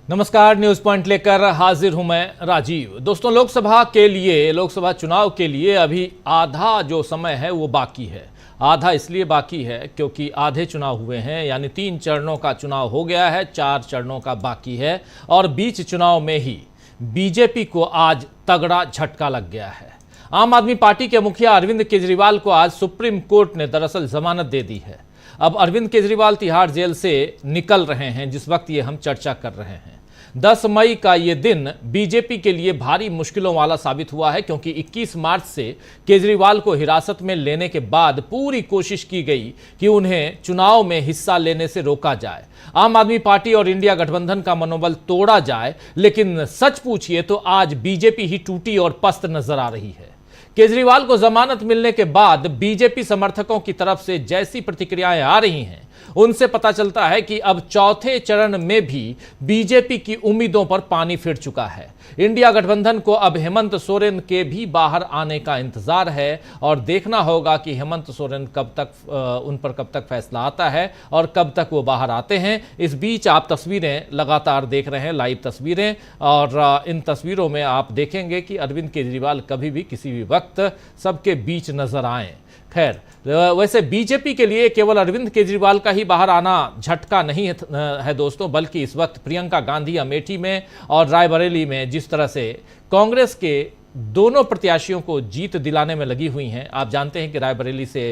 नमस्कार, news point लेकर हाजिर हूं मैं राजीव। दोस्तों, लोकसभा चुनाव के लिए अभी आधा जो समय है वो बाकी है। आधा इसलिए बाकी है क्योंकि आधे चुनाव हुए हैं, यानी 3 चरणों का चुनाव हो गया है, 4 चरणों का बाकी है। और बीच चुनाव में ही बीजेपी को आज तगड़ा झटका लग गया है। आम आदमी पार्टी के मुखिया अरविंद केजरीवाल को आज सुप्रीम कोर्ट ने दरअसल जमानत दे दी है। अब अरविंद केजरीवाल तिहाड़ जेल से निकल रहे हैं जिस वक्त ये हम चर्चा कर रहे हैं। 10 मई का ये दिन बीजेपी के लिए भारी मुश्किलों वाला साबित हुआ है, क्योंकि 21 मार्च से केजरीवाल को हिरासत में लेने के बाद पूरी कोशिश की गई कि उन्हें चुनाव में हिस्सा लेने से रोका जाए, आम आदमी पार्टी और इंडिया गठबंधन का मनोबल तोड़ा जाए। लेकिन सच पूछिए तो आज बीजेपी ही टूटी और पस्त नजर आ रही है। केजरीवाल को जमानत मिलने के बाद बीजेपी समर्थकों की तरफ से जैसी प्रतिक्रियाएं आ रही हैं, उनसे पता चलता है कि अब चौथे चरण में भी बीजेपी की उम्मीदों पर पानी फिर चुका है। इंडिया गठबंधन को अब हेमंत सोरेन के भी बाहर आने का इंतजार है और देखना होगा कि हेमंत सोरेन उन पर कब तक फैसला आता है और कब तक वो बाहर आते हैं। इस बीच आप तस्वीरें लगातार देख रहे हैं, लाइव तस्वीरें, और इन तस्वीरों में आप देखेंगे कि अरविंद केजरीवाल कभी भी किसी भी वक्त सबके बीच नजर आए। खैर, वैसे बीजेपी के लिए केवल अरविंद केजरीवाल का ही बाहर आना झटका नहीं है दोस्तों, बल्कि इस वक्त प्रियंका गांधी अमेठी में और रायबरेली में जिस तरह से कांग्रेस के दोनों प्रत्याशियों को जीत दिलाने में लगी हुई हैं। आप जानते हैं कि रायबरेली से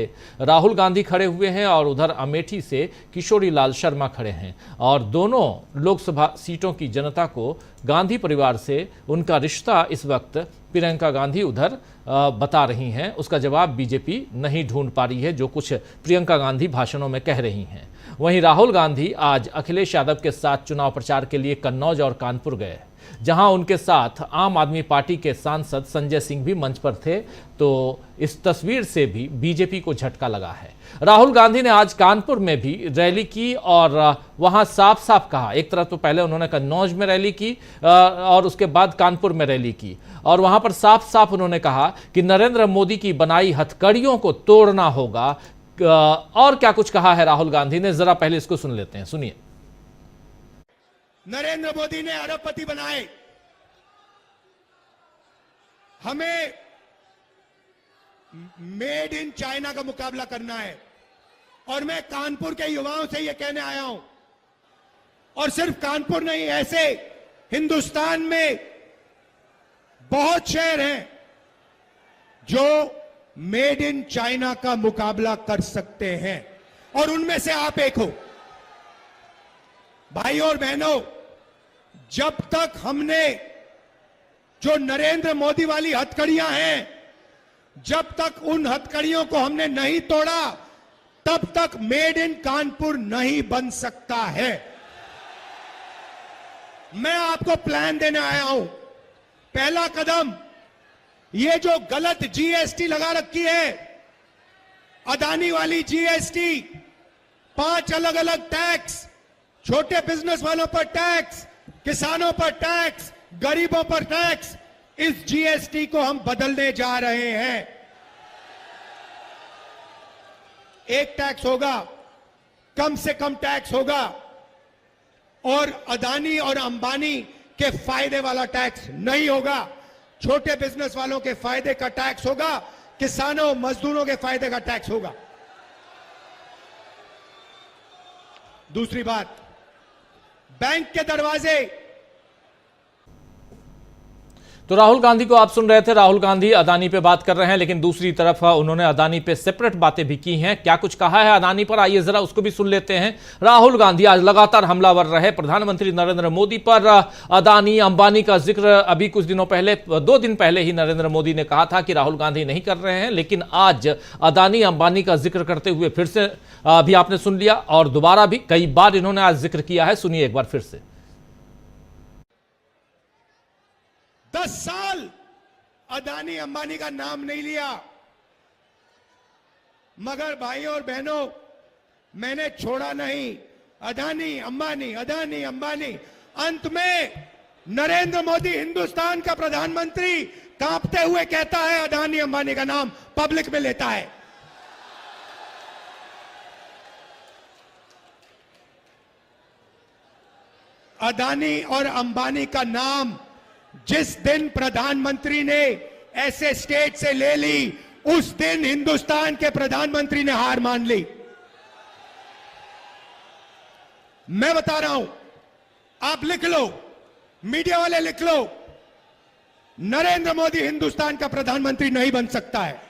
राहुल गांधी खड़े हुए हैं और उधर अमेठी से किशोरी लाल शर्मा खड़े हैं, और दोनों लोकसभा सीटों की जनता को गांधी परिवार से उनका रिश्ता इस वक्त प्रियंका गांधी उधर बता रही हैं। उसका जवाब बीजेपी नहीं ढूंढ पा रही है, जो कुछ प्रियंका गांधी भाषणों में कह रही हैं। वहीं राहुल गांधी आज अखिलेश यादव के साथ चुनाव प्रचार के लिए कन्नौज और कानपुर गए, जहां उनके साथ आम आदमी पार्टी के सांसद संजय सिंह भी मंच पर थे। तो इस तस्वीर से भी बीजेपी को झटका लगा है। राहुल गांधी ने आज कानपुर में भी रैली की और वहां साफ साफ कहा, एक तरफ तो पहले उन्होंने कन्नौज में रैली की और उसके बाद कानपुर में रैली की, और वहां पर साफ साफ उन्होंने कहा कि नरेंद्र मोदी की बनाई हथकड़ियों को तोड़ना होगा। और क्या कुछ कहा है राहुल गांधी ने, जरा पहले इसको सुन लेते हैं, सुनिए। नरेंद्र मोदी ने अरबपति बनाए, हमें मेड इन चाइना का मुकाबला करना है। और मैं कानपुर के युवाओं से यह कहने आया हूं, और सिर्फ कानपुर नहीं, ऐसे हिंदुस्तान में बहुत शहर हैं जो मेड इन चाइना का मुकाबला कर सकते हैं, और उनमें से आप एक हो। भाइयों और बहनों, जब तक हमने जो नरेंद्र मोदी वाली हथकड़ियां हैं, जब तक उन हथकड़ियों को हमने नहीं तोड़ा, तब तक मेड इन कानपुर नहीं बन सकता है। मैं आपको प्लान देने आया हूं। पहला कदम, ये जो गलत जीएसटी लगा रखी है, अदानी वाली जीएसटी, 5 अलग अलग टैक्स, छोटे बिजनेस वालों पर टैक्स, किसानों पर टैक्स, गरीबों पर टैक्स, इस जीएसटी को हम बदलने जा रहे हैं। एक टैक्स होगा, कम से कम टैक्स होगा, और अदानी और अंबानी के फायदे वाला टैक्स नहीं होगा। छोटे बिजनेस वालों के फायदे का टैक्स होगा, किसानों मजदूरों के फायदे का टैक्स होगा। दूसरी बात, बैंक के दरवाजे। तो राहुल गांधी को आप सुन रहे थे। राहुल गांधी अदानी पे बात कर रहे हैं, लेकिन दूसरी तरफ उन्होंने अदानी पे सेपरेट बातें भी की हैं। क्या कुछ कहा है अदानी पर, आइए जरा उसको भी सुन लेते हैं। राहुल गांधी आज लगातार हमलावर रहे प्रधानमंत्री नरेंद्र मोदी पर। अदानी अंबानी का जिक्र अभी कुछ दिनों पहले, 2 दिन पहले ही नरेंद्र मोदी ने कहा था कि राहुल गांधी नहीं कर रहे हैं, लेकिन आज अदानी अंबानी का जिक्र करते हुए फिर से अभी आपने सुन लिया, और दोबारा भी कई बार इन्होंने आज जिक्र किया है। सुनिए एक बार फिर से। 10 साल अदानी अंबानी का नाम नहीं लिया, मगर भाइयों और बहनों, मैंने छोड़ा नहीं। अदानी अंबानी, अदानी अंबानी, अंत में नरेंद्र मोदी हिंदुस्तान का प्रधानमंत्री कांपते हुए कहता है, अदानी अंबानी का नाम पब्लिक में लेता है। अदानी और अंबानी का नाम जिस दिन प्रधानमंत्री ने ऐसे स्टेट से ले ली, उस दिन हिंदुस्तान के प्रधानमंत्री ने हार मान ली। मैं बता रहा हूं, आप लिख लो, मीडिया वाले लिख लो, नरेंद्र मोदी हिंदुस्तान का प्रधानमंत्री नहीं बन सकता है।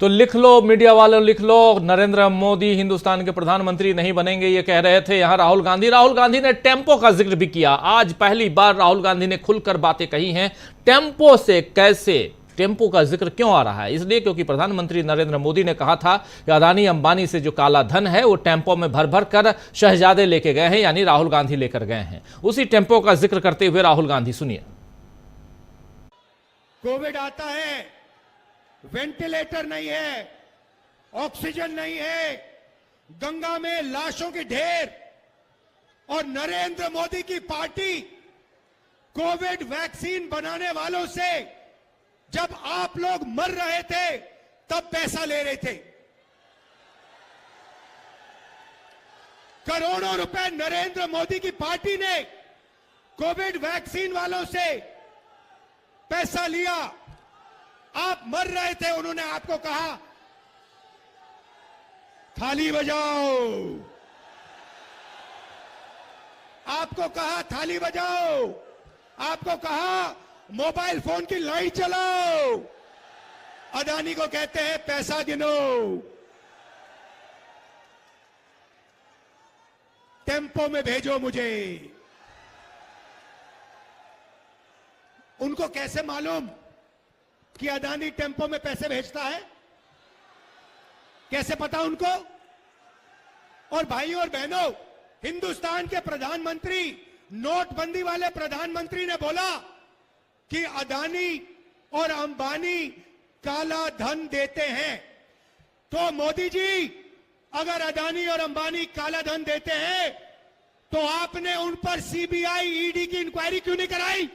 तो लिख लो, मीडिया वालों लिख लो, नरेंद्र मोदी हिंदुस्तान के प्रधानमंत्री नहीं बनेंगे, ये कह रहे थे यहां राहुल गांधी। राहुल गांधी ने टेम्पो का जिक्र भी किया। आज पहली बार राहुल गांधी ने खुलकर बातें कही हैं। टेम्पो से कैसे, टेम्पो का जिक्र क्यों आ रहा है? इसलिए क्योंकि प्रधानमंत्री नरेंद्र मोदी ने कहा था कि अदानी अंबानी से जो काला धन है वो टेम्पो में भर भर कर शहजादे लेके गए हैं, यानी राहुल गांधी लेकर गए हैं। उसी टेम्पो का जिक्र करते हुए राहुल गांधी, सुनिए। कोविड आता है, वेंटिलेटर नहीं है, ऑक्सीजन नहीं है, गंगा में लाशों के ढेर, और नरेंद्र मोदी की पार्टी कोविड वैक्सीन बनाने वालों से जब आप लोग मर रहे थे तब पैसा ले रहे थे। करोड़ों रुपए नरेंद्र मोदी की पार्टी ने कोविड वैक्सीन वालों से पैसा लिया। आप मर रहे थे, उन्होंने आपको कहा थाली बजाओ, आपको कहा थाली बजाओ, आपको कहा मोबाइल फोन की लाइट चलाओ। अदानी को कहते हैं पैसा गिनो, टेम्पो में भेजो मुझे। उनको कैसे मालूम कि अदानी टेम्पो में पैसे भेजता है? कैसे पता उनको? और भाइयों और बहनों, हिंदुस्तान के प्रधानमंत्री, नोटबंदी वाले प्रधानमंत्री ने बोला कि अदानी और अंबानी काला धन देते हैं। तो मोदी जी, अगर अदानी और अंबानी काला धन देते हैं तो आपने उन पर सीबीआई, ईडी की इंक्वायरी क्यों नहीं कराई?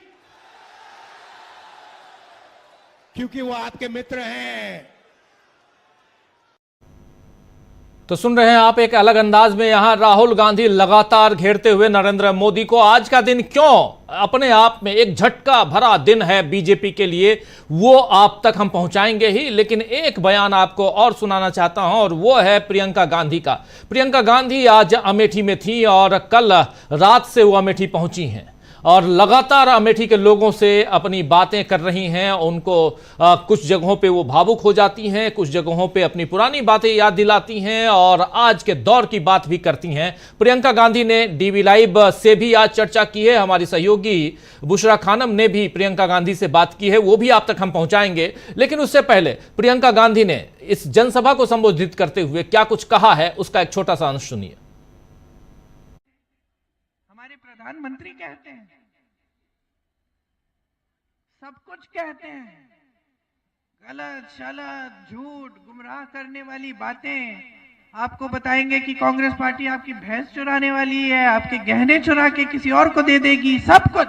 क्योंकि वो आपके मित्र हैं। तो सुन रहे हैं आप, एक अलग अंदाज में यहां राहुल गांधी लगातार घेरते हुए नरेंद्र मोदी को। आज का दिन क्यों अपने आप में एक झटका भरा दिन है बीजेपी के लिए, वो आप तक हम पहुंचाएंगे ही, लेकिन एक बयान आपको और सुनाना चाहता हूं, और वो है प्रियंका गांधी का। प्रियंका गांधी आज अमेठी में थी और कल रात से वो अमेठी पहुंची हैं और लगातार अमेठी के लोगों से अपनी बातें कर रही हैं। उनको कुछ जगहों पे वो भावुक हो जाती हैं, कुछ जगहों पे अपनी पुरानी बातें याद दिलाती हैं और आज के दौर की बात भी करती हैं। प्रियंका गांधी ने डीवी लाइव से भी आज चर्चा की है। हमारी सहयोगी बुशरा खानम ने भी प्रियंका गांधी से बात की है, वो भी आप तक हम पहुंचाएंगे। लेकिन उससे पहले प्रियंका गांधी ने इस जनसभा को संबोधित करते हुए क्या कुछ कहा है, उसका एक छोटा सा अंश सुनिए। हमारे प्रधानमंत्री कहते हैं, सब कुछ कहते हैं, गलत शलत झूठ गुमराह करने वाली बातें आपको बताएंगे कि कांग्रेस पार्टी आपकी भैंस चुराने वाली है, आपके गहने चुरा के किसी और को दे देगी, सब कुछ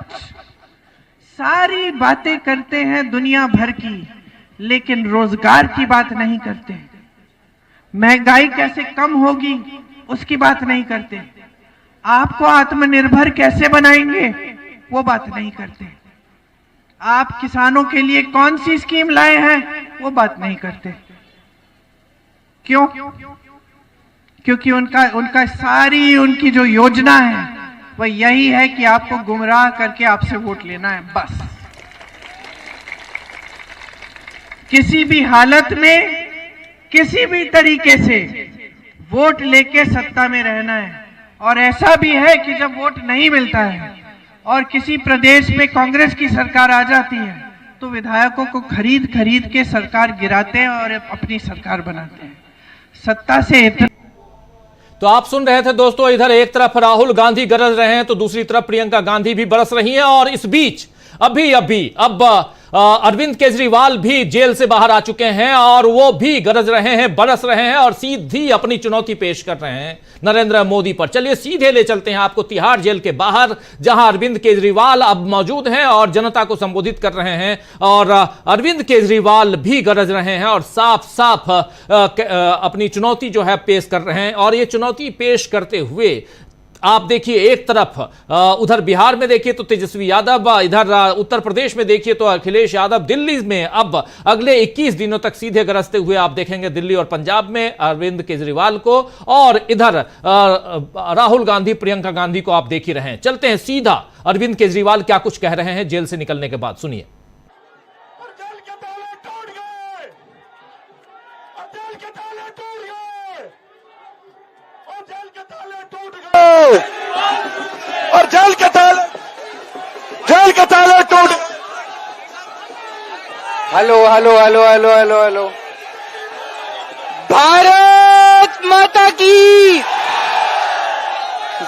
सारी बातें करते हैं दुनिया भर की, लेकिन रोजगार की बात नहीं करते। महंगाई कैसे कम होगी उसकी बात नहीं करते। आपको आत्मनिर्भर कैसे बनाएंगे वो बात नहीं करते। आप किसानों के लिए कौन सी स्कीम लाए हैं वो बात नहीं करते। क्यों? क्योंकि उनका सारी उनकी जो योजना है वह यही है कि आपको गुमराह करके आपसे वोट लेना है, बस। किसी भी हालत में, किसी भी तरीके से वोट लेके सत्ता में रहना है। और ऐसा भी है कि जब वोट नहीं मिलता है और किसी प्रदेश में कांग्रेस की सरकार आ जाती है तो विधायकों को खरीद खरीद के सरकार गिराते हैं और अपनी सरकार बनाते हैं। सत्ता से इतना। तो आप सुन रहे थे दोस्तों, इधर एक तरफ राहुल गांधी गरज रहे हैं तो दूसरी तरफ प्रियंका गांधी भी बरस रही हैं। और इस बीच अब अरविंद केजरीवाल भी जेल से बाहर आ चुके हैं और वो भी गरज रहे हैं, बरस रहे हैं और सीधी अपनी चुनौती पेश कर रहे हैं नरेंद्र मोदी पर। चलिए सीधे ले चलते हैं आपको तिहाड़ जेल के बाहर, जहां अरविंद केजरीवाल अब मौजूद हैं और जनता को संबोधित कर रहे हैं। और अरविंद केजरीवाल भी गरज रहे हैं और साफ साफ अपनी चुनौती जो है पेश कर रहे हैं। और ये चुनौती पेश करते हुए आप देखिए, एक तरफ उधर बिहार में देखिए तो तेजस्वी यादव, इधर उत्तर प्रदेश में देखिए तो अखिलेश यादव, दिल्ली में अब अगले 21 दिनों तक सीधे गरजते हुए आप देखेंगे दिल्ली और पंजाब में अरविंद केजरीवाल को, और इधर राहुल गांधी, प्रियंका गांधी को आप देख ही रहे हैं। चलते हैं सीधा अरविंद केजरीवाल क्या कुछ कह रहे हैं जेल से निकलने के बाद, सुनिए। और जेल के ताले टूट। Hello hello hello hello hello hello. Bharat माता की,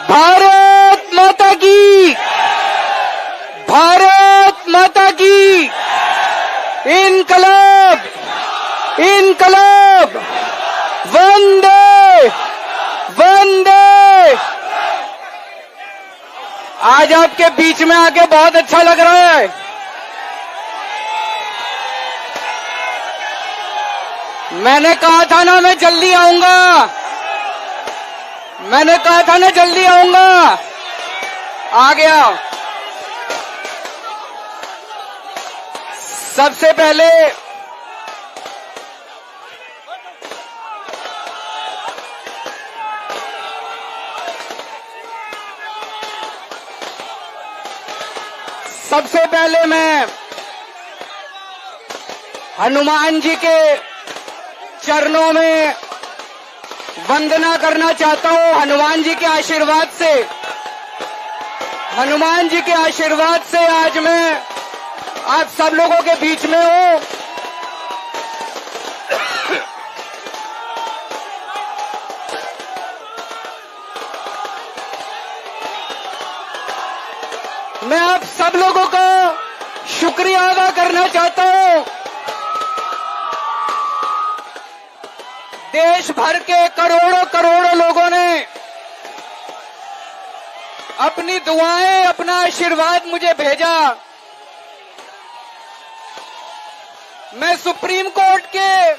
भारत माता की, भारत माता की। इनकलाब, इनकलाब, वंदे वंदे। आज आपके बीच में आके बहुत अच्छा लग रहा है। मैंने कहा था ना मैं जल्दी आऊंगा, मैंने कहा था ना जल्दी आऊंगा, आ गया। सबसे पहले मैं हनुमान जी के चरणों में वंदना करना चाहता हूं। हनुमान जी के आशीर्वाद से, हनुमान जी के आशीर्वाद से आज मैं आप सब लोगों के बीच में हूं। मैं आप सब लोगों का शुक्रिया अदा करना चाहता हूं। देश भर के करोड़ों करोड़ों लोगों ने अपनी दुआएं, अपना आशीर्वाद मुझे भेजा। मैं सुप्रीम कोर्ट के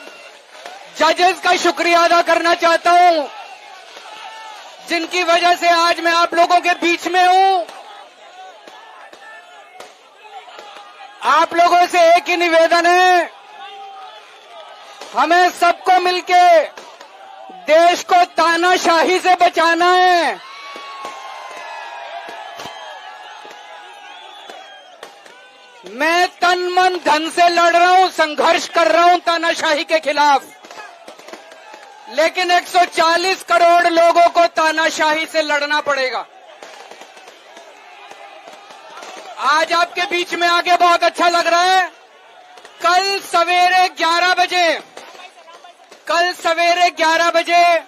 जजेस का शुक्रिया अदा करना चाहता हूं, जिनकी वजह से आज मैं आप लोगों के बीच में हूं। आप लोगों से एक ही निवेदन है, हमें सबको मिलके देश को तानाशाही से बचाना है। मैं तन मन धन से लड़ रहा हूं, संघर्ष कर रहा हूं तानाशाही के खिलाफ, लेकिन 140 करोड़ लोगों को तानाशाही से लड़ना पड़ेगा। आज आपके बीच में आके बहुत अच्छा लग रहा है। कल सवेरे 11 बजे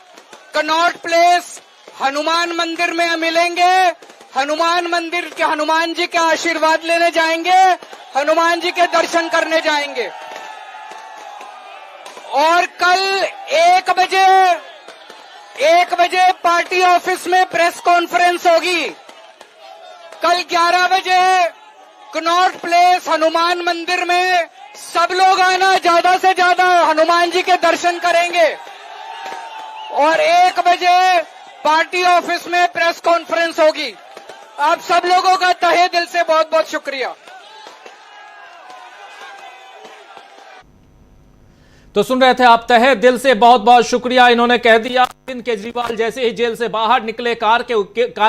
कनॉट प्लेस हनुमान मंदिर में मिलेंगे। हनुमान मंदिर के हनुमान जी के आशीर्वाद लेने जाएंगे, हनुमान जी के दर्शन करने जाएंगे। और कल 1 बजे पार्टी ऑफिस में प्रेस कॉन्फ्रेंस होगी। कल 11 बजे कनॉट प्लेस हनुमान मंदिर में सब लोग आना, ज्यादा से ज्यादा हनुमान जी के दर्शन करेंगे। और 1 बजे पार्टी ऑफिस में प्रेस कॉन्फ्रेंस होगी। आप सब लोगों का तहे दिल से बहुत बहुत शुक्रिया। तो सुन रहे थे आप, तहे दिल से बहुत बहुत शुक्रिया इन्होंने कह दिया। अरविंद केजरीवाल जैसे ही जेल से बाहर निकले, कार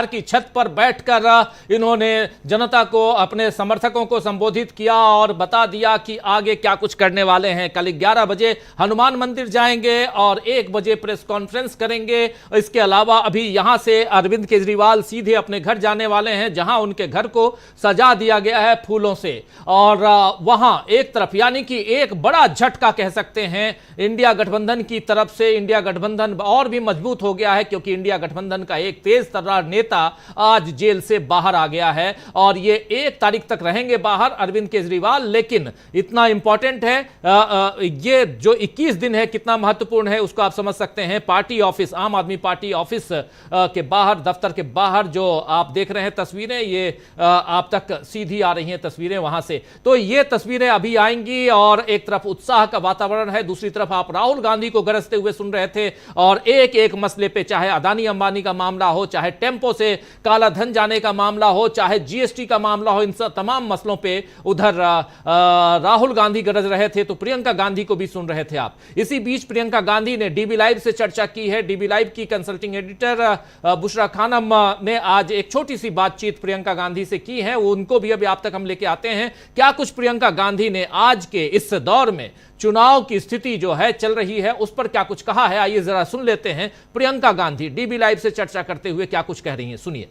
की छत पर बैठकर इन्होंने जनता को, अपने समर्थकों को संबोधित किया और बता दिया कि आगे क्या कुछ करने वाले हैं। कल 11 बजे हनुमान मंदिर जाएंगे और 1 बजे प्रेस कॉन्फ्रेंस करेंगे। इसके अलावा अभी यहां से अरविंद केजरीवाल सीधे अपने घर जाने वाले हैं, जहां उनके घर को सजा दिया गया है फूलों से। और वहां एक तरफ, यानी कि एक बड़ा झटका कह सकते हैं इंडिया गठबंधन की तरफ से, इंडिया गठबंधन और भी मजबूत हो गया है, क्योंकि इंडिया गठबंधन का एक तेज तर्रार नेता आज जेल से बाहर आ गया है और ये 1 तारीख तक रहेंगे बाहर, अरविंद केजरीवाल। लेकिन इतना इंपॉर्टेंट है, ये जो 21 दिन है कितना महत्वपूर्ण है उसको आप समझ सकते हैं। पार्टी ऑफिस, आम आदमी पार्टी ऑफिस के बाहर, दफ्तर के बाहर जो आप देख रहे हैं तस्वीरें, ये आप तक सीधी आ रही हैं तस्वीरें वहां से। तो ये तस्वीरें अभी आएंगी और एक तरफ उत्साह का वातावरण है, दूसरी तरफ आप राहुल गांधी को गरजते हुए सुन रहे थे और एक एक मसले पे, चाहे अदानी अंबानी का मामला हो, चाहे टेम्पो से काला धन जाने का मामला हो, चाहे जीएसटी का मामला हो, इन सब तमाम मसलों पे उधर राहुल गांधी गरज रहे थे, तो प्रियंका गांधी को भी सुन रहे थे आप। इसी बीच प्रियंका गांधी ने डीबी लाइव से चर्चा की है। डीबी लाइव की कंसल्टिंग एडिटर बुशरा खानम ने आज एक छोटी सी बातचीत प्रियंका गांधी से की है, उनको भी अभी आप तक हम लेके आते हैं। क्या कुछ प्रियंका गांधी ने आज के इस दौर में चुनाव की स्थिति जो है चल रही है उस पर क्या कुछ कहा है, आइए जरा सुन लेते हैं। प्रियंका गांधी डीबी लाइव से चर्चा करते हुए क्या कुछ कह रही हैं, सुनिए।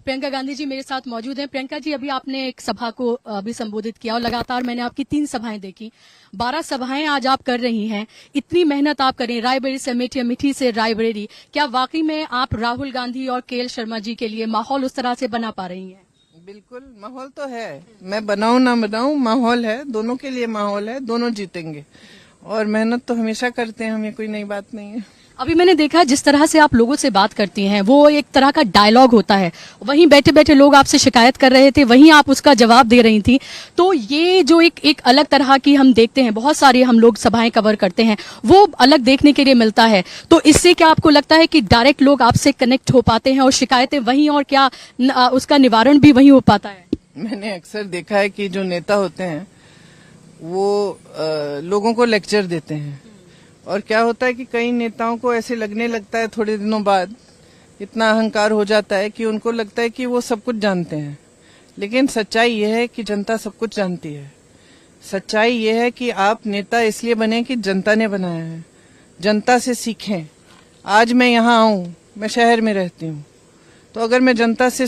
प्रियंका गांधी जी मेरे साथ मौजूद हैं। प्रियंका जी, अभी आपने एक सभा को अभी संबोधित किया और लगातार मैंने आपकी 3 सभाएं देखी, 12 सभाएं आज आप कर रही हैं। इतनी मेहनत आप कर रही हैं, रायबरेली से अमेठी, अमेठी से रायबरेली। क्या वाकई में आप राहुल गांधी और केएल शर्मा जी के लिए माहौल उस तरह से बना पा रही हैं? बिल्कुल, माहौल तो है। मैं बनाऊं ना बनाऊं, माहौल है, दोनों के लिए माहौल है, दोनों जीतेंगे। और मेहनत तो हमेशा करते हैं हम, ये कोई नई बात नहीं है। अभी मैंने देखा जिस तरह से आप लोगों से बात करती हैं वो एक तरह का डायलॉग होता है। वहीं बैठे बैठे लोग आपसे शिकायत कर रहे थे, वहीं आप उसका जवाब दे रही थी। तो ये जो एक अलग तरह की हम देखते हैं, बहुत सारी हम लोग सभाएं कवर करते हैं, वो अलग देखने के लिए मिलता है। तो इससे क्या आपको लगता है कि डायरेक्ट लोग आपसे कनेक्ट हो पाते हैं और शिकायतें वहीं, और क्या उसका निवारण भी वहीं हो पाता है? मैंने अक्सर देखा है कि जो नेता होते हैं वो लोगों को लेक्चर देते हैं, और क्या होता है कि कई नेताओं को ऐसे लगने लगता है थोड़े दिनों बाद, इतना अहंकार हो जाता है कि उनको लगता है कि वो सब कुछ जानते हैं। लेकिन सच्चाई यह है कि जनता सब कुछ जानती है। सच्चाई यह है कि आप नेता इसलिए बने कि जनता ने बनाया है, जनता से सीखें। आज मैं यहाँ आऊं, मैं शहर में रहती हूँ, तो अगर मैं जनता से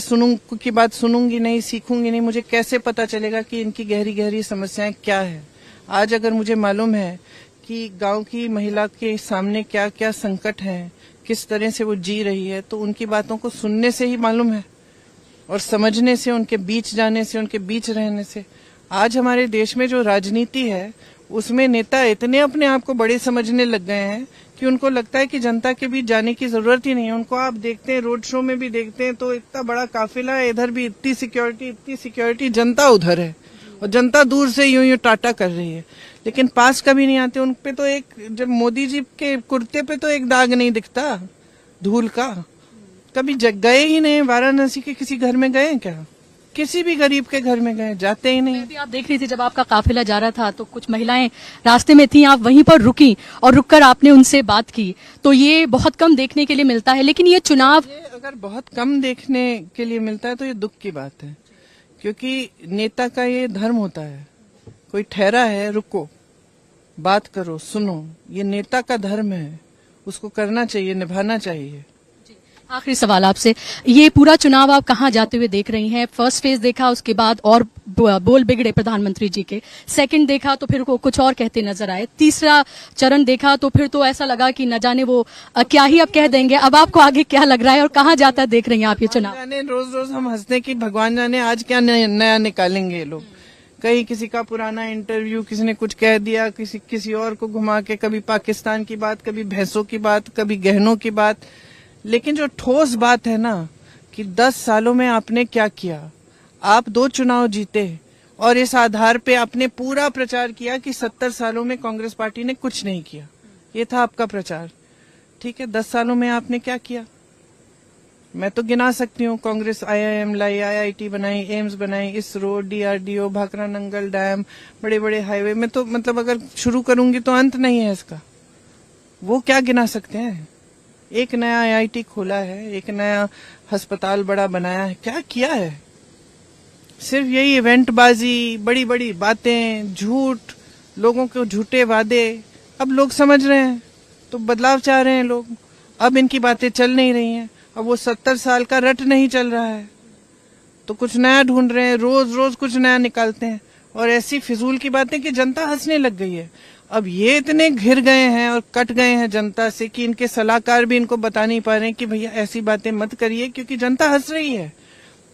की बात सुनूंगी नहीं, सीखूंगी नहीं, मुझे कैसे पता चलेगा कि इनकी गहरी गहरी समस्याएं क्या है। आज अगर मुझे मालूम है कि गांव की महिला के सामने क्या क्या संकट हैं, किस तरह से वो जी रही है, तो उनकी बातों को सुनने से ही मालूम है, और समझने से, उनके बीच जाने से, उनके बीच रहने से। आज हमारे देश में जो राजनीति है उसमें नेता इतने अपने आप को बड़े समझने लग गए हैं कि उनको लगता है कि जनता के बीच जाने की जरूरत ही नहीं है। उनको आप देखते हैं, रोड शो में भी देखते हैं तो इतना बड़ा काफिला है, इधर भी इतनी सिक्योरिटी, जनता उधर है और जनता दूर से यूं यूं टाटा कर रही है, लेकिन पास कभी नहीं आते। उन पे तो एक, जब मोदी जी के कुर्ते पे तो एक दाग नहीं दिखता धूल का, कभी गए ही नहीं। वाराणसी के किसी घर में गए क्या? किसी भी गरीब के घर में गए? जाते ही नहीं। अभी आप देख रही थी जब आपका काफिला जा रहा था तो कुछ महिलाएं रास्ते में थी, आप वहीं पर रुकी और रुककर आपने उनसे बात की, तो ये बहुत कम देखने के लिए मिलता है। लेकिन ये चुनाव, अगर बहुत कम देखने के लिए मिलता है तो ये दुख की बात है, क्योंकि नेता का ये धर्म होता है। कोई ठहरा है, रुको, बात करो, सुनो, ये नेता का धर्म है, उसको करना चाहिए, निभाना चाहिए। आखिरी सवाल आपसे, ये पूरा चुनाव आप कहाँ जाते हुए देख रही हैं? फर्स्ट फेज देखा, उसके बाद और बोल बिगड़े प्रधानमंत्री जी के, सेकंड देखा तो फिर वो कुछ और कहते नजर आए, तीसरा चरण देखा तो फिर तो ऐसा लगा कि न जाने वो क्या ही अब कह देंगे। अब आपको आगे क्या लग रहा है और कहाँ जाता देख रही हैं आप ये चुनाव? जाने, रोज रोज हम हंसते कि भगवान जाने आज क्या नया निकालेंगे ये लोग। कहीं किसी का पुराना इंटरव्यू, किसी ने कुछ कह दिया, किसी और को घुमा के, कभी पाकिस्तान की बात, कभी भैंसों की बात, कभी गहनों की बात। लेकिन जो ठोस बात है ना कि 10 सालों में आपने क्या किया, आप 2 चुनाव जीते और इस आधार पे आपने पूरा प्रचार किया कि 70 सालों में कांग्रेस पार्टी ने कुछ नहीं किया। ये था आपका प्रचार, ठीक है। 10 सालों में आपने क्या किया? मैं तो गिना सकती हूँ। कांग्रेस IIM लाई, IIT बनाई, एम्स बनाई, इसरो, DRDO, भाखरा नंगल डैम, बड़े बड़े हाईवे में, तो मतलब अगर शुरू करूंगी तो अंत नहीं है इसका। वो क्या गिना सकते हैं? एक नया IIT खोला है, एक नया अस्पताल बड़ा बनाया है, क्या किया है? सिर्फ यही इवेंटबाजी, बड़ी बड़ी बातें, झूठ, लोगों को झूठे वादे। अब लोग समझ रहे हैं तो बदलाव चाह रहे हैं लोग। अब इनकी बातें चल नहीं रही हैं, अब वो 70 साल का रट नहीं चल रहा है, तो कुछ नया ढूंढ रहे हैं, रोज रोज कुछ नया निकालते हैं, और ऐसी फिजूल की बातें कि जनता हंसने लग गई है। अब ये इतने घिर गए हैं और कट गए हैं जनता से कि इनके सलाहकार भी इनको बता नहीं पा रहे हैं कि भैया ऐसी बातें मत करिए, क्योंकि जनता हंस रही है।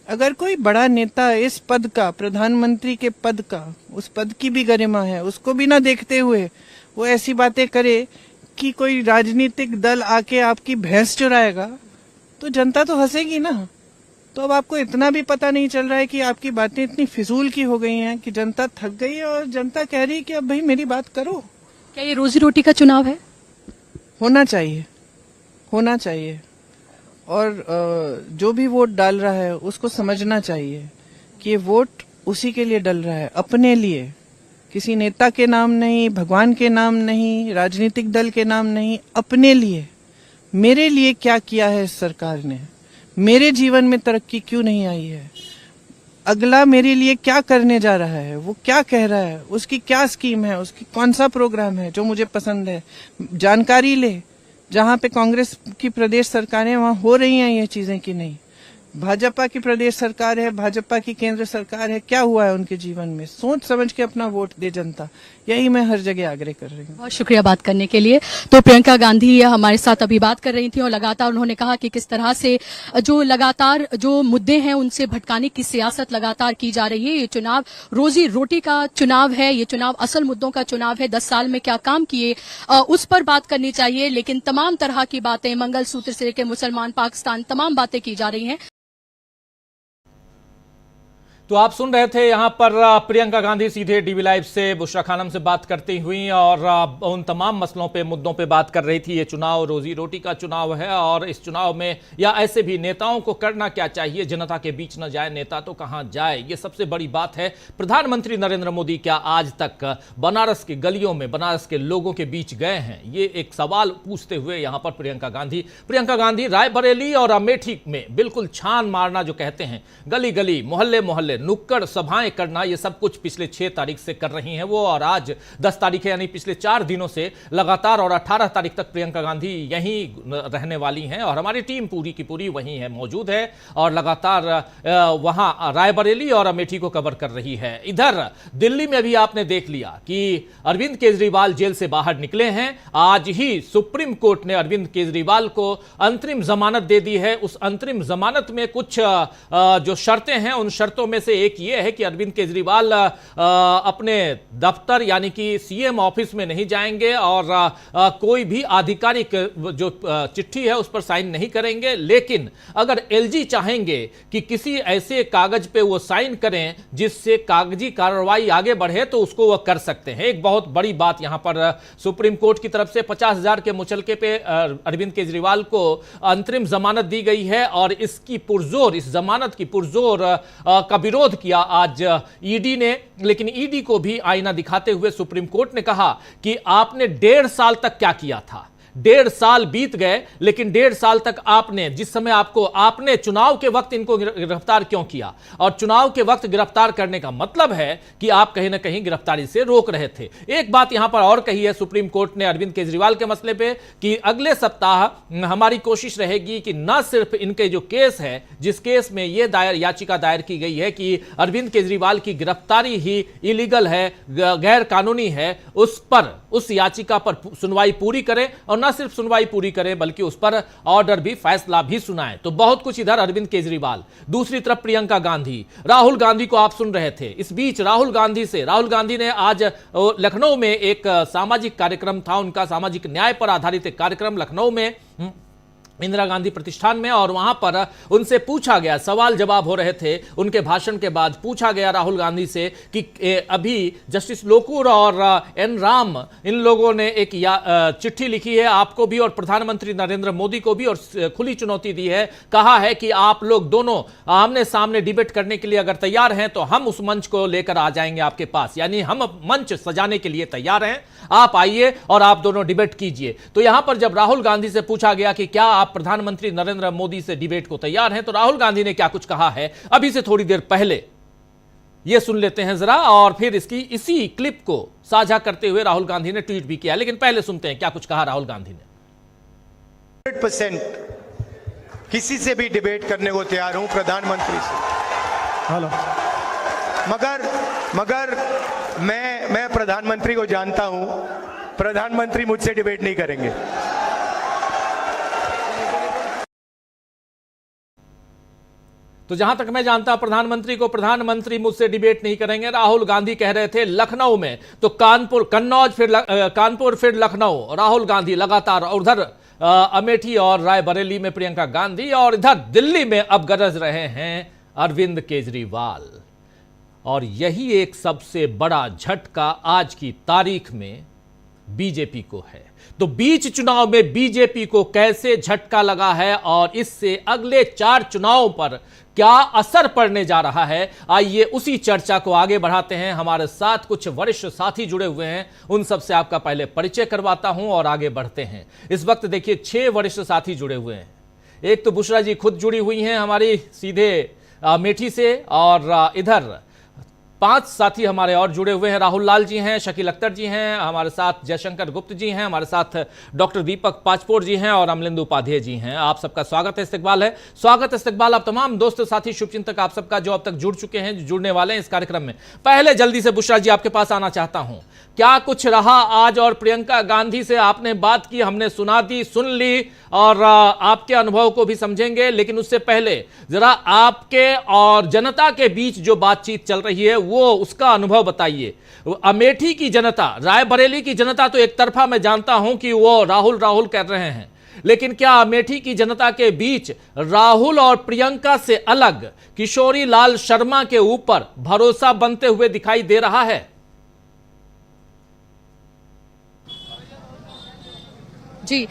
अगर कोई बड़ा नेता इस पद का, प्रधानमंत्री के पद का, उस पद की भी गरिमा है, उसको भी ना देखते हुए वो ऐसी बातें करे कि कोई राजनीतिक दल आके आपकी भैंस चुराएगा, तो जनता तो हंसेगी ना। तो अब आपको इतना भी पता नहीं चल रहा है कि आपकी बातें इतनी फिजूल की हो गई हैं कि जनता थक गई है और जनता कह रही है कि अब भाई मेरी बात करो। क्या ये रोजी रोटी का चुनाव है? होना चाहिए, होना चाहिए। और जो भी वोट डाल रहा है उसको समझना चाहिए कि ये वोट उसी के लिए डल रहा है, अपने लिए, किसी नेता के नाम नहीं, भगवान के नाम नहीं, राजनीतिक दल के नाम नहीं, अपने लिए। मेरे लिए क्या किया है इस सरकार ने, मेरे जीवन में तरक्की क्यों नहीं आई है, अगला मेरे लिए क्या करने जा रहा है, वो क्या कह रहा है, उसकी क्या स्कीम है, उसकी कौन सा प्रोग्राम है जो मुझे पसंद है, जानकारी ले। जहां पे कांग्रेस की प्रदेश सरकारें वहां हो रही हैं ये चीजें कि नहीं, भाजपा की प्रदेश सरकार है, भाजपा की केंद्र सरकार है, क्या हुआ है उनके जीवन में, सोच समझ के अपना वोट दे जनता। यही मैं हर जगह आग्रह कर रही हूँ। बहुत शुक्रिया बात करने के लिए। तो प्रियंका गांधी हमारे साथ अभी बात कर रही थी और लगातार उन्होंने कहा कि किस तरह से जो लगातार जो मुद्दे हैं उनसे भटकाने की सियासत लगातार की जा रही है। ये चुनाव रोजी रोटी का चुनाव है, ये चुनाव असल मुद्दों का चुनाव है। 10 साल में क्या काम किए उस पर बात करनी चाहिए, लेकिन तमाम तरह की बातें, मंगलसूत्र से लेकर मुसलमान, पाकिस्तान, तमाम बातें की जा रही हैं। तो आप सुन रहे थे यहां पर प्रियंका गांधी सीधे डीवी लाइव से बुशरा खानम से बात करती हुई और उन तमाम मसलों पे, मुद्दों पे बात कर रही थी। ये चुनाव रोजी रोटी का चुनाव है और इस चुनाव में या ऐसे भी नेताओं को करना क्या चाहिए, जनता के बीच न जाए, नेता तो कहां जाए, ये सबसे बड़ी बात है। प्रधानमंत्री नरेंद्र मोदी क्या आज तक बनारस की गलियों में, बनारस के लोगों के बीच गए हैं, ये एक सवाल पूछते हुए यहां पर प्रियंका गांधी रायबरेली और अमेठी में बिल्कुल छान मारना जो कहते हैं, गली गली, मोहल्ले मोहल्ले, नुक्कड़ सभाएं करना, ये सब कुछ पिछले 6 तारीख से कर रही हैं वो। और आज 10 तारीख है, यानी पिछले 4 दिनों से लगातार, और 18 तारीख तक प्रियंका गांधी यहीं रहने वाली हैं और हमारी टीम पूरी की पूरी वहीं है, मौजूद है और लगातार वहां रायबरेली और अमेठी को कवर कर रही है। इधर दिल्ली में भी आपने देख लिया कि अरविंद केजरीवाल जेल से बाहर निकले हैं। आज ही सुप्रीम कोर्ट ने अरविंद केजरीवाल को अंतरिम जमानत दे दी है। उस अंतरिम जमानत में कुछ जो शर्तें हैं, उन शर्तों में से एक ये है कि अरविंद केजरीवाल अपने दफ्तर यानी कि सीएम ऑफिस में नहीं जाएंगे और कोई भी आधिकारिक जो चिट्ठी है उस पर साइन नहीं करेंगे। लेकिन अगर एलजी चाहेंगे कि किसी ऐसे कागज पे वो साइन करें जिससे कागजी कार्रवाई आगे बढ़े तो उसको वो कर सकते हैं। एक बहुत बड़ी बात यहां पर सुप्रीम कोर्ट की तरफ से 50,000 के मुचलके पे अरविंद केजरीवाल को अंतरिम जमानत दी गई है और इसकी पुरजोर, इस जमानत की पुरजोर का विरोध किया आज ईडी ने। लेकिन ईडी को भी आईना दिखाते हुए सुप्रीम कोर्ट ने कहा कि आपने 1.5 साल तक क्या किया था। 1.5 साल बीत गए, लेकिन 1.5 साल तक आपने, जिस समय आपने चुनाव के वक्त इनको गिरफ्तार क्यों किया, और चुनाव के वक्त गिरफ्तार करने का मतलब है कि आप कहीं ना कहीं गिरफ्तारी से रोक रहे थे। एक बात यहां पर और कही है सुप्रीम कोर्ट ने अरविंद केजरीवाल के मसले पे कि अगले सप्ताह हमारी कोशिश रहेगी कि न सिर्फ इनके जो केस है, जिस केस में यह याचिका दायर की गई है कि अरविंद केजरीवाल की गिरफ्तारी ही इलीगल है, गैर कानूनी है, उस याचिका पर सुनवाई पूरी करें और न सिर्फ सुनवाई पूरी करें बल्कि उस पर ऑर्डर भी, फैसला भी सुनाएं। तो बहुत कुछ इधर अरविंद केजरीवाल, दूसरी तरफ प्रियंका गांधी, राहुल गांधी को आप सुन रहे थे। इस बीच राहुल गांधी ने आज लखनऊ में एक सामाजिक कार्यक्रम था, उनका सामाजिक न्याय पर आधारित एक कार्यक्रम लखनऊ में इंदिरा गांधी प्रतिष्ठान में, और वहां पर उनसे पूछा गया, सवाल जवाब हो रहे थे उनके भाषण के बाद, पूछा गया राहुल गांधी से कि अभी जस्टिस लोकुर और एन राम, इन लोगों ने एक चिट्ठी लिखी है आपको भी और प्रधानमंत्री नरेंद्र मोदी को भी और खुली चुनौती दी है, कहा है कि आप लोग दोनों आमने सामने डिबेट करने के लिए अगर तैयार हैं तो हम उस मंच को लेकर आ जाएंगे आपके पास, यानी हम मंच सजाने के लिए तैयार हैं, आप आइए और आप दोनों डिबेट कीजिए। तो यहां पर जब राहुल गांधी से पूछा गया कि क्या आप प्रधानमंत्री नरेंद्र मोदी से डिबेट को तैयार हैं, तो राहुल गांधी ने क्या कुछ कहा है अभी से थोड़ी देर पहले, यह सुन लेते हैं जरा, और फिर इसी क्लिप को साझा करते हुए राहुल गांधी ने ट्वीट भी किया। लेकिन पहले सुनते हैं क्या कुछ कहा राहुल गांधी ने। 100% किसी से भी डिबेट करने को तैयार हूं, प्रधानमंत्री से। हेलो मगर मैं प्रधानमंत्री को जानता हूं, प्रधानमंत्री मुझसे डिबेट नहीं करेंगे। तो जहां तक मैं जानता प्रधानमंत्री को, प्रधानमंत्री मुझसे डिबेट नहीं करेंगे। राहुल गांधी कह रहे थे लखनऊ में, तो कन्नौज कानपुर फिर लखनऊ, राहुल गांधी लगातार, और उधर अमेठी और रायबरेली में प्रियंका गांधी, और इधर दिल्ली में अब गरज रहे हैं अरविंद केजरीवाल। और यही एक सबसे बड़ा झटका आज की तारीख में बीजेपी को है। तो बीच चुनाव में बीजेपी को कैसे झटका लगा है और इससे अगले 4 चुनावों पर क्या असर पड़ने जा रहा है, आइए उसी चर्चा को आगे बढ़ाते हैं। हमारे साथ कुछ वरिष्ठ साथी जुड़े हुए हैं, उन सब से आपका पहले परिचय करवाता हूं और आगे बढ़ते हैं। इस वक्त देखिए 6 वरिष्ठ साथी जुड़े हुए हैं। एक तो बुशरा जी खुद जुड़ी हुई हैं हमारी सीधे अमेठी से, और इधर 5 साथी हमारे और जुड़े हुए हैं। राहुल लाल जी हैं, शकील अख्तर जी हैं, हमारे साथ जयशंकर गुप्त जी हैं, हमारे साथ डॉक्टर दीपक पाचपोर जी हैं और अमलिंदु उपाध्याय जी हैं। आप सबका स्वागत है, इस्तकबाल है। स्वागत इस्तकबाल आप तमाम दोस्त साथी शुभचिंतक आप सबका जो अब तक जुड़ चुके हैं, जो जुड़ने वाले हैं इस कार्यक्रम में। पहले जल्दी से बुशरा जी आपके पास आना चाहता हूं, क्या कुछ रहा आज? और प्रियंका गांधी से आपने बात की, हमने सुना दी, सुन ली, और आपके अनुभव को भी समझेंगे, लेकिन उससे पहले जरा आपके और जनता के बीच जो बातचीत चल रही है वो उसका अनुभव बताइए। अमेठी की जनता, रायबरेली की जनता तो एक तरफा मैं जानता हूं कि वो राहुल राहुल कर रहे हैं, लेकिन क्या अमेठी की जनता के बीच राहुल और प्रियंका से अलग किशोरी लाल शर्मा के ऊपर भरोसा बनते हुए दिखाई दे रहा है? जी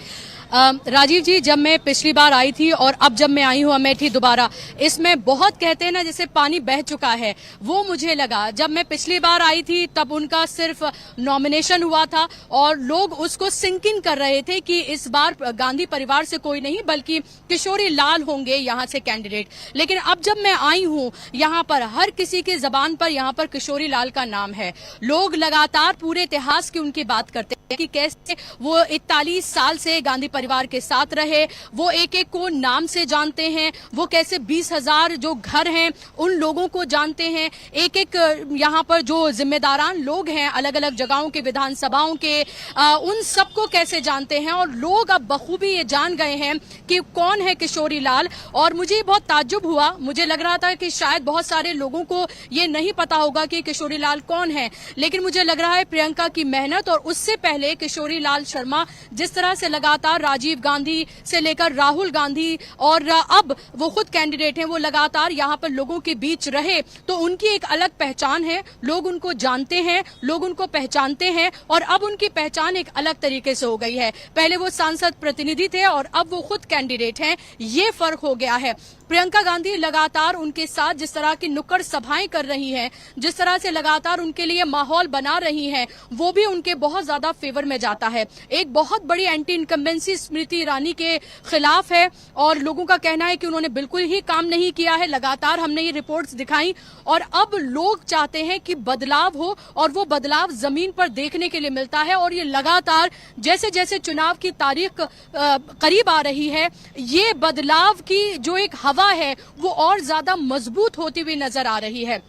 राजीव जी, जब मैं पिछली बार आई थी और अब जब मैं आई हूँ अमेठी दोबारा, इसमें बहुत कहते हैं ना जैसे पानी बह चुका है, वो मुझे लगा। जब मैं पिछली बार आई थी तब उनका सिर्फ नॉमिनेशन हुआ था और लोग उसको सिंक इन कर रहे थे कि इस बार गांधी परिवार से कोई नहीं बल्कि किशोरी लाल होंगे यहाँ से कैंडिडेट। लेकिन अब जब मैं आई हूँ यहाँ पर हर किसी के जबान पर यहाँ पर किशोरी लाल का नाम है। लोग लगातार पूरे इतिहास की उनकी बात करते हैं कि कैसे वो 41 साल से गांधी परिवार के साथ रहे, वो एक एक को नाम से जानते हैं, वो कैसे 20,000 जो घर हैं उन लोगों को जानते हैं, एक एक यहाँ पर जो जिम्मेदारान लोग हैं अलग अलग जगहों के विधानसभाओं के, उन सबको कैसे जानते हैं। और लोग अब बखूबी ये जान गए हैं कि कौन है किशोरी लाल। और मुझे बहुत ताज्जुब हुआ, मुझे लग रहा था कि शायद बहुत सारे लोगों को ये नहीं पता होगा कि किशोरी लाल कौन है, लेकिन मुझे लग रहा है प्रियंका की मेहनत और उससे पहले किशोरी लाल शर्मा जिस तरह से लगातार राजीव गांधी से लेकर राहुल गांधी और अब वो खुद कैंडिडेट हैं, वो लगातार यहाँ पर लोगों के बीच रहे, तो उनकी एक अलग पहचान है। लोग उनको जानते हैं, लोग उनको पहचानते हैं और अब उनकी पहचान एक अलग तरीके से हो गई है। पहले वो सांसद प्रतिनिधि थे और अब वो खुद कैंडिडेट हैं, ये फर्क हो गया है। प्रियंका गांधी लगातार उनके साथ जिस तरह की नुक्कड़ सभाएं कर रही हैं, जिस तरह से लगातार उनके लिए माहौल बना रही हैं, वो भी उनके बहुत ज्यादा फेवर में जाता है। एक बहुत बड़ी एंटी इनकम्बेंसी स्मृति ईरानी के खिलाफ है और लोगों का कहना है कि उन्होंने बिल्कुल ही काम नहीं किया है। लगातार हमने ये रिपोर्ट्स दिखाई और अब लोग चाहते हैं कि बदलाव हो और वो बदलाव जमीन पर देखने के लिए मिलता है। और ये लगातार जैसे जैसे चुनाव की तारीख करीब आ रही है, ये बदलाव की जो एक हवा है वो और ज्यादा मजबूत होती हुई नजर आ रही है।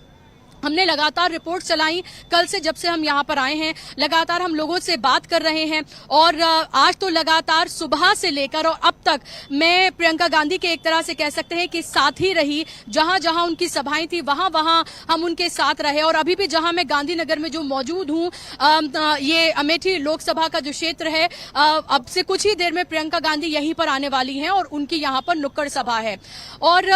हमने लगातार रिपोर्ट चलाई, कल से जब से हम यहाँ पर आए हैं लगातार हम लोगों से बात कर रहे हैं और आज तो लगातार सुबह से लेकर और अब तक मैं प्रियंका गांधी के एक तरह से कह सकते हैं कि साथ ही रही। जहां जहां उनकी सभाएं थी वहां वहां हम उनके साथ रहे और अभी भी जहां मैं गांधीनगर में जो मौजूद हूं, ये अमेठी लोकसभा का जो क्षेत्र है, अब से कुछ ही देर में प्रियंका गांधी यहीं पर आने वाली हैं और उनकी यहाँ पर नुक्कड़ सभा है। और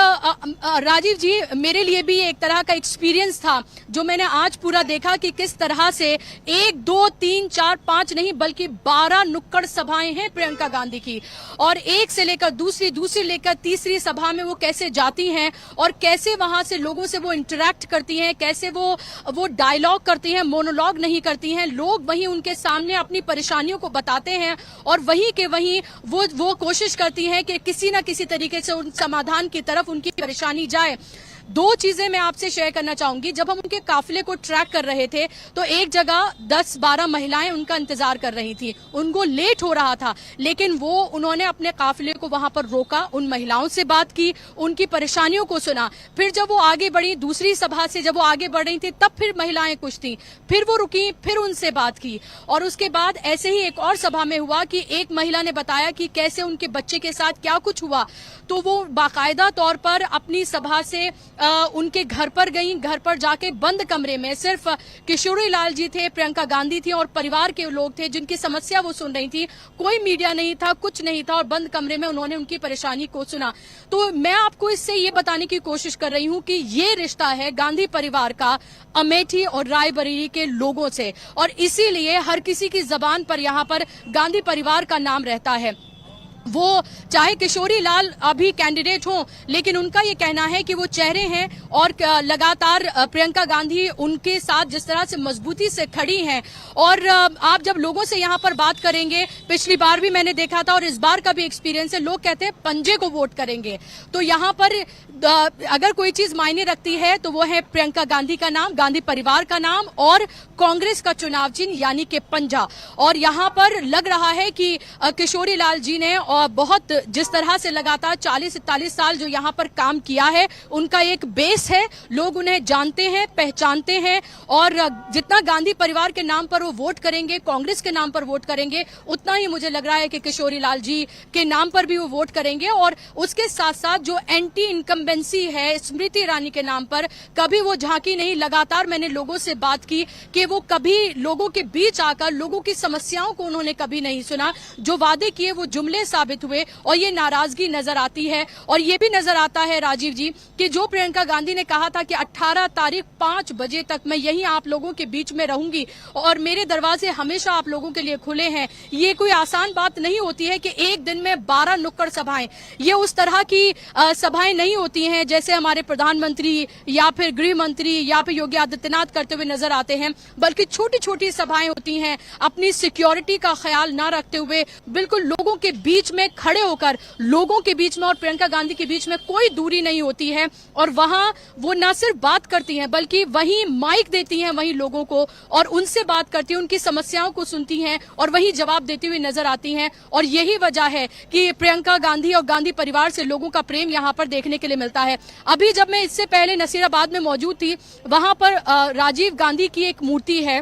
राजीव जी, मेरे लिए भी एक तरह का एक्सपीरियंस था जो मैंने आज पूरा देखा कि किस तरह से 1, 2, 3, 4, 5 नहीं बल्कि 12 नुक्कड़ सभाएं हैं प्रियंका गांधी की। और एक से लेकर दूसरी, दूसरी लेकर तीसरी सभा में वो कैसे जाती हैं और कैसे वहां से लोगों से वो इंटरेक्ट करती हैं, कैसे वो डायलॉग करती हैं, मोनोलॉग नहीं करती हैं। लोग वहीं उनके सामने अपनी परेशानियों को बताते हैं और वहीं के वहीं वो कोशिश करती हैं कि किसी न किसी तरीके से उन समाधान की तरफ उनकी परेशानी जाए। दो चीजें मैं आपसे शेयर करना चाहूंगी। जब हम उनके काफिले को ट्रैक कर रहे थे तो एक जगह 10-12 महिलाएं उनका इंतजार कर रही थी, उनको लेट हो रहा था, लेकिन उन्होंने अपने काफिले को वहां पर रोका, उन महिलाओं से बात की, उनकी परेशानियों को सुना। फिर जब वो आगे बढ़ी, दूसरी सभा से जब वो आगे बढ़ रही थी, तब फिर महिलाएं कुछ थी, फिर वो रुकी, फिर उनसे बात की। और उसके बाद ऐसे ही एक और सभा में हुआ कि एक महिला ने बताया कि कैसे उनके बच्चे के साथ क्या कुछ हुआ, तो वो बाकायदा तौर पर अपनी सभा से उनके घर पर गई। घर पर जाके बंद कमरे में सिर्फ किशोरी लाल जी थे, प्रियंका गांधी थी और परिवार के लोग थे जिनकी समस्या वो सुन रही थी। कोई मीडिया नहीं था, कुछ नहीं था, और बंद कमरे में उन्होंने उनकी परेशानी को सुना। तो मैं आपको इससे ये बताने की कोशिश कर रही हूं कि ये रिश्ता है गांधी परिवार का अमेठी और रायबरेली के लोगों से, और इसीलिए हर किसी की जबान पर यहाँ पर गांधी परिवार का नाम रहता है। वो चाहे किशोरी लाल अभी कैंडिडेट हो, लेकिन उनका ये कहना है कि वो चेहरे हैं और लगातार प्रियंका गांधी उनके साथ जिस तरह से मजबूती से खड़ी हैं। और आप जब लोगों से यहाँ पर बात करेंगे, पिछली बार भी मैंने देखा था और इस बार का भी एक्सपीरियंस है, लोग कहते हैं पंजे को वोट करेंगे। तो यहाँ पर अगर कोई चीज मायने रखती है तो वो है प्रियंका गांधी का नाम, गांधी परिवार का नाम और कांग्रेस का चुनाव चिन्ह यानी कि पंजा। और यहाँ पर लग रहा है कि किशोरी लाल जी ने बहुत जिस तरह से लगातार 40-41 साल जो यहाँ पर काम किया है, उनका एक बेस है, लोग उन्हें जानते हैं, पहचानते हैं। और जितना गांधी परिवार के नाम पर वो वोट करेंगे, कांग्रेस के नाम पर वोट करेंगे, उतना ही मुझे लग रहा है कि किशोरी लाल जी के नाम पर भी वो वोट करेंगे। और उसके साथ साथ जो एंटी इनकम्बेंसी है स्मृति ईरानी के नाम पर, कभी वो झांकी नहीं। लगातार मैंने लोगों से बात की कि वो कभी लोगों के बीच आकर लोगों की समस्याओं को उन्होंने कभी नहीं सुना। जो वादे किए वो जुमले साबित हुए और ये नाराजगी नजर आती है। और ये भी नजर आता है राजीव जी कि जो प्रियंका गांधी ने कहा था कि 18 तारीख 5 बजे तक मैं यहीं आप लोगों के बीच में रहूंगी और मेरे दरवाजे हमेशा आप लोगों के लिए खुले हैं। ये कोई आसान बात नहीं होती है कि एक दिन में 12 नुक्कड़ सभाएं, ये उस तरह की सभाएं नहीं होती हैं जैसे हमारे प्रधानमंत्री या फिर गृह मंत्री या फिर योगी आदित्यनाथ करते हुए नजर आते हैं, बल्कि छोटी छोटी सभाएं होती हैं। अपनी सिक्योरिटी का ख्याल ना रखते हुए बिल्कुल लोगों के बीच में खड़े होकर, लोगों के बीच में और प्रियंका गांधी के बीच में कोई दूरी नहीं होती है। और वहां वो न सिर्फ बात करती हैं बल्कि वहीं माइक देती हैं वहीं लोगों को और उनसे बात करती हैं, उनकी समस्याओं को सुनती हैं और वहीं जवाब देती हुई नजर आती हैं। और यही वजह है कि प्रियंका गांधी और गांधी परिवार से लोगों का प्रेम यहाँ पर देखने के लिए मिलता है। अभी जब मैं इससे पहले नसीराबाद में मौजूद थी, वहां पर राजीव गांधी की एक मूर्ति है।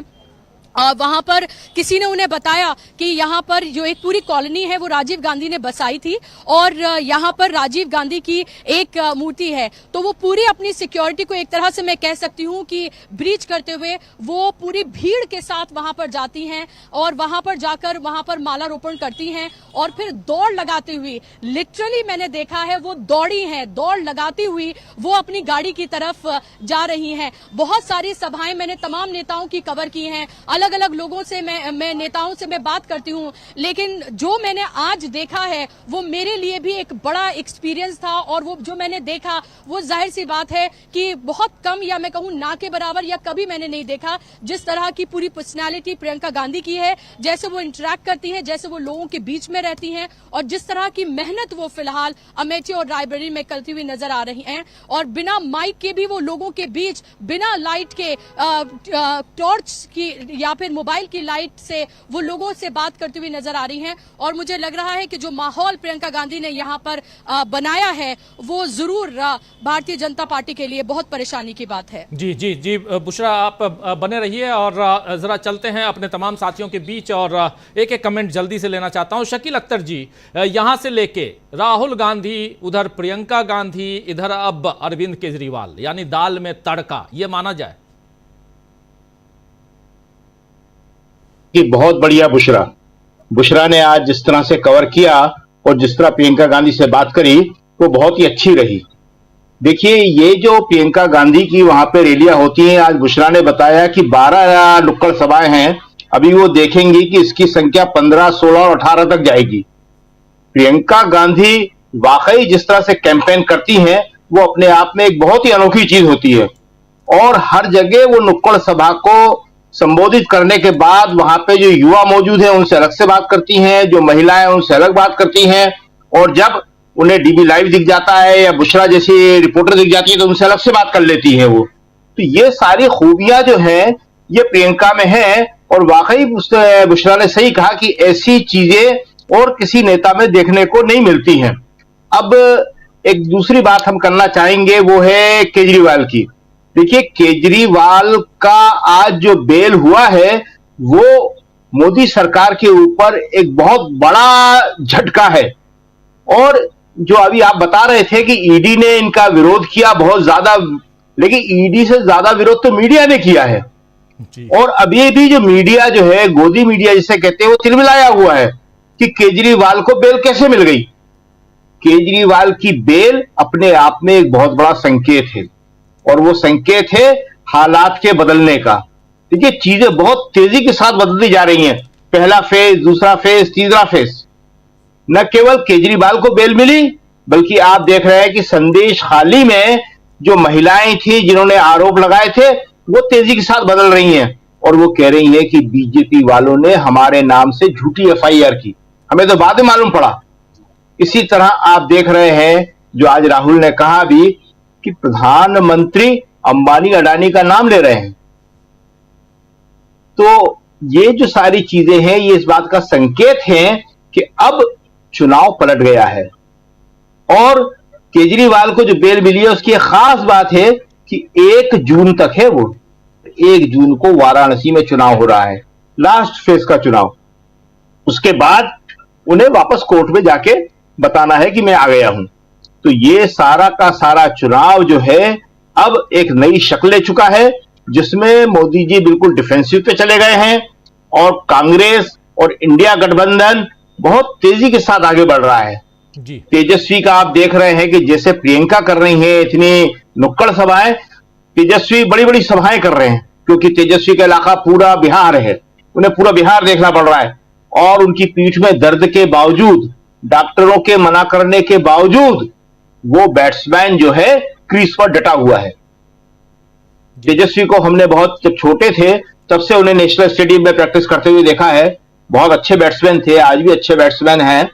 वहां पर किसी ने उन्हें बताया कि यहाँ पर जो एक पूरी कॉलोनी है वो राजीव गांधी ने बसाई थी और यहाँ पर राजीव गांधी की एक मूर्ति है। तो वो पूरी अपनी सिक्योरिटी को एक तरह से मैं कह सकती हूँ कि ब्रीच करते हुए वो पूरी भीड़ के साथ वहां पर जाती हैं और वहां पर जाकर वहां पर मालारोपण करती हैं और फिर दौड़ लगाती हुई, लिटरली मैंने देखा है वो दौड़ी हैं, दौड़ लगाती हुई वो अपनी गाड़ी की तरफ जा रही हैं। बहुत सारी सभाएं मैंने तमाम नेताओं की कवर की हैं, अलग अलग लोगों से मैं नेताओं से मैं बात करती हूं, लेकिन जो मैंने आज देखा है वो मेरे लिए भी एक बड़ा एक्सपीरियंस था। और वो जो मैंने देखा वो जाहिर सी बात है कि बहुत कम या मैं कहूं ना के बराबर या कभी मैंने नहीं देखा जिस तरह की पूरी पर्सनालिटी प्रियंका गांधी की है, जैसे वो इंटरेक्ट करती हैं, जैसे वो लोगों के बीच में रहती हैं और जिस तरह की मेहनत वो फिलहाल अमेठी और रायबरेली में करती हुई नजर आ रही हैं। और बिना माइक के भी वो लोगों के बीच, बिना लाइट के टॉर्च की या फिर मोबाइल की लाइट से वो लोगों से बात करती हुई नजर आ रही हैं। और मुझे लग रहा है कि जो माहौल प्रियंका गांधी ने यहाँ पर बनाया है वो जरूर भारतीय जनता पार्टी के लिए बहुत परेशानी की बात है। जी जी जी बुशरा, आप बने रहिए और जरा चलते हैं अपने तमाम साथियों के बीच और एक एक कमेंट जल्दी से लेना चाहता हूं। शकील अख्तर जी, यहां से लेके राहुल गांधी, उधर प्रियंका गांधी, इधर अब अरविंद केजरीवाल, यानी दाल में तड़का, ये माना जाए? बहुत बढ़िया बुशरा ने आज जिस तरह से कवर किया और जिस तरह प्रियंका गांधी से बात करी वो बहुत ही अच्छी रही। देखिए, ये जो प्रियंका गांधी की वहां पे रैलियां होती हैं, आज बुशरा ने बताया कि 12 नुक्कड़ सभाएं हैं, अभी वो देखेंगी कि इसकी संख्या 15, 16 और 18 तक जाएगी। प्रियंका गांधी वाकई जिस तरह से कैंपेन करती हैं वो अपने आप में एक बहुत ही अनोखी चीज होती है और हर जगह वो नुक्कड़ सभा को संबोधित करने के बाद वहां पे जो युवा मौजूद हैं उनसे अलग से बात करती हैं, जो महिलाएं उनसे अलग बात करती हैं। और जब उन्हें डीबी लाइव दिख जाता है या बुशरा जैसी रिपोर्टर दिख जाती है तो उनसे अलग से बात कर लेती है वो। तो ये सारी खूबियां जो हैं ये प्रियंका में है, और वाकई बुशरा ने सही कहा कि ऐसी चीजें और किसी नेता में देखने को नहीं मिलती हैं। अब एक दूसरी बात हम करना चाहेंगे, वो है केजरीवाल की। देखिए, केजरीवाल का आज जो बेल हुआ है वो मोदी सरकार के ऊपर एक बहुत बड़ा झटका है। और जो अभी आप बता रहे थे कि ईडी ने इनका विरोध किया बहुत ज्यादा, लेकिन ईडी से ज्यादा विरोध तो मीडिया ने किया है। और अभी भी जो मीडिया जो है, गोदी मीडिया जिसे कहते हैं, वो तिलमिलाया हुआ है कि केजरीवाल को बेल कैसे मिल गई। केजरीवाल की बेल अपने आप में एक बहुत बड़ा संकेत है, और वो संकेत है हालात के बदलने का। देखिए, चीजें बहुत तेजी के साथ बदलती जा रही हैं। पहला फेज, दूसरा फेज, तीसरा फेज। न केवल केजरीवाल को बेल मिली, बल्कि आप देख रहे हैं कि संदेश खाली में जो महिलाएं थी जिन्होंने आरोप लगाए थे वो तेजी के साथ बदल रही हैं, और वो कह रही हैं कि बीजेपी वालों ने हमारे नाम से झूठी एफआईआर की, हमें तो बाद में मालूम पड़ा। इसी तरह आप देख रहे हैं जो आज राहुल ने कहा भी कि प्रधानमंत्री अंबानी अडानी का नाम ले रहे हैं। तो ये जो सारी चीजें हैं ये इस बात का संकेत है कि अब चुनाव पलट गया है। और केजरीवाल को जो बेल मिली है उसकी एक खास बात है कि 1 जून तक है वो। 1 जून को वाराणसी में चुनाव हो रहा है, लास्ट फेज का चुनाव। उसके बाद उन्हें वापस कोर्ट में जाके बताना है कि मैं आ गया हूं। तो ये सारा का सारा चुनाव जो है अब एक नई शक्ल ले चुका है, जिसमें मोदी जी बिल्कुल डिफेंसिव पे चले गए हैं और कांग्रेस और इंडिया गठबंधन बहुत तेजी के साथ आगे बढ़ रहा है जी। तेजस्वी का आप देख रहे हैं कि जैसे प्रियंका कर रही है इतनी नुक्कड़ सभाएं, तेजस्वी बड़ी बड़ी सभाएं कर रहे हैं, क्योंकि तेजस्वी का इलाका पूरा बिहार है, उन्हें पूरा बिहार देखना पड़ रहा है। और उनकी पीठ में दर्द के बावजूद, डॉक्टरों के मना करने के बावजूद, वो बैट्समैन जो है क्रीज पर डटा हुआ है। तेजस्वी को हमने बहुत, जब छोटे थे तब से उन्हें नेशनल स्टेडियम में प्रैक्टिस करते हुए देखा है। बहुत अच्छे बैट्समैन थे, आज भी अच्छे बैट्समैन हैं।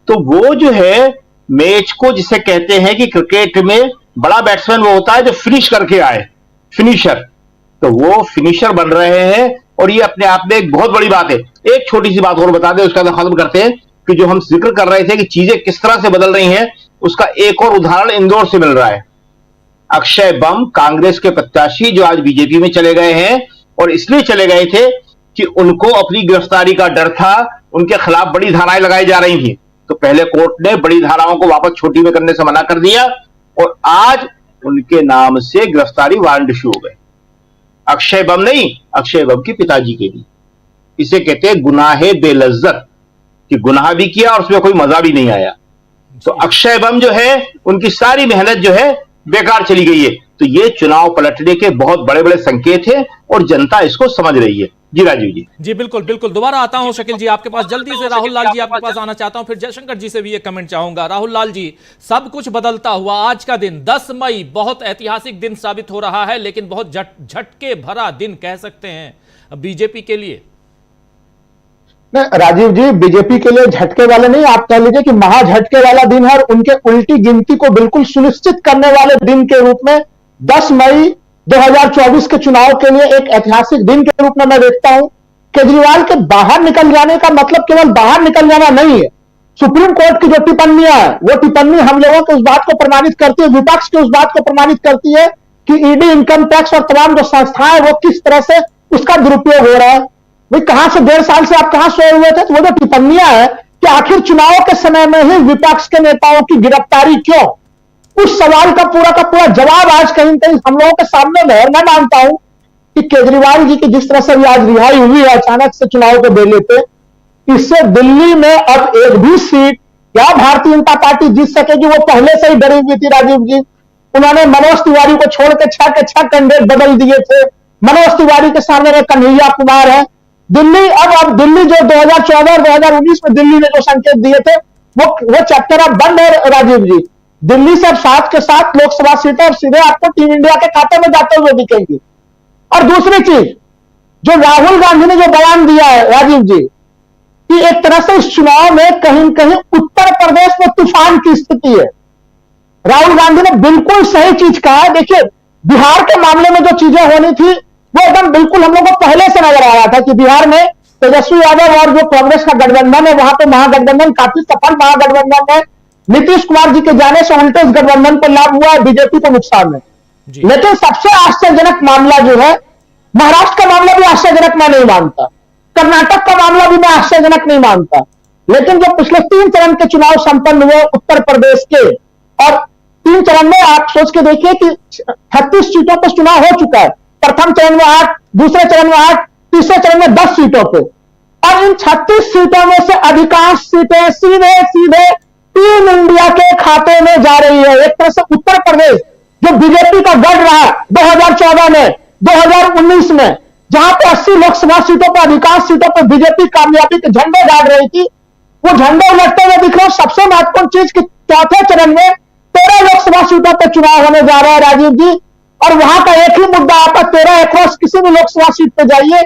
तो वो जो है मैच को, जिसे कहते हैं कि क्रिकेट में बड़ा बैट्समैन वो होता है जो फिनिश करके आए, फिनिशर। तो वो फिनिशर बन रहे हैं, और ये अपने आप में एक बहुत बड़ी बात है। एक छोटी सी बात और बता दें, उसका खत्म करते हैं कि जो हम जिक्र कर रहे थे कि चीजें किस तरह से बदल रही हैं, उसका एक और उदाहरण इंदौर से मिल रहा है। अक्षय बम, कांग्रेस के प्रत्याशी जो आज बीजेपी में चले गए हैं, और इसलिए चले गए थे कि उनको अपनी गिरफ्तारी का डर था, उनके खिलाफ बड़ी धाराएं लगाई जा रही थी। तो पहले कोर्ट ने बड़ी धाराओं को वापस छोटी में करने से मना कर दिया, और आज उनके नाम से गिरफ्तारी वारंट इशू हो गए। अक्षय बम नहीं, अक्षय बम के पिताजी के भी। इसे कहते हैं गुनाहे बेलज्जत, कि गुनाह भी किया और उसमें कोई मजा भी नहीं आया। तो अक्षय बम जो है, उनकी सारी मेहनत जो है बेकार चली गई है। तो ये चुनाव पलटने के बहुत बड़े बड़े संकेत हैं, और जनता इसको समझ रही है। जी राजीव जी। जी बिल्कुल बिल्कुल, दोबारा आता हूं शकील जी आपके पास जल्दी से। राहुल लाल जी आपके पास आना चाहता हूं, फिर जयशंकर जी से भी एक कमेंट चाहूंगा। राहुल लाल जी, सब कुछ बदलता हुआ आज का दिन 10 मई बहुत ऐतिहासिक दिन साबित हो रहा है, लेकिन बहुत झटके भरा दिन कह सकते हैं बीजेपी के लिए। नहीं राजीव जी, बीजेपी के लिए झटके वाले नहीं, आप कह लीजिए कि महा झटके वाला दिन है, और उनके उल्टी गिनती को बिल्कुल सुनिश्चित करने वाले दिन के रूप में 10 मई 2024 के चुनाव के लिए एक ऐतिहासिक दिन के रूप में मैं देखता हूं। केजरीवाल के बाहर निकल जाने का मतलब केवल बाहर निकल जाना नहीं है। सुप्रीम कोर्ट की जो टिप्पणियां है, वो टिप्पणी हम लोगों को उस बात को प्रमाणित करती है, विपक्ष की उस बात को प्रमाणित करती है कि ईडी, इनकम टैक्स और तमाम जो संस्थाएं वो किस तरह से उसका दुरुपयोग हो रहा है। भाई कहां से 1.5 साल से आप कहां सोए हुए थे? तो वो जो टिप्पणियां है कि आखिर चुनाव के समय में ही विपक्ष के नेताओं की गिरफ्तारी क्यों, उस सवाल का पूरा जवाब आज कहीं कहीं हम लोगों के सामने है। और मैं मानता हूं कि केजरीवाल जी की जिस तरह से आज रिहाई हुई है अचानक से चुनाव के बेले पे, इससे दिल्ली में अब एक भी सीट क्या भारतीय जनता पार्टी जीत सकेगी, वो पहले से ही डरी हुई थी राजीव जी। उन्होंने मनोज तिवारी को छोड़ के 6 के 6 कैंडिडेट बदल दिए थे। मनोज तिवारी के सामने में कन्हैया कुमार है। दिल्ली अब दिल्ली जो 2014 और 2019 में दिल्ली ने जो संकेत दिए थे वो चैप्टर अब बंद है राजीव जी। दिल्ली से अब 7 के 7 लोकसभा सीटें अब सीधे आपको टीम इंडिया के खाते में जाते हुए दिखेंगी। और दूसरी चीज, जो राहुल गांधी ने जो बयान दिया है राजीव जी कि एक तरह से इस चुनाव में कहीं न कहीं उत्तर प्रदेश में तूफान की स्थिति है। राहुल गांधी ने बिल्कुल सही चीज कहा है। देखिए, बिहार के मामले में जो चीजें होनी थी वो एकदम बिल्कुल हम लोग को पहले से नजर आ रहा था कि बिहार में तेजस्वी यादव और जो कांग्रेस का गठबंधन है, वहां पे महागठबंधन काफी सफल महागठबंधन है। नीतीश कुमार जी के जाने से उल्टे इस गठबंधन पर लाभ हुआ है, बीजेपी को नुकसान है। लेकिन सबसे आश्चर्यजनक मामला जो है, महाराष्ट्र का मामला भी आश्चर्यजनक मैं नहीं मानता, कर्नाटक का मामला भी मैं आश्चर्यजनक नहीं मानता, लेकिन जो पिछले 3 चरण के चुनाव संपन्न हुए उत्तर प्रदेश के, और 3 चरण में आप सोच के देखिए कि 36 सीटों पर चुनाव हो चुका है। प्रथम चरण में 8, दूसरे चरण में 8, तीसरे चरण में 10 सीटों पे, और इन 36 सीटों में से अधिकांश सीटें सीधे सीधे टीम इंडिया के खाते में जा रही है। एक तरह से उत्तर प्रदेश जो बीजेपी का गढ़ रहा 2014 में, 2019 में, जहां पे 80 लोकसभा सीटों पर, अधिकांश सीटों पर बीजेपी कामयाबी के झंडे गाड़ रही थी, वो झंडे उलटते हुए दिख रहे हैं। सबसे महत्वपूर्ण चीज कि चौथे चरण में 13 लोकसभा सीटों पर चुनाव होने जा रहा है राजीव जी, और वहां का एक ही मुद्दा आता, 13 एक्रॉस किसी भी लोकसभा सीट पे जाइए,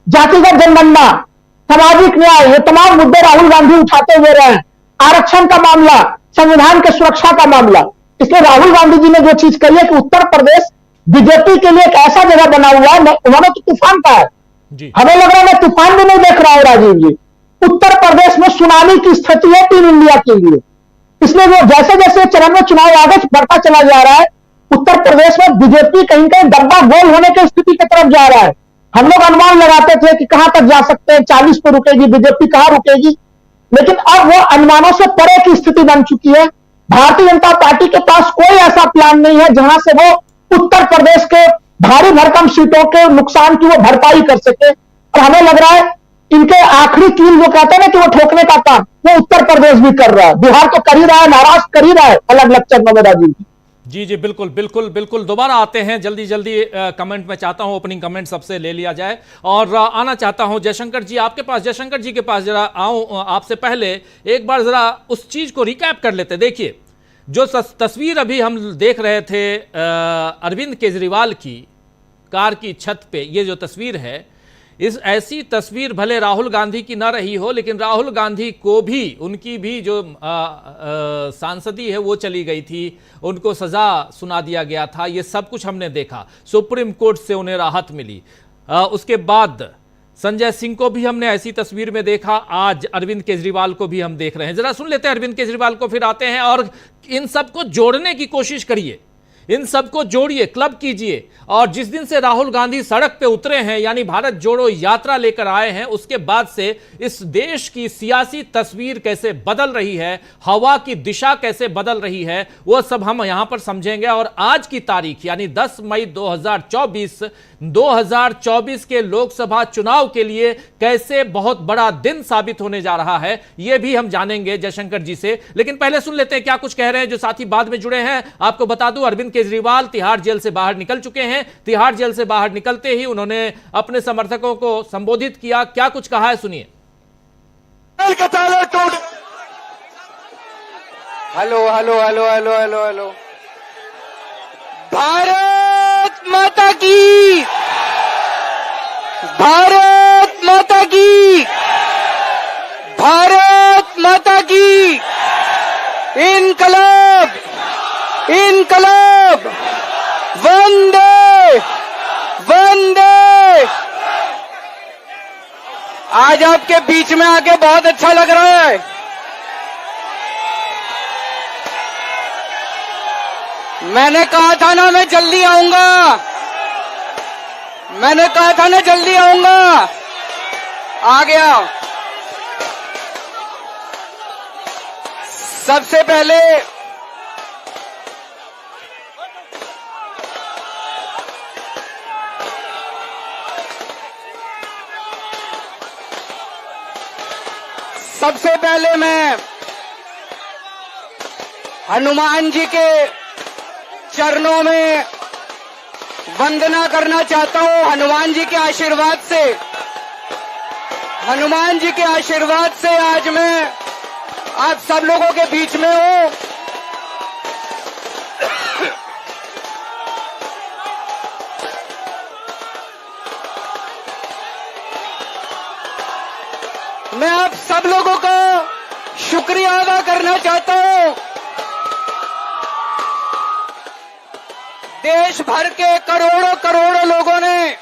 जातिगत जनगणना, सामाजिक न्याय, ये तमाम मुद्दे राहुल गांधी उठाते हुए रहे हैं। आरक्षण का मामला, संविधान की सुरक्षा का मामला। इसलिए राहुल गांधी जी ने जो चीज कही है कि उत्तर प्रदेश बीजेपी के लिए एक ऐसा जगह बना हुआ है, उन्होंने तो तूफान कहा है, हमें लग रहा है मैं तूफान भी नहीं देख रहा हूं राजीव जी। उत्तर प्रदेश में सुनामी की स्थिति है टीम इंडिया के लिए। इसलिए वो जैसे जैसे चरण में चुनाव आगे बढ़ता चला जा रहा है, उत्तर प्रदेश में बीजेपी कहीं कहीं डब्बा गोल होने की स्थिति की तरफ जा रहा है। हम लोग अनुमान लगाते थे कि कहां तक जा सकते हैं, 40 पे रुकेगी बीजेपी, कहां रुकेगी, लेकिन अब वो अनुमानों से परे की स्थिति बन चुकी है। भारतीय जनता पार्टी के पास कोई ऐसा प्लान नहीं है जहां से वो उत्तर प्रदेश के भारी भरकम सीटों के नुकसान की वो भरपाई कर सके, और हमें लग रहा है इनके आखिरी कील जो कहते हैं ना कि वो ठोकने का काम, वो उत्तर प्रदेश भी कर रहा है, बिहार तो कर ही रहा है, महाराष्ट्र कर ही रहा है अलग अलग चरणों में राजीव जी। जी बिल्कुल बिल्कुल बिल्कुल, दोबारा आते हैं जल्दी जल्दी। कमेंट में चाहता हूं ओपनिंग कमेंट सबसे ले लिया जाए, और आना चाहता हूं जयशंकर जी आपके पास। जयशंकर जी के पास जरा आऊं, आपसे पहले एक बार जरा उस चीज को रिकैप कर लेते। देखिए, जो तस्वीर अभी हम देख रहे थे अरविंद केजरीवाल की कार की छत पे, ये जो तस्वीर है, इस ऐसी तस्वीर भले राहुल गांधी की ना रही हो, लेकिन राहुल गांधी को भी, उनकी भी जो सांसदी है वो चली गई थी, उनको सजा सुना दिया गया था, ये सब कुछ हमने देखा। सुप्रीम कोर्ट से उन्हें राहत मिली। उसके बाद संजय सिंह को भी हमने ऐसी तस्वीर में देखा, आज अरविंद केजरीवाल को भी हम देख रहे हैं। जरा सुन लेते हैं अरविंद केजरीवाल को, फिर आते हैं और इन सबको जोड़ने की कोशिश करिए, इन सबको जोड़िए, क्लब कीजिए। और जिस दिन से राहुल गांधी सड़क पे उतरे हैं, यानी भारत जोड़ो यात्रा लेकर आए हैं, उसके बाद से इस देश की सियासी तस्वीर कैसे बदल रही है, हवा की दिशा कैसे बदल रही है, वो सब हम यहां पर समझेंगे। और आज की तारीख यानी 10 मई 2024 के लोकसभा चुनाव के लिए कैसे बहुत बड़ा दिन साबित होने जा रहा है, यह भी हम जानेंगे जयशंकर जी से। लेकिन पहले सुन लेते हैं क्या कुछ कह रहे हैं जो साथी बाद में जुड़े हैं। आपको बता दूं, अरविंद केजरीवाल तिहाड़ जेल से बाहर निकल चुके हैं। तिहाड़ जेल से बाहर निकलते ही उन्होंने अपने समर्थकों को संबोधित किया, क्या कुछ कहा है सुनिए। Hello hello hello hello hello hello, Bharat माता की, भारत माता की, भारत माता की, इनकलाब, इनकलाब, वंदे वंदे। आज आपके बीच में आके बहुत अच्छा लग रहा है। मैंने कहा था ना मैं जल्दी आऊंगा, मैंने कहा था ना जल्दी आऊंगा, आ गया। सबसे पहले मैं हनुमान जी के चरणों में वंदना करना चाहता हूं। हनुमान जी के आशीर्वाद से, हनुमान जी के आशीर्वाद से आज मैं आप सब लोगों के बीच में हूं। मैं आप सब लोगों का शुक्रिया अदा करना चाहता हूं। देश भर के करोड़ों करोड़ों लोगों ने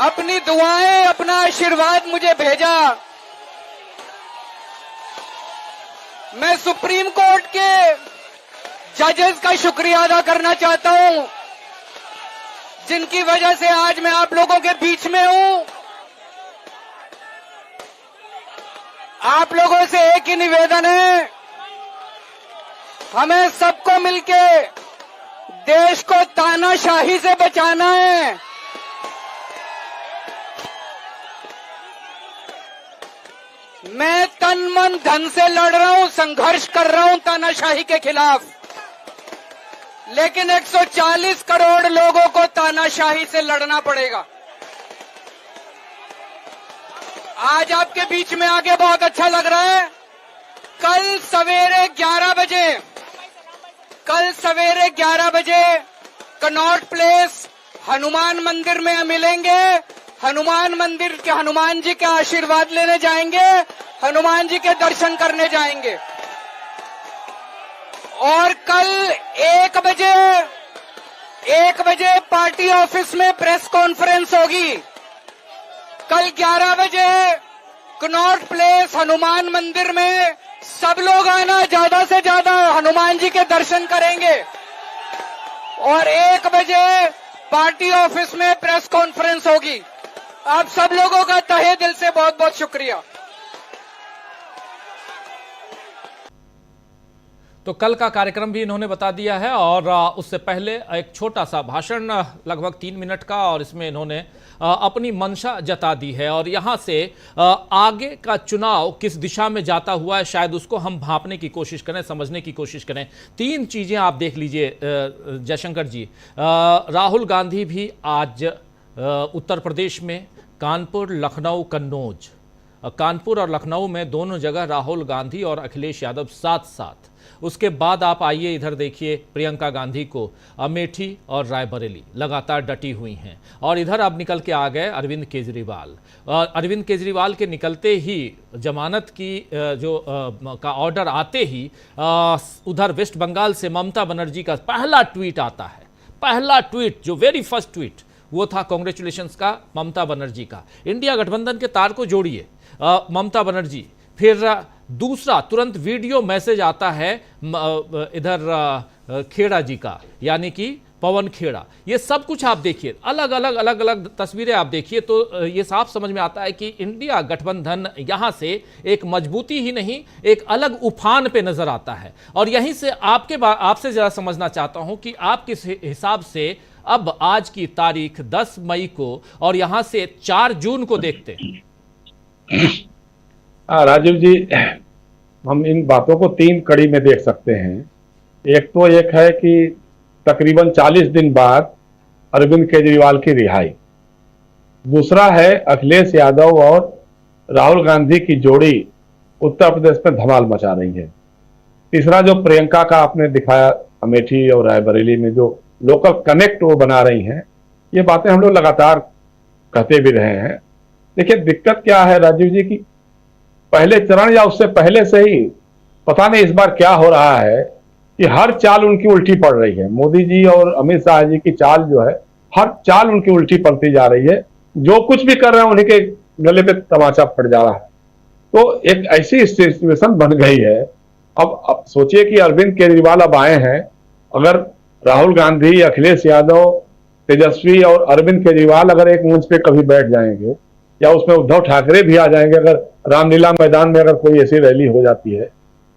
अपनी दुआएं, अपना आशीर्वाद मुझे भेजा। मैं सुप्रीम कोर्ट के जजेस का शुक्रिया अदा करना चाहता हूं, जिनकी वजह से आज मैं आप लोगों के बीच में हूं। आप लोगों से एक ही निवेदन है, हमें सबको मिलके देश को तानाशाही से बचाना है। मैं तन मन धन से लड़ रहा हूं, संघर्ष कर रहा हूं तानाशाही के खिलाफ, लेकिन 140 करोड़ लोगों को तानाशाही से लड़ना पड़ेगा। आज आपके बीच में आके बहुत अच्छा लग रहा है। कल सवेरे 11 बजे कनॉट प्लेस हनुमान मंदिर में मिलेंगे। हनुमान मंदिर के हनुमान जी के आशीर्वाद लेने जाएंगे, हनुमान जी के दर्शन करने जाएंगे। और कल 1 बजे पार्टी ऑफिस में प्रेस कॉन्फ्रेंस होगी। कल 11 बजे कनॉट प्लेस हनुमान मंदिर में सब लोग आना, ज्यादा से ज्यादा हनुमान जी के दर्शन करेंगे। और 1 बजे पार्टी ऑफिस में प्रेस कॉन्फ्रेंस होगी। आप सब लोगों का तहे दिल से बहुत बहुत शुक्रिया। तो कल का कार्यक्रम भी इन्होंने बता दिया है और उससे पहले एक छोटा सा भाषण लगभग 3 मिनट का, और इसमें इन्होंने अपनी मंशा जता दी है। और यहाँ से आगे का चुनाव किस दिशा में जाता हुआ है, शायद उसको हम भांपने की कोशिश करें, समझने की कोशिश करें। 3 चीज़ें आप देख लीजिए जयशंकर जी। राहुल गांधी भी आज उत्तर प्रदेश में कानपुर, लखनऊ, कन्नौज, कानपुर और लखनऊ में दोनों जगह राहुल गांधी और अखिलेश यादव साथ साथ। उसके बाद आप आइए इधर देखिए, प्रियंका गांधी को अमेठी और रायबरेली लगातार डटी हुई हैं। और इधर अब निकल के आ गए अरविंद केजरीवाल। अरविंद केजरीवाल के निकलते ही जमानत की का ऑर्डर आते ही उधर वेस्ट बंगाल से ममता बनर्जी का पहला ट्वीट आता है। पहला ट्वीट, जो वेरी फर्स्ट ट्वीट, वो था कांग्रेचुलेशन्स का ममता बनर्जी का। इंडिया गठबंधन के तार को जोड़िए ममता बनर्जी। फिर दूसरा तुरंत वीडियो मैसेज आता है इधर खेड़ा जी का, यानी कि पवन खेड़ा। ये सब कुछ आप देखिए, अलग अलग तस्वीरें आप देखिए, तो ये साफ समझ में आता है कि इंडिया गठबंधन यहाँ से एक मजबूती ही नहीं, एक अलग उफान पे नजर आता है। और यहीं से आपसे जरा समझना चाहता हूं कि आप किस हिसाब से अब आज की तारीख 10 मई को और यहां से 4 जून को देखते हैं। राजीव जी, हम इन बातों को 3 कड़ी में देख सकते हैं। एक है कि तकरीबन 40 दिन बाद अरविंद केजरीवाल की रिहाई। दूसरा है अखिलेश यादव और राहुल गांधी की जोड़ी उत्तर प्रदेश में धमाल मचा रही है। तीसरा जो प्रियंका का आपने दिखाया अमेठी और रायबरेली में जो लोकल कनेक्ट वो बना रही हैं, ये बातें हम लोग लगातार कहते भी रहे हैं। देखिए दिक्कत क्या है राजीव जी की पहले चरण या उससे पहले से ही पता नहीं इस बार क्या हो रहा है कि हर चाल उनकी उल्टी पड़ रही है। मोदी जी और अमित शाह जी की चाल जो है, हर चाल उनकी उल्टी पड़ती जा रही है। जो कुछ भी कर रहे हैं उन्हीं के गले पे तमाचा फट जा रहा है। तो एक ऐसी सिचुएशन बन गई है। अब सोचिए कि अरविंद केजरीवाल अब आए हैं, अगर राहुल गांधी, अखिलेश यादव, तेजस्वी और अरविंद केजरीवाल अगर एक मंच पे कभी बैठ जाएंगे, या उसमें उद्धव ठाकरे भी आ जाएंगे, अगर रामलीला मैदान में अगर कोई ऐसी रैली हो जाती है,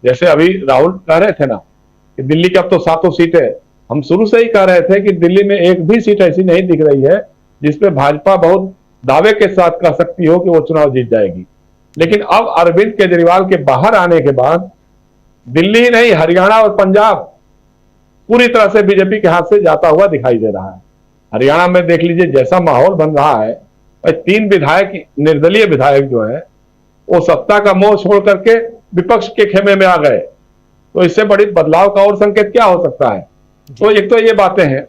जैसे अभी राहुल कह रहे थे ना कि दिल्ली की अब तो 7 सीटें, हम शुरू से ही कह रहे थे कि दिल्ली में एक भी सीट ऐसी नहीं दिख रही है जिसपे भाजपा बहुत दावे के साथ कह सकती हो कि वो चुनाव जीत जाएगी। लेकिन अब अरविंद केजरीवाल के बाहर आने के बाद दिल्ली नहीं, हरियाणा और पंजाब पूरी तरह से बीजेपी के हाथ से जाता हुआ दिखाई दे रहा है। हरियाणा में देख लीजिए जैसा माहौल बन रहा है, 3 विधायक, निर्दलीय विधायक जो है वो सत्ता का मोह छोड़ करके विपक्ष के खेमे में आ गए। तो इससे बड़ी बदलाव का और संकेत क्या हो सकता है? तो एक तो ये बातें हैं।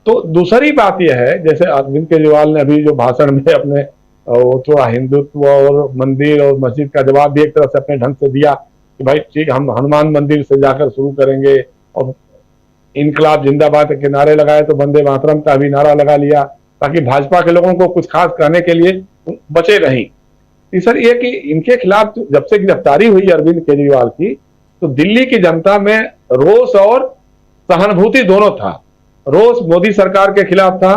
तो दूसरी बात यह है, जैसे अरविंद केजरीवाल ने अभी जो भाषण में अपने वो थोड़ा हिंदुत्व और मंदिर और मस्जिद का जवाब भी एक तरह से अपने ढंग से दिया कि भाई ठीक, हम हनुमान मंदिर से जाकर शुरू करेंगे, और इनकलाब जिंदाबाद के नारे लगाए तो वंदे मातरम का भी नारा लगा लिया, ताकि भाजपा के लोगों को कुछ खास कहने के लिए बचे नहीं। तीसरा ये कि इनके खिलाफ जब से गिरफ्तारी हुई अरविंद केजरीवाल की, तो दिल्ली की जनता में रोष और सहानुभूति दोनों था। रोष मोदी सरकार के खिलाफ था,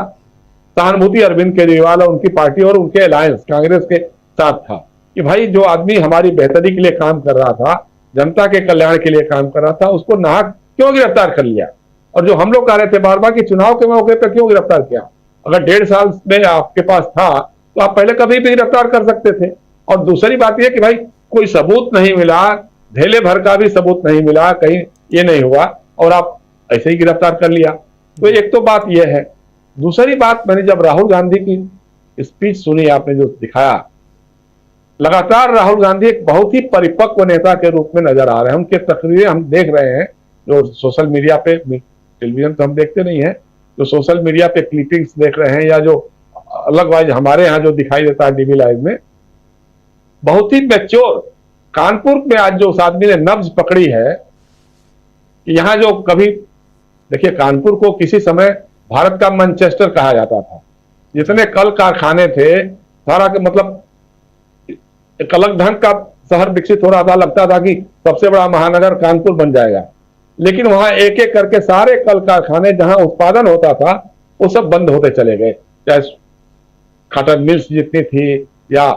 सहानुभूति अरविंद केजरीवाल और उनकी पार्टी और उनके अलायंस कांग्रेस के साथ था कि भाई जो आदमी हमारी बेहतरी के लिए काम कर रहा था, जनता के कल्याण के लिए काम कर रहा था, उसको नाहक क्यों गिरफ्तार कर लिया। और जो हम लोग कह रहे थे बार बार कि चुनाव के मौके पर क्यों गिरफ्तार किया, अगर 1.5 साल में आपके पास था तो आप पहले कभी भी गिरफ्तार कर सकते थे। और दूसरी बात यह कि भाई कोई सबूत नहीं मिला, धेले भर का भी सबूत नहीं मिला, कहीं ये नहीं हुआ और आप ऐसे ही गिरफ्तार कर लिया। तो एक तो बात यह है। दूसरी बात, मैंने जब राहुल गांधी की स्पीच सुनी, आपने जो दिखाया, लगातार राहुल गांधी एक बहुत ही परिपक्व नेता के रूप में नजर आ रहे हैं। उनके तकरीरें हम देख रहे हैं जो सोशल मीडिया पे, टेलीविजन तो हम देखते नहीं है, जो सोशल मीडिया पे क्लिपिंग्स देख रहे हैं या जो अलग वाइज हमारे यहाँ जो दिखाई देता है टीवी लाइव में, बहुत ही मैच्योर। कानपुर में आज जो उस आदमी ने नब्ज पकड़ी है, यहाँ जो कभी देखिए, कानपुर को किसी समय भारत का मैनचेस्टर कहा जाता था। जितने कल कारखाने थे, सारा के मतलब एक अलग ढंग का शहर विकसित हो रहा था, लगता था कि सबसे बड़ा महानगर कानपुर बन जाएगा। लेकिन वहां एक एक करके सारे कल कारखाने जहां उत्पादन होता था वो सब बंद होते चले गए, चाहे कॉटन मिल्स जितनी थी या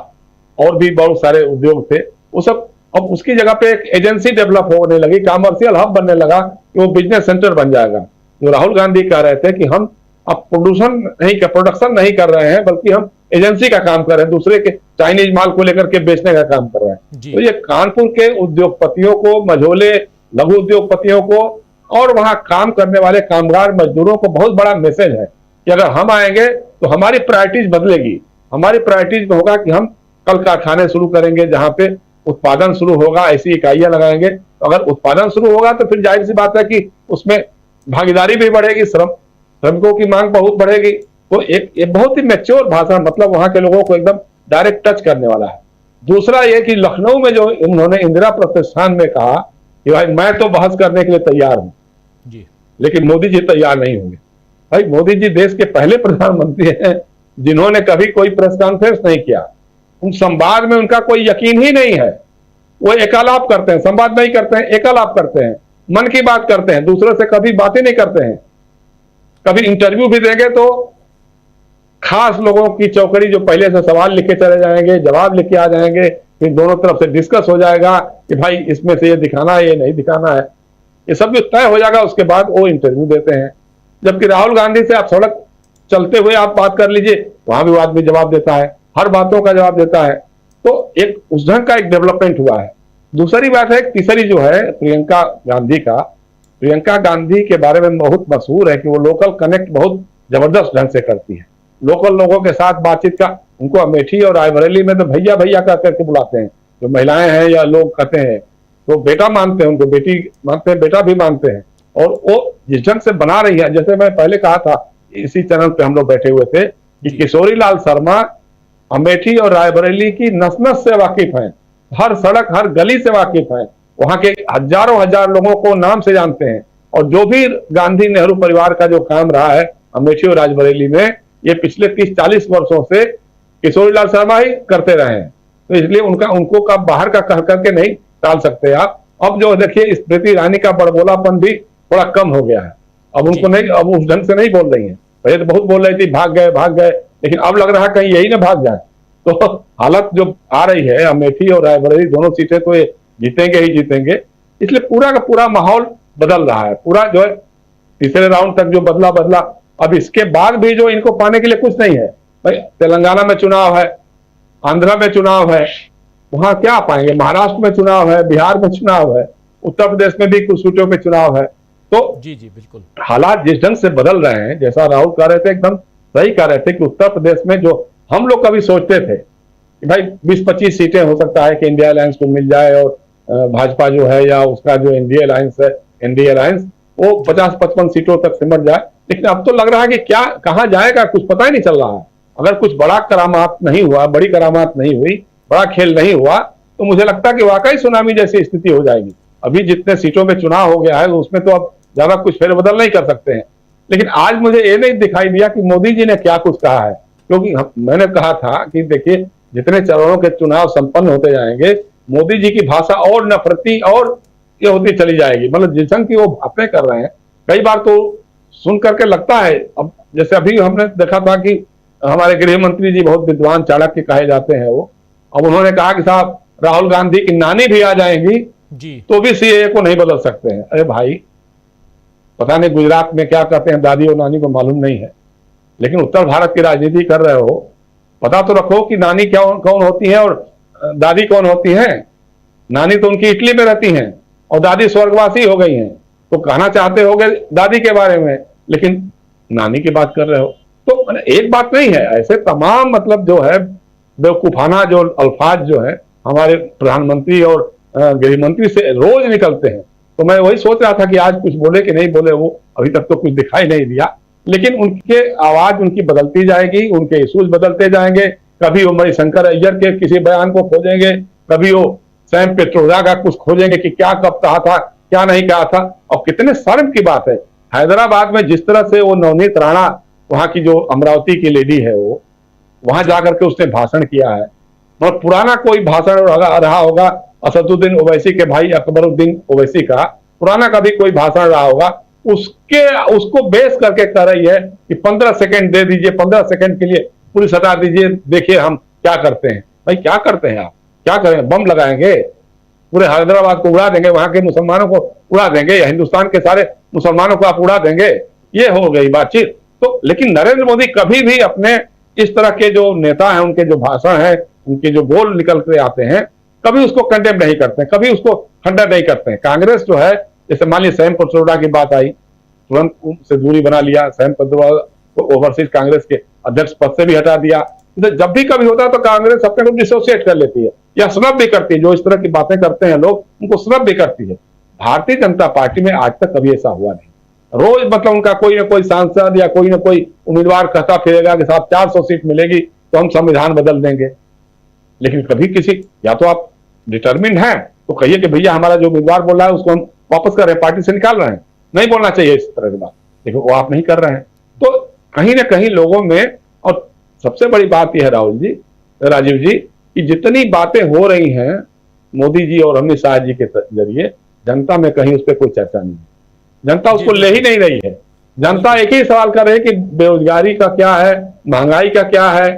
और भी बहुत सारे उद्योग थे, वो सब। अब उसकी जगह पे एक एजेंसी डेवलप होने लगी, कमर्शियल हब बनने लगा कि वो बिजनेस सेंटर बन जाएगा। जो राहुल गांधी कह रहे थे कि हम अब प्रोडक्शन नहीं कर रहे हैं, बल्कि हम एजेंसी का काम कर रहे हैं, दूसरे के चाइनीज माल को लेकर के बेचने का काम कर रहे हैं। तो ये कानपुर के उद्योगपतियों को, मझोले लघु उद्योगपतियों को और वहां काम करने वाले कामगार मजदूरों को बहुत बड़ा मैसेज है कि अगर हम आएंगे तो हमारी प्रायोरिटीज बदलेगी। हमारी प्रायोरिटीज में होगा कि हम कल कारखाने शुरू करेंगे, जहां पे उत्पादन शुरू होगा, ऐसी इकाइयां लगाएंगे। तो अगर उत्पादन शुरू होगा तो फिर जाहिर सी बात है कि उसमें भागीदारी भी बढ़ेगी, श्रमिकों की मांग बहुत बढ़ेगी। तो एक बहुत ही मैच्योर भाषण, मतलब वहां के लोगों को एकदम डायरेक्ट टच करने वाला है। दूसरा ये कि लखनऊ में जो उन्होंने इंदिरा प्रतिष्ठान में कहा कि भाई मैं तो बहस करने के लिए तैयार हूं, लेकिन मोदी जी तैयार नहीं होंगे। भाई मोदी जी देश के पहले प्रधानमंत्री हैं जिन्होंने कभी कोई प्रेस कॉन्फ्रेंस नहीं किया। उन संवाद में उनका कोई यकीन ही नहीं है। वो एकालाप करते हैं, संवाद नहीं करते हैं, एकालाप करते हैं, मन की बात करते हैं, दूसरों से कभी बातें नहीं करते हैं। कभी इंटरव्यू भी देंगे तो खास लोगों की चौकड़ी जो पहले से सवाल लिख के चले जाएंगे, जवाब लिख के आ जाएंगे, फिर दोनों तरफ से डिस्कस हो जाएगा कि भाई इसमें से ये दिखाना है, ये नहीं दिखाना है, ये सब जो तय हो जाएगा उसके बाद वो इंटरव्यू देते हैं। जबकि राहुल गांधी से आप सड़क चलते हुए आप बात कर लीजिए, वहां भी वो आदमी जवाब देता है, हर बातों का जवाब देता है। तो एक उस ढंग का एक डेवलपमेंट हुआ है। दूसरी बात है, तीसरी जो है प्रियंका गांधी का, प्रियंका गांधी के बारे में बहुत मशहूर है कि वो लोकल कनेक्ट बहुत जबरदस्त ढंग से करती है। लोकल लोगों के साथ बातचीत का, उनको अमेठी और रायबरेली में तो भैया भैया कह करके बुलाते हैं। जो महिलाएं हैं या लोग कहते हैं तो बेटा मानते हैं, उनको बेटी मानते हैं, बेटा भी मानते हैं। और वो जिस ढंग से बना रही है, जैसे मैं पहले कहा था, इसी चैनल पे हम लोग बैठे हुए थे कि किशोरी लाल शर्मा अमेठी और रायबरेली की नस नस से वाकिफ हैं, हर सड़क हर गली से वाकिफ हैं, वहां के हजारों हजार लोगों को नाम से जानते हैं। और जो भी गांधी नेहरू परिवार का जो काम रहा है अमेठी और रायबरेली में, ये पिछले 30-40 वर्षों से किशोरी लाल शर्मा ही करते रहे हैं। तो इसलिए उनको का बाहर का कह करके नहीं टाल सकते आप। अब जो देखिए स्मृति ईरानी का बड़बोलापन भी थोड़ा कम हो गया है। अब उनको नहीं, अब उस ढंग से नहीं बोल रही है। पहले तो बहुत बोल रही थी भाग गए, लेकिन अब लग रहा है कहीं यही ना भाग जाए। तो हालत जो आ रही है, अमेठी और रायबरेली दोनों सीटें तो ये जीतेंगे ही जीतेंगे। इसलिए पूरा का पूरा माहौल बदल रहा है। पूरा जो है तीसरे राउंड तक जो बदला, अब इसके बाद भी जो इनको पाने के लिए कुछ नहीं है। भाई तेलंगाना में चुनाव है, आंध्रा में चुनाव है, वहां क्या पाएंगे? महाराष्ट्र में चुनाव है, बिहार में चुनाव है, उत्तर प्रदेश में भी कुछ सीटों में चुनाव है। तो जी बिल्कुल, हालात जिस ढंग से बदल रहे हैं, जैसा राहुल कह रहे थे, एकदम सही कह रहे थे कि उत्तर प्रदेश में जो हम लोग कभी सोचते थे कि भाई 20-25 सीटें हो सकता है कि इंडिया अलायंस को मिल जाए और भाजपा जो है या उसका जो एनडीए अलायंस है, एनडीए अलायंस, वो 50-55 सीटों तक सिमट जाए। लेकिन अब तो लग रहा है कि क्या कहां जाएगा कुछ पता ही नहीं चल रहा है। अगर कुछ बड़ा करामात नहीं हुआ, बड़ी करामात नहीं हुई, बड़ा खेल नहीं हुआ, तो मुझे लगता है कि वाकई सुनामी जैसी स्थिति हो जाएगी। अभी जितने सीटों में चुनाव हो गया है उसमें तो अब ज्यादा कुछ फेरबदल नहीं कर सकते हैं। लेकिन आज मुझे ये नहीं दिखाई दिया कि मोदी जी ने क्या कुछ कहा है, क्योंकि मैंने कहा था कि देखिए जितने चरणों के चुनाव संपन्न होते जाएंगे, मोदी जी की भाषा और नफरती और ये होती चली जाएगी। मतलब जिस ढंग की वो बातें कर रहे हैं, कई बार तो सुन करके लगता है, अब जैसे अभी हमने देखा था कि हमारे गृह मंत्री जी बहुत विद्वान चाणक्य कहे जाते हैं वो, अब उन्होंने कहा कि साहब राहुल गांधी की नानी भी आ जाएंगी जी, तो भी सीएए को नहीं बदल सकते हैं। अरे भाई, पता नहीं गुजरात में क्या कहते हैं दादी और नानी को मालूम नहीं है, लेकिन उत्तर भारत की राजनीति कर रहे हो, पता तो रखो कि नानी क्या कौन होती है और दादी कौन होती है। नानी तो उनकी इटली में रहती हैं और दादी स्वर्गवासी हो गई हैं, तो कहना चाहते होगे दादी के बारे में, लेकिन नानी की बात कर रहे हो। तो एक बात नहीं है, ऐसे तमाम मतलब जो है बेवकूफाना जो अल्फाज जो है हमारे प्रधानमंत्री और गृह मंत्री से रोज निकलते हैं। तो मैं वही सोच रहा था कि आज कुछ बोले कि नहीं बोले, वो अभी तक तो कुछ दिखाई नहीं दिया, लेकिन उनके आवाज उनकी बदलती जाएगी, उनके इशूज बदलते जाएंगे। कभी वो मणिशंकर अय्यर के किसी बयान को खोजेंगे, कभी वो सैम पित्रोदा का कुछ खोजेंगे कि क्या कब कहा था, क्या नहीं कहा था। और कितने शर्म की बात है, हैदराबाद में जिस तरह से वो नवनीत राणा, वहां की जो अमरावती की लेडी है, वो वहां जाकर के उसने भाषण किया है, और पुराना कोई भाषण रहा होगा असदुद्दीन ओवैसी के भाई अकबरुद्दीन ओवैसी का, पुराना का भी कोई भाषण रहा होगा, उसको बेस करके कह रही है कि 15 सेकंड दे दीजिए, 15 सेकंड के लिए पुलिस हटा दीजिए, देखिए हम क्या करते हैं। भाई क्या करते हैं आप, क्या करें? बम लगाएंगे, पूरे हैदराबाद को उड़ा देंगे, वहां के मुसलमानों को उड़ा देंगे, या हिंदुस्तान के सारे मुसलमानों को आप उड़ा देंगे? ये हो गई बातचीत। तो लेकिन नरेंद्र मोदी कभी भी अपने इस तरह के जो नेता हैं, उनके जो भाषण है, उनके जो बोल निकल के आते हैं, कभी उसको कंडेम नहीं करते, कभी उसको खंडन नहीं करते हैं। कांग्रेस जो है, जैसे मान लीजिए सैम पित्रोदा की बात आई, तुरंत से दूरी बना लिया, सैम पित्रोदा को ओवरसीज कांग्रेस के अध्यक्ष पद से भी हटा दिया। तो जब भी कभी होता है तो कांग्रेस अपने को डिसोसिएट कर लेती है या स्नब भी करती है। जो इस तरह की बातें करते हैं लोग, उनको स्नब भी करती है। भारतीय जनता पार्टी में आज तक कभी ऐसा हुआ नहीं। रोज मतलब उनका कोई ना कोई सांसद या कोई ना कोई उम्मीदवार कहता फिरेगा कि साहब 400 सीट मिलेगी तो हम संविधान बदल देंगे, लेकिन कभी किसी, या तो आप डिटर्मिन्ड हैं तो कहिए कि भैया हमारा जो उम्मीदवार बोल रहा है उसको हम वापस कर रहे हैं, पार्टी से निकाल रहे हैं, नहीं बोलना चाहिए इस तरह की बात, लेकिन वो आप नहीं कर रहे हैं। तो कहीं ना कहीं लोगों में, और सबसे बड़ी बात यह है राहुल जी, राजीव जी, कि जितनी बातें हो रही हैं मोदी जी और अमित शाह जी के जरिए, जनता में कहीं उस पर कोई चर्चा नहीं है। जनता उसको ले ही नहीं रही है। जनता एक ही सवाल कर रही है कि बेरोजगारी का क्या है, महंगाई का क्या है,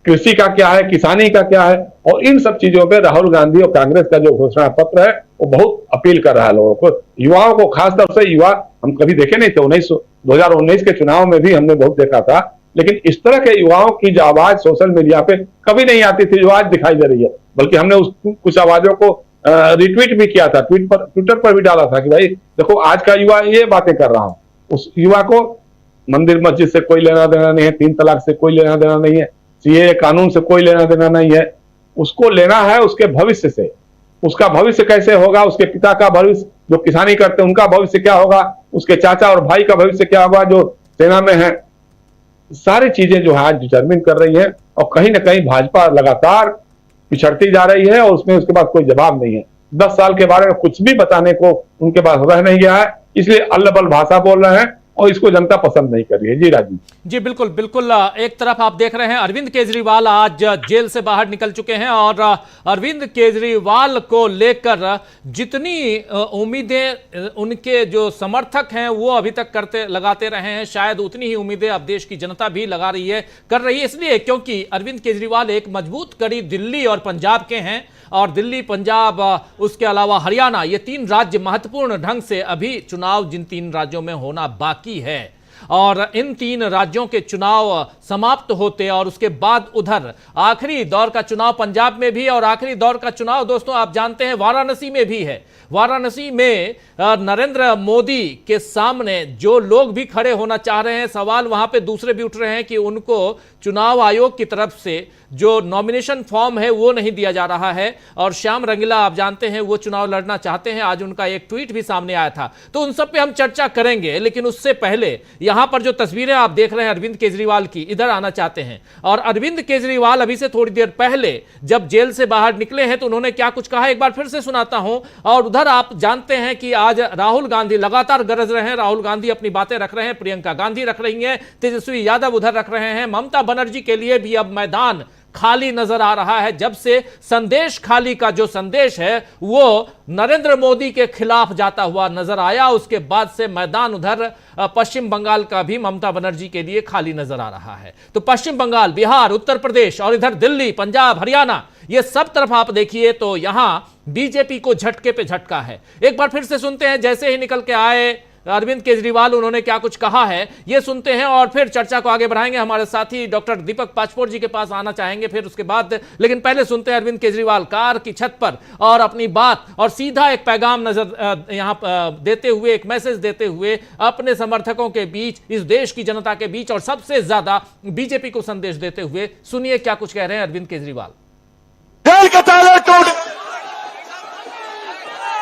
कृषि का क्या है, किसानी का क्या है। और इन सब चीजों पे राहुल गांधी और कांग्रेस का जो घोषणा पत्र है वो बहुत अपील कर रहा है लोगों को, युवाओं को, खासतौर से युवा। हम कभी देखे नहीं थे, 2019 के चुनाव में भी हमने बहुत देखा था, लेकिन इस तरह के युवाओं की जो आवाज सोशल मीडिया पे कभी नहीं आती थी, जो आज दिखाई दे रही है। बल्कि हमने कुछ आवाजों को रिट्वीट भी किया था, ट्विटर पर भी डाला था कि भाई देखो आज का युवा ये बातें कर रहा हूं। उस युवा को मंदिर मस्जिद से कोई लेना देना नहीं है, 3 तलाक से कोई लेना देना नहीं है, सीएए कानून से कोई लेना देना नहीं है। उसको लेना है उसके भविष्य से। उसका भविष्य कैसे होगा, उसके पिता का भविष्य जो किसानी करते हैं उनका भविष्य क्या होगा, उसके चाचा और भाई का भविष्य क्या होगा जो सेना में है। सारी चीजें जो है आज डिटरमिन कर रही है, और कहीं ना कहीं भाजपा लगातार पिछड़ती जा रही है और उसमें उसके पास कोई जवाब नहीं है। 10 साल के बारे में कुछ भी बताने को उनके पास रह नहीं गया है, इसलिए अल्लबल भाषा बोल रहे हैं और इसको जनता पसंद नहीं कर रही है। जी राजीव जी, बिल्कुल बिल्कुल। एक तरफ आप देख रहे हैं अरविंद केजरीवाल आज जेल से बाहर निकल चुके हैं, और अरविंद केजरीवाल को लेकर जितनी उम्मीदें उनके जो समर्थक हैं वो अभी तक लगाते रहे हैं, शायद उतनी ही उम्मीदें अब देश की जनता भी लगा रही है, कर रही है। इसलिए क्योंकि अरविंद केजरीवाल एक मजबूत कड़ी दिल्ली और पंजाब के हैं, और दिल्ली, पंजाब, उसके अलावा हरियाणा, ये 3 राज्य महत्वपूर्ण ढंग से अभी चुनाव जिन 3 राज्यों में होना बाकी है, और इन 3 राज्यों के चुनाव समाप्त होते और उसके बाद उधर आखिरी दौर का चुनाव पंजाब में भी, और आखिरी दौर का चुनाव दोस्तों आप जानते हैं वाराणसी में भी है। वाराणसी में नरेंद्र मोदी के सामने जो लोग भी खड़े होना चाह रहे हैं, सवाल वहां पे दूसरे भी उठ रहे हैं कि उनको चुनाव आयोग की तरफ से जो नॉमिनेशन फॉर्म है वो नहीं दिया जा रहा है और श्याम रंगीला आप जानते हैं वो चुनाव लड़ना चाहते हैं। आज उनका एक ट्वीट भी सामने आया था, तो उन सब पे हम चर्चा करेंगे। लेकिन उससे पहले यहां पर जो तस्वीरें आप देख रहे हैं अरविंद केजरीवाल की, इधर आना चाहते हैं। और अरविंद केजरीवाल अभी से थोड़ी देर पहले जब जेल से बाहर निकले हैं तो उन्होंने क्या कुछ कहा, एक बार फिर से सुनाता हूं। और उधर आप जानते हैं कि आज राहुल गांधी लगातार गरज रहे हैं, राहुल गांधी अपनी बातें रख रहे हैं, प्रियंका गांधी रख रही हैं, तेजस्वी यादव उधर रख रहे हैं। ममता बनर्जी के लिए भी अब मैदान खाली नजर आ रहा है। जब से संदेश खाली का जो संदेश है वो नरेंद्र मोदी के खिलाफ जाता हुआ नजर आया, उसके बाद से मैदान उधर पश्चिम बंगाल का भी ममता बनर्जी के लिए खाली नजर आ रहा है। तो पश्चिम बंगाल, बिहार, उत्तर प्रदेश और इधर दिल्ली, पंजाब, हरियाणा, ये सब तरफ आप देखिए तो यहां बीजेपी को झटके पे झटका है। एक बार फिर से सुनते हैं, जैसे ही निकल के आए अरविंद केजरीवाल उन्होंने क्या कुछ कहा है ये सुनते हैं और फिर चर्चा को आगे बढ़ाएंगे। हमारे साथी डॉक्टर दीपक पाचपोर जी के पास आना चाहेंगे फिर उसके बाद, लेकिन पहले सुनते हैं अरविंद केजरीवाल कार की छत पर और अपनी बात और सीधा एक पैगाम नजर यहां देते हुए, एक मैसेज देते हुए अपने समर्थकों के बीच, इस देश की जनता के बीच और सबसे ज्यादा बीजेपी को संदेश देते हुए। सुनिए क्या कुछ कह रहे हैं Arvind Kejriwal.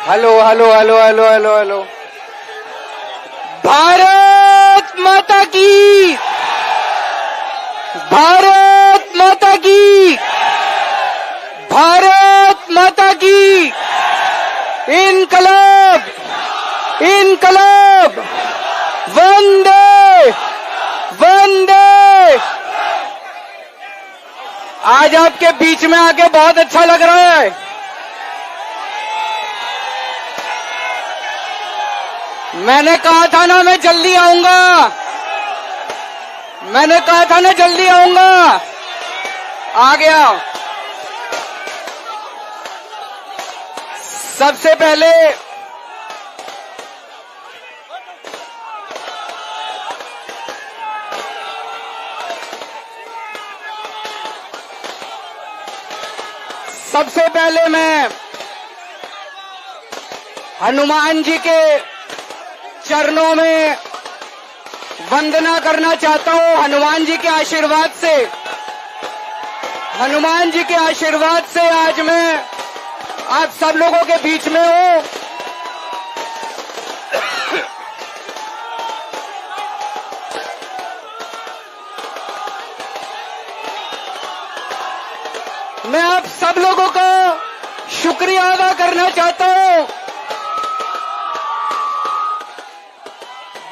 Hello hello hello hello hello hello, Bharat माता की, भारत माता की, भारत माता की, इनकलाब, इनकलाब, वंदे वंदे। आज आपके बीच में आके बहुत अच्छा लग रहा है। मैंने कहा था ना मैं जल्दी आऊंगा, मैंने कहा था ना जल्दी आऊंगा, आ गया। सबसे पहले मैं हनुमान जी के चरणों में वंदना करना चाहता हूं। हनुमान जी के आशीर्वाद से, हनुमान जी के आशीर्वाद से आज मैं आप सब लोगों के बीच में हूं। मैं आप सब लोगों का शुक्रिया अदा करना चाहता हूं।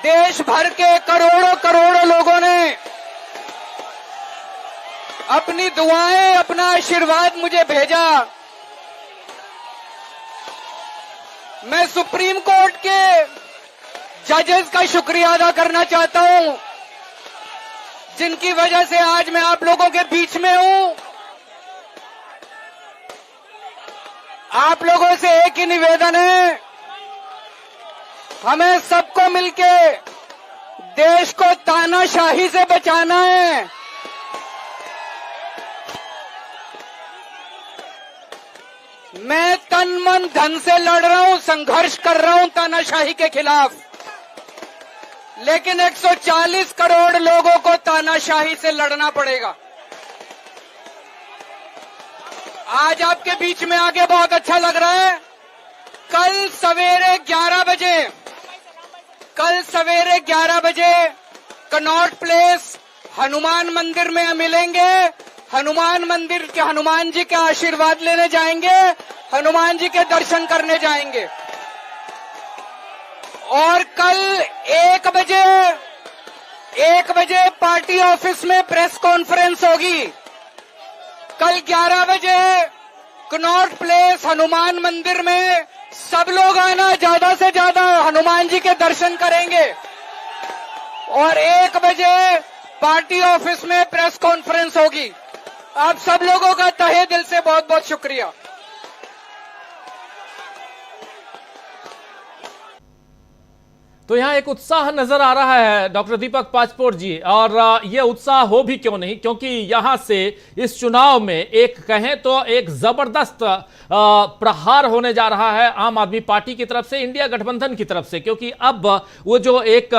देश भर के करोड़ों करोड़ों लोगों ने अपनी दुआएं, अपना आशीर्वाद मुझे भेजा। मैं सुप्रीम कोर्ट के जजेस का शुक्रिया अदा करना चाहता हूं, जिनकी वजह से आज मैं आप लोगों के बीच में हूं। आप लोगों से एक ही निवेदन है, हमें सबको मिलके देश को तानाशाही से बचाना है। मैं तन मन धन से लड़ रहा हूं, संघर्ष कर रहा हूं तानाशाही के खिलाफ, लेकिन 140 करोड़ लोगों को तानाशाही से लड़ना पड़ेगा। आज आपके बीच में आके बहुत अच्छा लग रहा है। कल सवेरे 11 बजे कनॉट प्लेस हनुमान मंदिर में मिलेंगे। हनुमान मंदिर के हनुमान जी के आशीर्वाद लेने जाएंगे, हनुमान जी के दर्शन करने जाएंगे। और कल 1 बजे पार्टी ऑफिस में प्रेस कॉन्फ्रेंस होगी। कल 11 बजे कनॉट प्लेस हनुमान मंदिर में सब लोग आना, ज्यादा से ज्यादा हनुमान जी के दर्शन करेंगे। और 1 बजे पार्टी ऑफिस में प्रेस कॉन्फ्रेंस होगी। आप सब लोगों का तहे दिल से बहुत बहुत शुक्रिया। तो यहां एक उत्साह नजर आ रहा है डॉक्टर दीपक पाचपोर जी, और यह उत्साह हो भी क्यों नहीं, क्योंकि यहां से इस चुनाव में एक कहें तो एक जबरदस्त प्रहार होने जा रहा है आम आदमी पार्टी की तरफ से, इंडिया गठबंधन की तरफ से। क्योंकि अब वो जो एक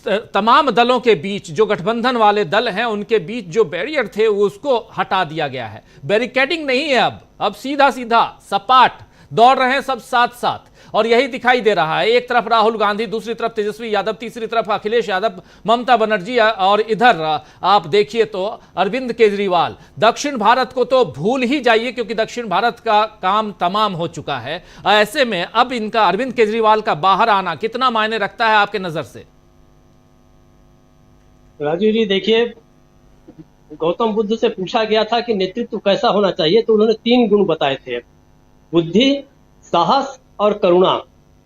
तमाम दलों के बीच, जो गठबंधन वाले दल हैं उनके बीच जो बैरियर थे उसको हटा दिया गया है। बैरिकेडिंग नहीं है, अब सीधा सीधा सपाट दौड़ रहे हैं सब साथ साथ, और यही दिखाई दे रहा है। एक तरफ राहुल गांधी, दूसरी तरफ तेजस्वी यादव, तीसरी तरफ अखिलेश यादव, ममता बनर्जी, और इधर आप देखिए तो अरविंद केजरीवाल। दक्षिण भारत को तो भूल ही जाइए, क्योंकि दक्षिण भारत का काम तमाम हो चुका है। ऐसे में अब इनका, अरविंद केजरीवाल का बाहर आना कितना मायने रखता है आपके नजर से? राजीव जी देखिए, गौतम बुद्ध से पूछा गया था कि नेतृत्व कैसा होना चाहिए, तो उन्होंने 3 गुण बताए थे: बुद्धि, साहस और करुणा।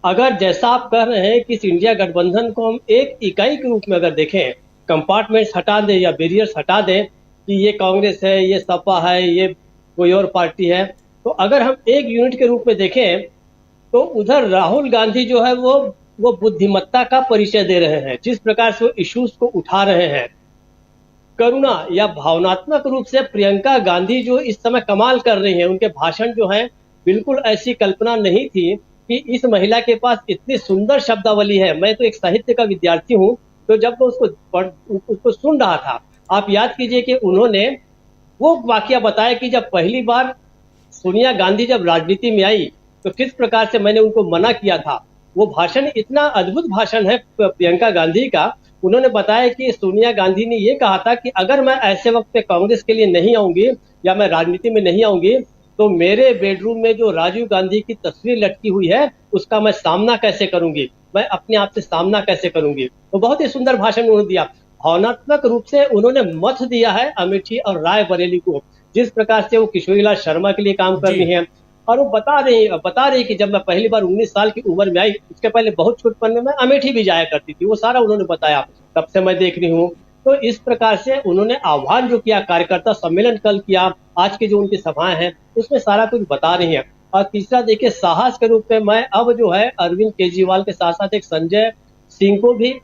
अगर जैसा आप कह रहे हैं कि इस इंडिया गठबंधन को हम एक इकाई के रूप में अगर देखें, कंपार्टमेंट्स हटा दें या बैरियर्स हटा दें कि ये कांग्रेस है, ये सपा है, ये कोई और पार्टी है, तो अगर हम एक यूनिट के रूप में देखें तो उधर राहुल गांधी जो है वो बुद्धिमत्ता का परिचय दे रहे हैं, जिस प्रकार से वो इश्यूज को उठा रहे हैं। करुणा या भावनात्मक रूप से प्रियंका गांधी जो इस समय कमाल कर रही हैं, उनके भाषण जो हैं, बिल्कुल ऐसी कल्पना नहीं थी कि इस महिला के पास इतनी सुंदर शब्दावली है। मैं तो एक साहित्य का विद्यार्थी हूं, तो जब मैं उसको सुन रहा था, आप याद कीजिए कि उन्होंने वो वाकया बताया कि जब पहली बार सोनिया गांधी जब राजनीति में आई तो किस प्रकार से मैंने उनको मना किया था। वो भाषण इतना अद्भुत भाषण है प्रियंका गांधी का। उन्होंने बताया कि सोनिया गांधी ने ये कहा था कि अगर मैं ऐसे वक्त पे कांग्रेस के लिए नहीं आऊंगी या मैं राजनीति में नहीं आऊंगी तो मेरे बेडरूम में जो राजीव गांधी की तस्वीर लटकी हुई है उसका मैं सामना कैसे करूंगी, मैं अपने आप से सामना कैसे करूंगी। तो बहुत ही सुंदर भाषण उन्होंने दिया। भावनात्मक रूप से उन्होंने मत दिया है अमेठी और रायबरेली को, जिस प्रकार से वो किशोरीलाल शर्मा के लिए काम कर रही है। और वो बता रही कि जब मैं पहली बार 19 साल की उम्र में आई, उसके पहले बहुत छोटपन में मैं अमेठी भी जाया करती थी, वो सारा उन्होंने बताया, तब से मैं देख रही हूँ। तो इस प्रकार से उन्होंने आह्वान जो किया, कार्यकर्ता सम्मेलन कल किया, आज की जो उनकी सभाएं हैं उसमें सारा कुछ बता रही है। और तीसरा देखिए, साहस के रूप में मैं अब जो है अरविंद केजरीवाल के साथ साथ एक संजय सिंह को भी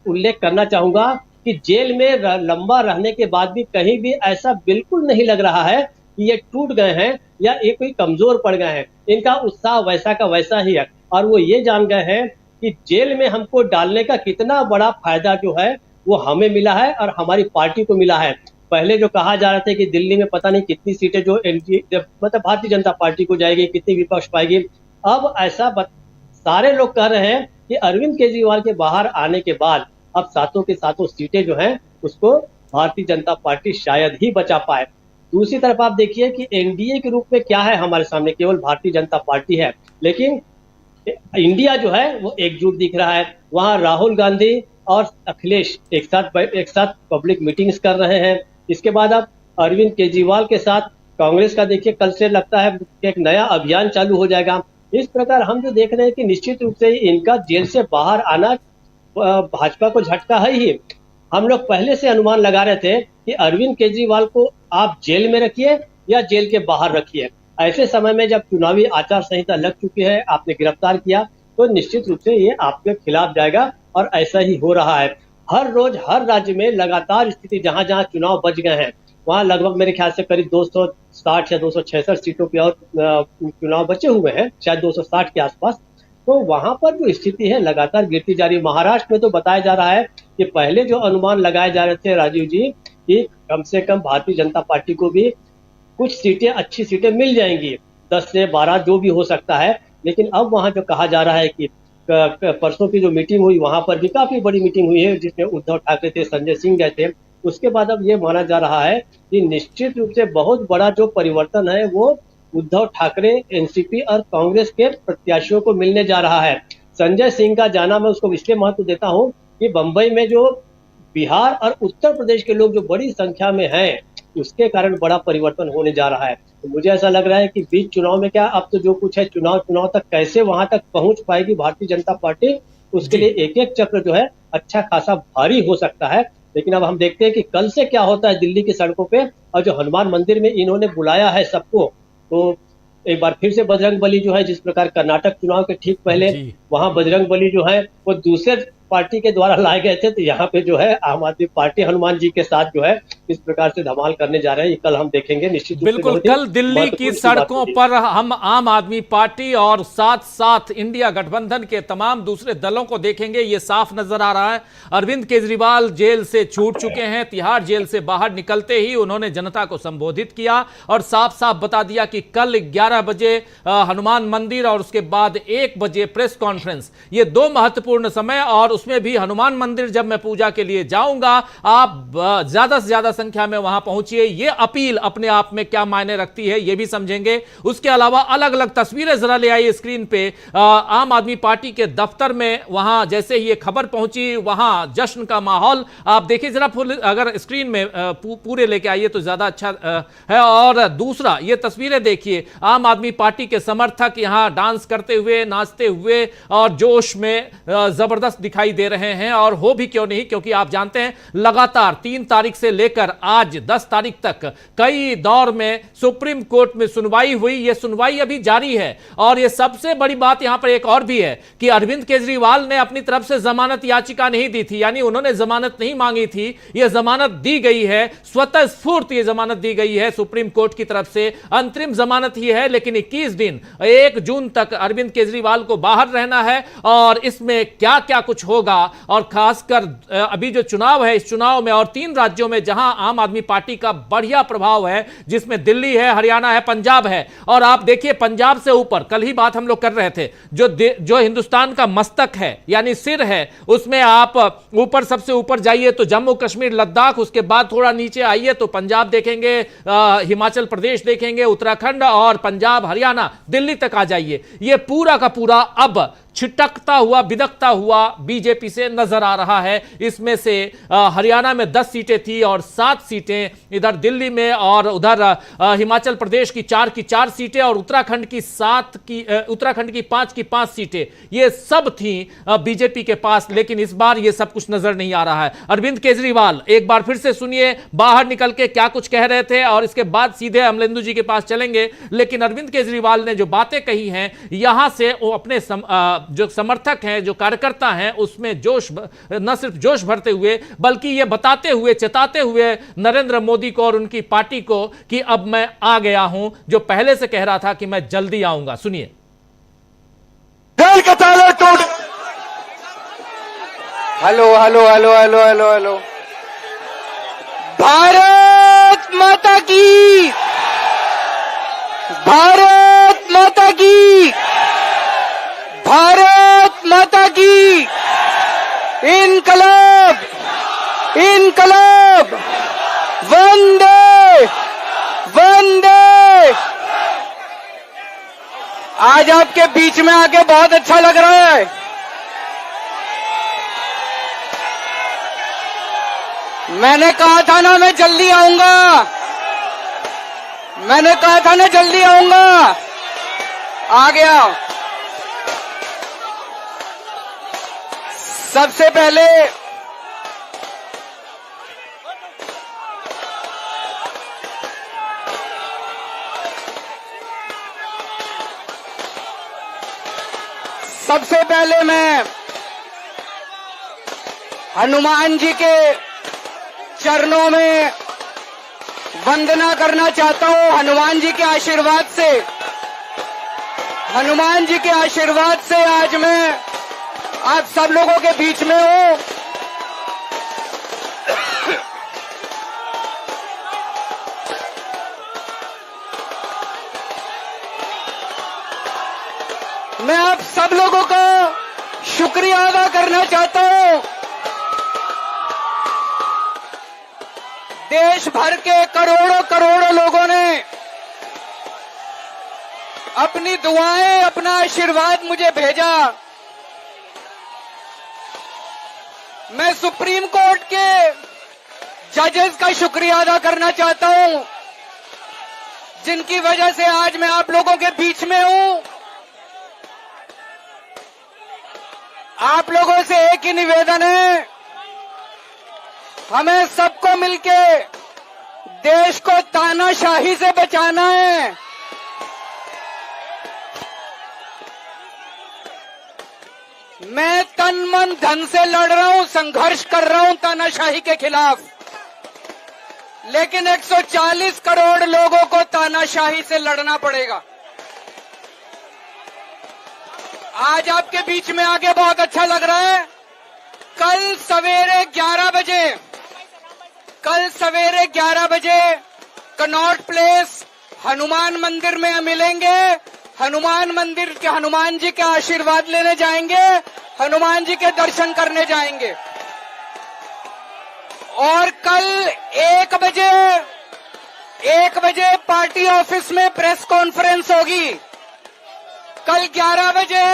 उल्लेख करना चाहूंगा कि जेल में लंबा रहने के बाद भी कहीं भी ऐसा बिल्कुल नहीं लग रहा है कि ये टूट गए हैं या ये कोई कमजोर पड़ गए हैं। इनका उत्साह वैसा का वैसा ही है, और वो ये जान गए हैं कि जेल में हमको डालने का कितना बड़ा फायदा जो है वो हमें मिला है और हमारी पार्टी को मिला है। पहले जो कहा जा रहा था कि दिल्ली में पता नहीं कितनी सीटें जो मतलब भारतीय जनता पार्टी को जाएगी, कितनी विपक्ष पाएगी, अब ऐसा सारे लोग कह रहे हैं कि अरविंद केजरीवाल के बाहर आने के बाद अब सातों के सातों सीटें जो हैं उसको भारतीय जनता पार्टी शायद ही बचा पाए। दूसरी तरफ आप देखिए कि एनडीए के रूप में क्या है हमारे सामने, केवल भारतीय जनता पार्टी है, लेकिन इंडिया जो है वो एकजुट दिख रहा है। वहां राहुल गांधी और अखिलेश एक साथ पब्लिक मीटिंग्स कर रहे हैं। इसके बाद अब अरविंद केजरीवाल के साथ कांग्रेस का देखिए कल से लगता है कि एक नया अभियान चालू हो जाएगा। इस प्रकार हम जो देख रहे हैं कि निश्चित रूप से इनका जेल से बाहर आना भाजपा को झटका है ही। हम लोग पहले से अनुमान लगा रहे थे कि अरविंद केजरीवाल को आप जेल में रखिए या जेल के बाहर रखिए। ऐसे समय में जब चुनावी आचार संहिता लग चुकी है, आपने गिरफ्तार किया, तो निश्चित रूप से ये आपके खिलाफ जाएगा, और ऐसा ही हो रहा है। हर रोज हर राज्य में लगातार स्थिति, जहां जहां चुनाव बच गए हैं वहां लगभग मेरे ख्याल से करीब 260 या 266 सीटों पे और चुनाव बचे हुए हैं, शायद 260 के आसपास। तो वहां पर जो स्थिति है लगातार गिरती जा रही है। महाराष्ट्र में तो बताया जा रहा है कि पहले जो अनुमान लगाए जा रहे थे राजीव जी कि कम से कम भारतीय जनता पार्टी को भी कुछ सीटें, अच्छी सीटें मिल जाएंगी, 10 से 12 जो भी हो सकता है, लेकिन अब वहां जो कहा जा रहा है कि परसों की जो मीटिंग हुई वहां पर भी काफी बड़ी मीटिंग हुई है जिसमें उद्धव ठाकरे थे, संजय सिंह गए थे। उसके बाद अब ये माना जा रहा है कि निश्चित रूप से बहुत बड़ा जो परिवर्तन है वो उद्धव ठाकरे, एनसीपी और कांग्रेस के प्रत्याशियों को मिलने जा रहा है। संजय सिंह का जाना मैं उसको इसलिए महत्व देता हूं कि बंबई में जो बिहार और उत्तर प्रदेश के लोग जो बड़ी संख्या में हैं, उसके कारण बड़ा परिवर्तन होने जा रहा है। तो मुझे ऐसा लग रहा है कि बीच चुनाव में क्या, अब तो जो कुछ है चुनाव तक कैसे वहां तक पहुंच पाएगी भारतीय जनता पार्टी, उसके लिए एक एक चक्र जो है अच्छा खासा भारी हो सकता है। लेकिन अब हम देखते हैं कि कल से क्या होता है दिल्ली की सड़कों पे। और जो हनुमान मंदिर में इन्होंने बुलाया है सबको, तो एक बार फिर से बजरंग बली जो है, जिस प्रकार कर्नाटक चुनाव के ठीक पहले वहां बजरंग बली जो है वो दूसरे पार्टी के द्वारा लाए गए थे, तो यहाँ पे जो है आम आदमी पार्टी हनुमान जी के साथ जो है किस प्रकार से धमाल करने जा रहे हैं, ये कल हम देखेंगे निश्चित रूप से। बिल्कुल, बहुत ही कल दिल्ली की महत्वपूर्ण बात सड़कों होगी। पर हम आम आदमी पार्टी और साथ साथ इंडिया गठबंधन के तमाम दूसरे दलों को देखेंगे। ये साफ नजर आ रहा है, अरविंद केजरीवाल जेल से छूट चुके हैं। तिहाड़ जेल से बाहर निकलते ही उन्होंने जनता को संबोधित किया और साफ साफ बता दिया कि कल 11 बजे हनुमान मंदिर और उसके बाद 1 बजे प्रेस कॉन्फ्रेंस, ये 2 महत्वपूर्ण समय, और उसमें भी हनुमान मंदिर जब मैं पूजा के लिए जाऊंगा, आप ज्यादा से ज्यादा संख्या में वहां पहुंचिए। ये अपील अपने आप में क्या मायने रखती है ये भी समझेंगे। उसके अलावा अलग अलग तस्वीरें जरा ले आइए स्क्रीन पे। आम आदमी पार्टी के दफ्तर में वहां जैसे ही ये खबर पहुंची, वहां जश्न का माहौल आप देखिए जरा, अगर स्क्रीन में पूरे लेके आइए तो ज्यादा अच्छा है। और दूसरा ये तस्वीरें देखिए, आम आदमी पार्टी के समर्थक यहां डांस करते हुए, नाचते हुए और जोश में जबरदस्त दिखाई दे रहे हैं। और हो भी क्यों नहीं, क्योंकि आप जानते हैं लगातार 3 तारीख से लेकर आज 10 तारीख तक कई दौर में सुप्रीम कोर्ट में सुनवाई हुई। यह सुनवाई अभी जारी है। और यह सबसे बड़ी बात यहां पर एक और भी है कि अरविंद केजरीवाल ने अपनी तरफ से जमानत याचिका नहीं दी थी, यानी उन्होंने जमानत नहीं मांगी थी। यह जमानत दी गई है, स्वतः स्फूर्त यह जमानत दी गई है सुप्रीम कोर्ट की तरफ से। अंतरिम जमानत ही है, लेकिन 21 दिन 1 जून तक अरविंद केजरीवाल को बाहर रहना है। और इसमें क्या क्या कुछ होगा, और खासकर अभी जो चुनाव है, इस चुनाव में और 3 राज्यों में जहां आम आदमी पार्टी का बढ़िया प्रभाव है, जिसमें दिल्ली है, हरियाणा है, पंजाब है। और आप देखिए पंजाब से ऊपर, कल ही बात हम लोग कर रहे थे, जो हिंदुस्तान का मस्तक है यानी सिर है, उसमें आप ऊपर सबसे ऊपर जाइए तो जम्मू कश्मीर, लद्दाख, उसके बाद थोड़ा नीचे आइए तो पंजाब देखेंगे, हिमाचल प्रदेश देखेंगे, उत्तराखंड और पंजाब, हरियाणा, दिल्ली तक आ जाइए। यह पूरा का पूरा अब छिटकता हुआ, बिदकता हुआ बीजेपी से नजर आ रहा है। इसमें से हरियाणा में 10 सीटें थी और 7 सीटें इधर दिल्ली में, और उधर हिमाचल प्रदेश की 4 की 4 सीटें और उत्तराखंड की 5 की 5 सीटें, ये सब थी बीजेपी के पास। लेकिन इस बार ये सब कुछ नजर नहीं आ रहा है। अरविंद केजरीवाल एक बार फिर से सुनिए बाहर निकल के क्या कुछ कह रहे थे, और इसके बाद सीधे अमलेंदु जी के पास चलेंगे। लेकिन अरविंद केजरीवाल ने जो बातें कही हैं, यहां से वो अपने जो समर्थक हैं, जो कार्यकर्ता हैं, उसमें जोश, न सिर्फ जोश भरते हुए बल्कि यह बताते हुए, चेताते हुए नरेंद्र मोदी को और उनकी पार्टी को कि अब मैं आ गया हूं, जो पहले से कह रहा था कि मैं जल्दी आऊंगा। सुनिए। दिल का ताला टूट। Hello hello hello hello hello hello. Bharat माता की, भारत माता की, भारत माता की। इनकलाब, इनकलाब, वंदे वंदे। आज आपके बीच में आके बहुत अच्छा लग रहा है। मैंने कहा था ना मैं जल्दी आऊंगा, मैंने कहा था ना जल्दी आऊंगा, आ गया। सबसे पहले मैं हनुमान जी के चरणों में वंदना करना चाहता हूं। हनुमान जी के आशीर्वाद से, हनुमान जी के आशीर्वाद से आज मैं आप सब लोगों के बीच में हूं। मैं आप सब लोगों का शुक्रिया अदा करना चाहता हूं। देश भर के करोड़ों करोड़ों लोगों ने अपनी दुआएं, अपना आशीर्वाद मुझे भेजा। मैं सुप्रीम कोर्ट के जजेस का शुक्रिया अदा करना चाहता हूं, जिनकी वजह से आज मैं आप लोगों के बीच में हूं। आप लोगों से एक ही निवेदन है, हमें सबको मिलके देश को तानाशाही से बचाना है। मैं तन मन धन से लड़ रहा हूं, संघर्ष कर रहा हूं तानाशाही के खिलाफ। लेकिन 140 करोड़ लोगों को तानाशाही से लड़ना पड़ेगा। आज आपके बीच में आके बहुत अच्छा लग रहा है। कल सवेरे 11 बजे कनॉट प्लेस हनुमान मंदिर में मिलेंगे। हनुमान मंदिर के हनुमान जी के आशीर्वाद लेने जाएंगे, हनुमान जी के दर्शन करने जाएंगे। और कल 1 बजे पार्टी ऑफिस में प्रेस कॉन्फ्रेंस होगी। कल 11 बजे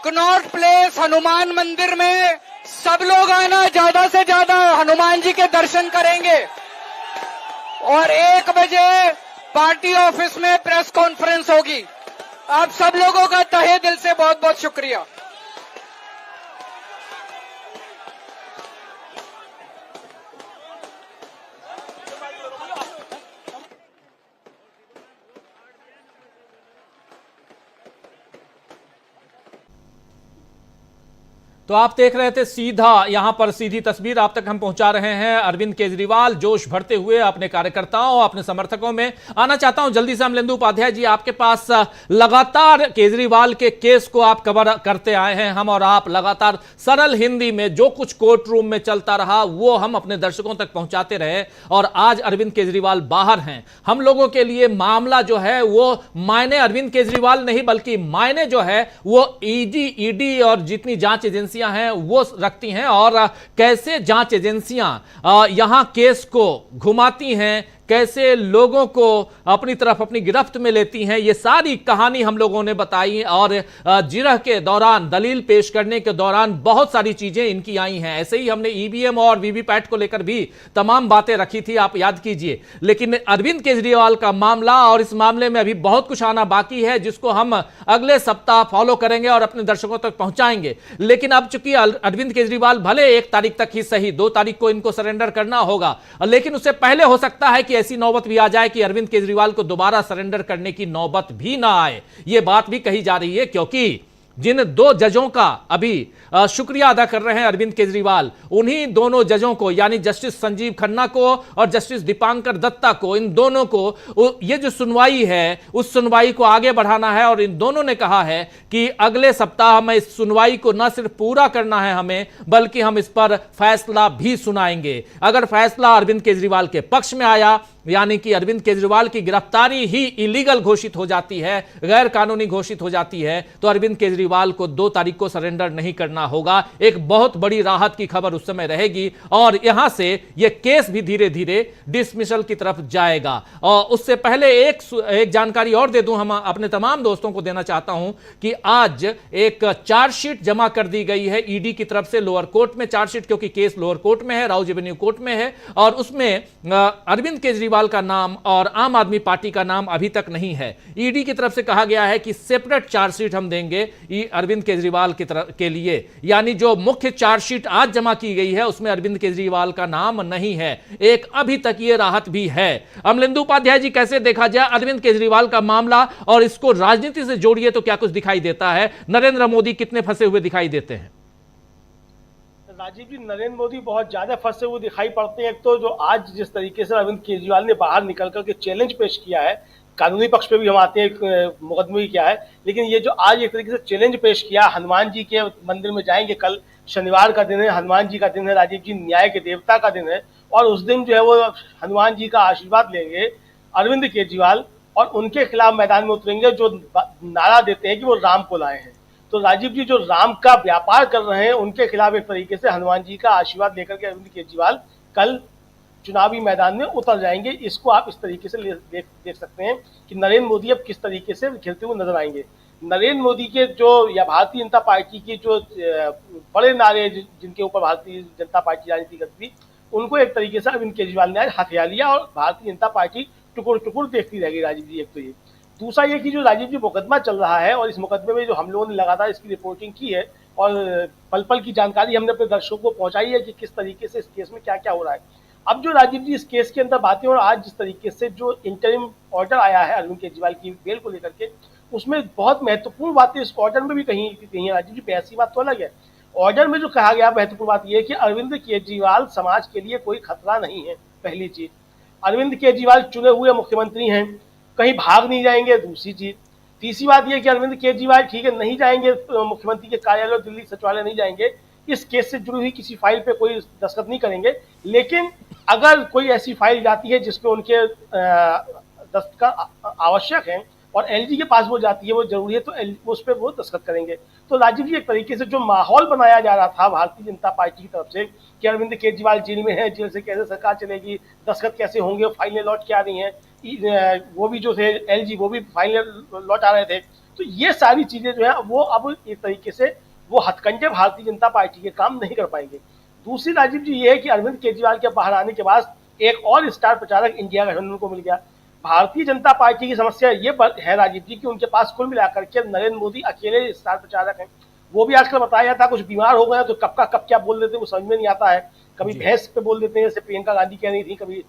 कनॉट प्लेस हनुमान मंदिर में सब लोग आना, ज्यादा से ज्यादा हनुमान जी के दर्शन करेंगे। और 1 बजे पार्टी ऑफिस में प्रेस कॉन्फ्रेंस होगी। आप सब लोगों का तहे दिल से बहुत बहुत शुक्रिया। तो आप देख रहे थे सीधा यहां पर सीधी तस्वीर आप तक हम पहुंचा रहे हैं। अरविंद केजरीवाल जोश भरते हुए अपने कार्यकर्ताओं, अपने समर्थकों में आना चाहता हूं जल्दी से। अमलेंदु उपाध्याय जी, आपके पास लगातार केजरीवाल के केस को आप कवर करते आए हैं। हम और आप लगातार सरल हिंदी में जो कुछ कोर्ट रूम में चलता रहा वो हम अपने दर्शकों तक पहुंचाते रहे। और आज अरविंद केजरीवाल बाहर हैं। हम लोगों के लिए मामला जो है वो मायने अरविंद केजरीवाल नहीं बल्कि मायने जो है वो ईडी और जितनी जांच एजेंसियां हैं वो रखती हैं, और कैसे जांच एजेंसियां यहां केस को घुमाती हैं, कैसे लोगों को अपनी तरफ अपनी गिरफ्त में लेती हैं, ये सारी कहानी हम लोगों ने बताई। और जिरह के दौरान, दलील पेश करने के दौरान बहुत सारी चीजें इनकी आई हैं। ऐसे ही हमने ईवीएम और वीवीपैट को लेकर भी तमाम बातें रखी थी, आप याद कीजिए। लेकिन अरविंद केजरीवाल का मामला, और इस मामले में अभी बहुत कुछ आना बाकी है जिसको हम अगले सप्ताह फॉलो करेंगे और अपने दर्शकों तक पहुंचाएंगे। लेकिन अब चूंकि अरविंद केजरीवाल भले 1 तारीख तक ही सही, 2 तारीख को इनको सरेंडर करना होगा, लेकिन उससे पहले हो सकता है कि ऐसी नौबत भी आ जाए कि अरविंद केजरीवाल को दोबारा सरेंडर करने की नौबत भी ना आए। यह बात भी कही जा रही है, क्योंकि जिन 2 जजों का अभी शुक्रिया अदा कर रहे हैं अरविंद केजरीवाल, उन्हीं दोनों जजों को यानी जस्टिस संजीव खन्ना को और जस्टिस दीपांकर दत्ता को, इन दोनों को ये जो सुनवाई है उस सुनवाई को आगे बढ़ाना है। और इन दोनों ने कहा है कि अगले सप्ताह में इस सुनवाई को न सिर्फ पूरा करना है हमें, बल्कि हम इस पर फैसला भी सुनाएंगे। अगर फैसला अरविंद केजरीवाल के पक्ष में आया, यानी कि अरविंद केजरीवाल की गिरफ्तारी ही इलीगल घोषित हो जाती है, गैर कानूनी घोषित हो जाती है, तो अरविंद केजरीवाल को 2 तारीख को सरेंडर नहीं करना होगा। एक बहुत बड़ी राहत की खबर उस समय रहेगी, और यहां से यह केस भी धीरे धीरे डिसमिसल की तरफ जाएगा। और उससे पहले एक जानकारी और दे दूं, हम अपने तमाम दोस्तों को देना चाहता हूं कि आज एक चार्जशीट जमा कर दी गई है ईडी की तरफ से लोअर कोर्ट में। चार्जशीट क्योंकि केस लोअर कोर्ट में है, राउज एवेन्यू कोर्ट में है, और उसमें अरविंद केजरीवाल का नाम और आम आदमी पार्टी का नाम अभी तक नहीं है। ईडी की तरफ से कहा गया है कि सेपरेट चार्जशीट हम देंगे अरविंद केजरीवाल के लिए, यानी जो मुख्य चार्जशीट आज जमा की गई है उसमें अरविंद केजरीवाल का नाम नहीं है। एक अभी तक ये राहत भी है। अमलेंदु उपाध्याय जी, कैसे देखा जाए अरविंद केजरीवाल का मामला, और इसको राजनीति से जोड़िए तो क्या कुछ दिखाई देता है? नरेंद्र मोदी कितने फंसे हुए दिखाई देते हैं? राजीव जी, नरेंद्र मोदी बहुत ज्यादा फंसे हुए दिखाई पड़ते हैं। एक तो जो आज जिस तरीके से अरविंद केजरीवाल ने बाहर निकल करके चैलेंज पेश किया है, कानूनी पक्ष पे भी हम आते हैं, मुकदमे भी किया है, लेकिन ये जो आज एक तरीके से चैलेंज पेश किया, हनुमान जी के मंदिर में जाएंगे, कल शनिवार का दिन है, हनुमान जी का दिन है, राजीव जी न्याय के देवता का दिन है, और उस दिन जो है वो हनुमान जी का आशीर्वाद लेंगे अरविंद केजरीवाल, और उनके खिलाफ मैदान में उतरेंगे जो नारा देते हैं कि वो राम को लाए हैं। तो राजीव जी जो राम का व्यापार कर रहे हैं उनके खिलाफ एक तरीके से हनुमान जी का आशीर्वाद लेकर के अरविंद केजरीवाल कल चुनावी मैदान में उतर जाएंगे। इसको आप इस तरीके से देख सकते हैं कि नरेंद्र मोदी अब किस तरीके से खेलते हुए नजर आएंगे। नरेंद्र मोदी के जो, या भारतीय जनता पार्टी के जो बड़े नारे जिनके ऊपर भारतीय जनता पार्टी राजनीति करती थी, उनको एक तरीके से अरविंद केजरीवाल ने आज हथिया लिया, और भारतीय जनता पार्टी टुकुर टुकुर देखती रहेगी। राजीव जी, एक तो ये, दूसरा ये कि जो राजीव जी मुकदमा चल रहा है, और इस मुकदमे में जो हम लोगों ने लगातार इसकी रिपोर्टिंग की है और पल पल की जानकारी हमने अपने दर्शकों को पहुंचाई है कि किस तरीके से इस केस में क्या क्या हो रहा है। अब जो राजीव जी इस केस के अंदर बातें, और आज जिस तरीके से जो इंटरिम ऑर्डर आया है अरविंद केजरीवाल की बेल को लेकर के, उसमें बहुत महत्वपूर्ण बातें इस ऑर्डर में भी कही है राजीव जी। ऐसी बात तो अलग है, ऑर्डर में जो कहा गया महत्वपूर्ण बात यह है कि अरविंद केजरीवाल समाज के लिए कोई खतरा नहीं है, पहली चीज। अरविंद केजरीवाल चुने हुए मुख्यमंत्री हैं, कहीं भाग नहीं जाएंगे, दूसरी चीज। तीसरी बात यह कि अरविंद केजरीवाल ठीक है नहीं जाएंगे मुख्यमंत्री के कार्यालय, दिल्ली सचिवालय नहीं जाएंगे, इस केस से जुड़ी हुई किसी फाइल पे कोई दस्तखत नहीं करेंगे, लेकिन अगर कोई ऐसी फाइल जाती है जिसपे उनके दस्तखत आवश्यक है और एलजी के पास वो जाती है, वो जरूरी है, तो उस पर वो दस्तखत करेंगे। तो राजीव जी, एक तरीके से जो माहौल बनाया जा रहा था भारतीय जनता पार्टी की तरफ से कि अरविंद केजरीवाल जेल में है, जेल से कैसे सरकार चलेगी, दस्तखत कैसे होंगे, फाइलें लौट के आ रही हैं, वो भी जो थे एलजी वो भी फाइलें लौट आ रहे थे, तो ये सारी चीजें जो है वो अब एक तरीके से वो हथकंडे भारतीय जनता पार्टी के काम नहीं कर पाएंगे। दूसरी राजीव जी ये है कि अरविंद केजरीवाल के बाहर आने के बाद एक और स्टार प्रचारक इंडिया गठबंधन को मिल गया। भारतीय जनता पार्टी की समस्या ये है राजीव जी कि उनके पास कुल मिलाकर के नरेंद्र मोदी अकेले स्टार प्रचारक हैं। वो भी आजकल बताया जाता है कुछ बीमार हो गए तो कब का कब क्या बोल देते हैं वो समझ में नहीं आता है। कभी भैंस पे बोल देते हैं जैसे प्रियंका गांधी कह रही थी, कभी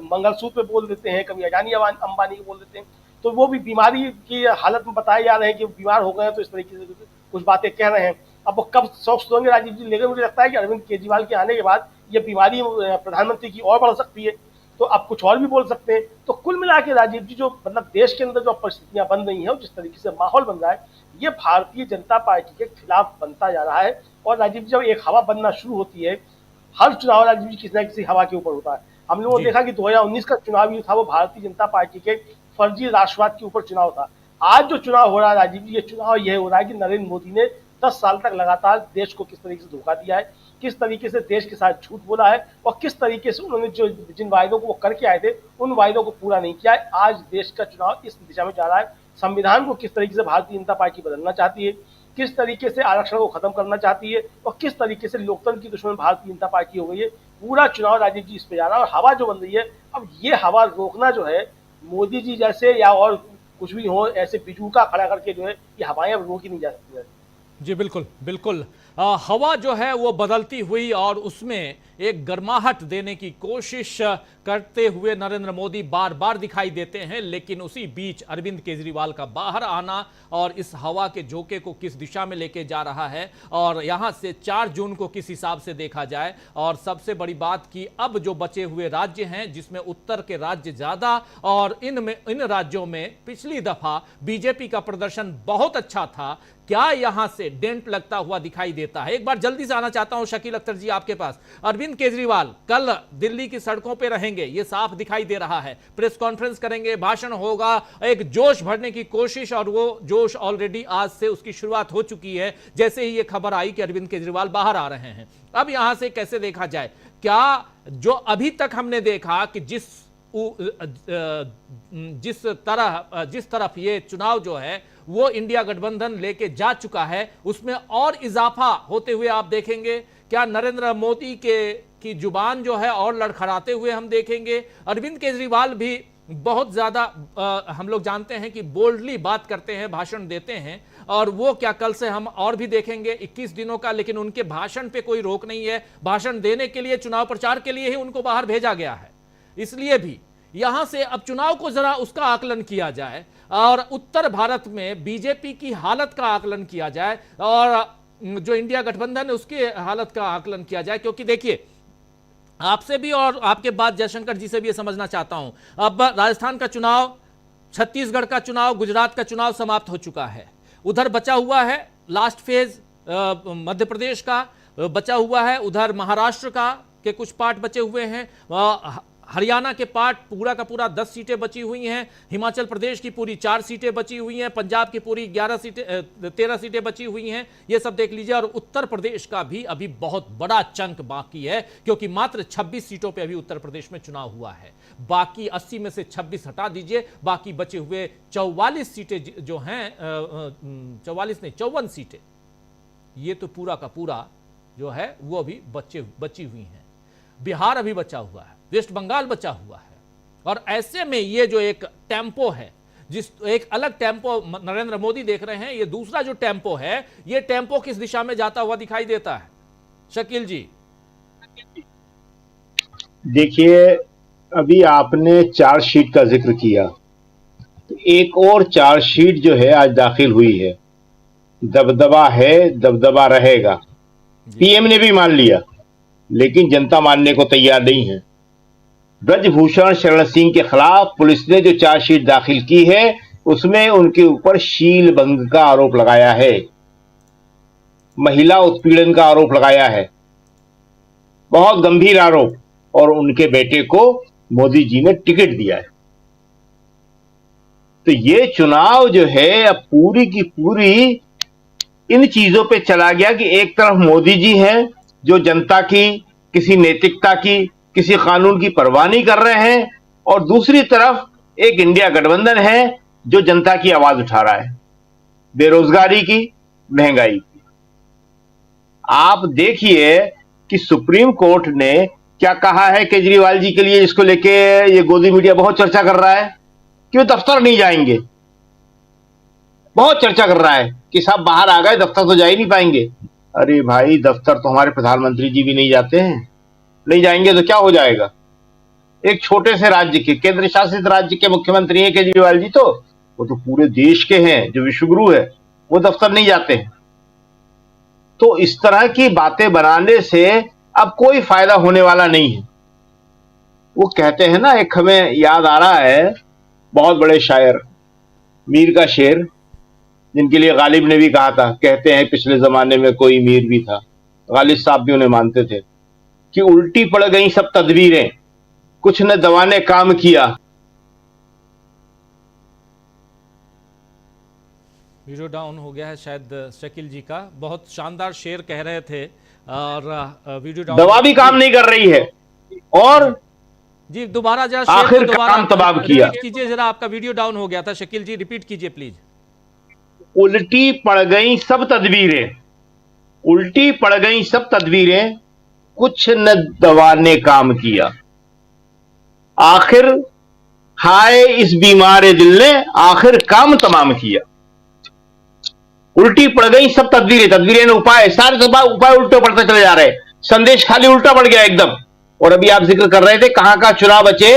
मंगलसूत्र पे बोल देते हैं, कभी अडानी अंबानी को बोल देते हैं। तो वो भी बीमारी की हालत में बताए जा रहे हैं कि बीमार हो गए तो इस तरीके से कुछ बातें कह रहे हैं। अब वो कब स्वस्थ होंगे राजीव जी, लेकिन मुझे लगता है कि अरविंद केजरीवाल के आने के बाद ये बीमारी प्रधानमंत्री की और बढ़ सकती है, तो अब कुछ और भी बोल सकते हैं। तो कुल मिला के राजीव जी जो मतलब देश के अंदर जो परिस्थितियां बन रही हैं और जिस तरीके से माहौल बन रहा है, ये भारतीय जनता पार्टी के खिलाफ बनता जा रहा है। और राजीव जी जब एक हवा बनना शुरू होती है, हर चुनाव राजीव जी किसी न किसी हवा के ऊपर होता है। हम लोगों ने देखा कि 2019 का चुनाव जो था वो भारतीय जनता पार्टी के फर्जी राष्ट्रवाद के ऊपर चुनाव था। आज जो चुनाव हो रहा है राजीव जी, ये चुनाव यह हो रहा है कि नरेंद्र मोदी ने 10 साल तक लगातार देश को किस तरीके से धोखा दिया है, किस तरीके से देश के साथ झूठ बोला है और किस तरीके से उन्होंने जो जिन वायदों को वो करके आए थे उन वायदों को पूरा नहीं किया है। आज देश का चुनाव इस दिशा में जा रहा है। संविधान को किस तरीके से भारतीय जनता पार्टी बदलना चाहती है, किस तरीके से आरक्षण को खत्म करना चाहती है और किस तरीके से लोकतंत्र की दुश्मन भारतीय जनता पार्टी हो गई है। पूरा चुनाव राजीव जी इस पे जा रहा है और हवा जो बन रही है, अब ये हवा रोकना जो है मोदी जी जैसे या और कुछ भी हो ऐसे बिजूका खड़ा करके जो है ये हवाएं अब रोकी नहीं जा सकती है। जी बिल्कुल बिल्कुल। हवा जो है वो बदलती हुई और उसमें एक गर्माहट देने की कोशिश करते हुए नरेंद्र मोदी बार बार दिखाई देते हैं, लेकिन उसी बीच अरविंद केजरीवाल का बाहर आना और इस हवा के झोंके को किस दिशा में लेके जा रहा है और यहाँ से 4 जून को किस हिसाब से देखा जाए। और सबसे बड़ी बात कि अब जो बचे हुए राज्य हैं जिसमें उत्तर के राज्य ज्यादा और इन राज्यों में पिछली दफा बीजेपी का प्रदर्शन बहुत अच्छा था, क्या यहां से डेंट लगता हुआ दिखाई देता है? एक बार जल्दी से आना चाहता हूं शकील अख्तर जी आपके पास। अरविंद केजरीवाल कल दिल्ली की सड़कों पे रहेंगे, ये साफ दिखाई दे रहा है, प्रेस कॉन्फ्रेंस करेंगे, भाषण होगा, एक जोश भरने की कोशिश और वो जोश ऑलरेडी आज से उसकी शुरुआत हो चुकी है जैसे ही ये खबर आई कि अरविंद केजरीवाल बाहर आ रहे हैं। अब यहां से कैसे देखा जाए, क्या जो अभी तक हमने देखा कि जिस तरफ ये चुनाव जो है वो इंडिया गठबंधन लेके जा चुका है उसमें और इजाफा होते हुए आप देखेंगे? क्या नरेंद्र मोदी की जुबान जो है और लड़खड़ाते हुए हम देखेंगे? अरविंद केजरीवाल भी बहुत ज्यादा हम लोग जानते हैं कि बोल्डली बात करते हैं, भाषण देते हैं, और वो क्या कल से हम और भी देखेंगे 21 दिनों का, लेकिन उनके भाषण पे कोई रोक नहीं है। भाषण देने के लिए, चुनाव प्रचार के लिए ही उनको बाहर भेजा गया है। इसलिए भी यहां से अब चुनाव को जरा उसका आकलन किया जाए और उत्तर भारत में बीजेपी की हालत का आकलन किया जाए और जो इंडिया गठबंधन है उसके हालत का आकलन किया जाए। क्योंकि देखिए, आपसे भी और आपके बाद जयशंकर जी से भी ये समझना चाहता हूं, अब राजस्थान का चुनाव, छत्तीसगढ़ का चुनाव, गुजरात का चुनाव समाप्त हो चुका है, उधर बचा हुआ है लास्ट फेज मध्य प्रदेश का बचा हुआ है, उधर महाराष्ट्र का के कुछ पार्ट बचे हुए हैं, हरियाणा के पार्ट पूरा का पूरा 10 सीटें बची हुई हैं, हिमाचल प्रदेश की पूरी 4 सीटें बची हुई हैं, पंजाब की पूरी 13 सीटें बची हुई हैं, ये सब देख लीजिए। और उत्तर प्रदेश का भी अभी बहुत बड़ा चंक बाकी है क्योंकि मात्र 26 सीटों पे अभी उत्तर प्रदेश में चुनाव हुआ है। बाकी 80 में से 26 हटा दीजिए, बाकी बचे हुए 44 सीटें जो हैं, 44 नहीं 54 सीटें, ये तो पूरा का पूरा जो है वो अभी बची हुई हैं। बिहार अभी बचा हुआ है, वेस्ट बंगाल बचा हुआ है, और ऐसे में ये जो एक टेम्पो है, जिस एक अलग टेम्पो नरेंद्र मोदी देख रहे हैं, ये दूसरा जो टेम्पो है, ये टेम्पो किस दिशा में जाता हुआ दिखाई देता है शकील जी? देखिए, अभी आपने चार्जशीट का जिक्र किया, तो एक और चार्जशीट जो है आज दाखिल हुई है। दबदबा है, दबदबा रहेगा, पीएम ने भी मान लिया, लेकिन जनता मानने को तैयार नहीं है। ब्रजभूषण शरण सिंह के खिलाफ पुलिस ने जो चार्जशीट दाखिल की है उसमें उनके ऊपर शील भंग का आरोप लगाया है, महिला उत्पीड़न का आरोप लगाया है, बहुत गंभीर आरोप, और उनके बेटे को मोदी जी ने टिकट दिया है। तो ये चुनाव जो है अब पूरी की पूरी इन चीजों पे चला गया कि एक तरफ मोदी जी हैं जो जनता की किसी नैतिकता की किसी कानून की परवाह नहीं कर रहे हैं, और दूसरी तरफ एक इंडिया गठबंधन है जो जनता की आवाज उठा रहा है, बेरोजगारी की, महंगाई की। आप देखिए कि सुप्रीम कोर्ट ने क्या कहा है केजरीवाल जी के लिए, जिसको लेके ये गोदी मीडिया बहुत चर्चा कर रहा है कि वो दफ्तर नहीं जाएंगे। बहुत चर्चा कर रहा है कि साहब बाहर आ गए, दफ्तर तो जा ही नहीं पाएंगे। अरे भाई, दफ्तर तो हमारे प्रधानमंत्री जी भी नहीं जाते हैं, नहीं जाएंगे तो क्या हो जाएगा। एक छोटे से राज्य के, केंद्र शासित राज्य के मुख्यमंत्री हैं केजरीवाल जी, तो वो तो पूरे देश के हैं, जो विश्वगुरु है, वो दफ्तर नहीं जाते हैं। तो इस तरह की बातें बनाने से अब कोई फायदा होने वाला नहीं है। वो कहते हैं ना, एक हमें याद आ रहा है बहुत बड़े शायर मीर का शेर, जिनके लिए गालिब ने भी कहा था, कहते हैं पिछले जमाने में कोई मीर भी था, गालिब साहब भी उन्हें मानते थे, कि उल्टी पड़ गई सब तदबीरें, कुछ न दवा ने काम किया। वीडियो डाउन हो गया है शायद शकील जी का। बहुत शानदार शेर कह रहे थे और वीडियो डाउन, दवा भी काम नहीं कर रही है, और जी दोबारा जरा आखिर काम तबाह किया। कीजिए जरा, आपका वीडियो डाउन हो गया था शकील जी, रिपीट कीजिए प्लीज। उल्टी पड़ गई सब तदबीरें, उल्टी पड़ गई सब तदबीरें, कुछ न दवा ने काम किया, आखिर हाय इस बीमार दिल ने आखिर काम तमाम किया। उल्टी पड़ गई सब तदबीरें, तदबीरें ने उपाय, सारे उपाय उल्टे पड़ते चले जा रहे, संदेश खाली उल्टा पड़ गया एकदम। और अभी आप जिक्र कर रहे थे कहां का चुनाव बचे,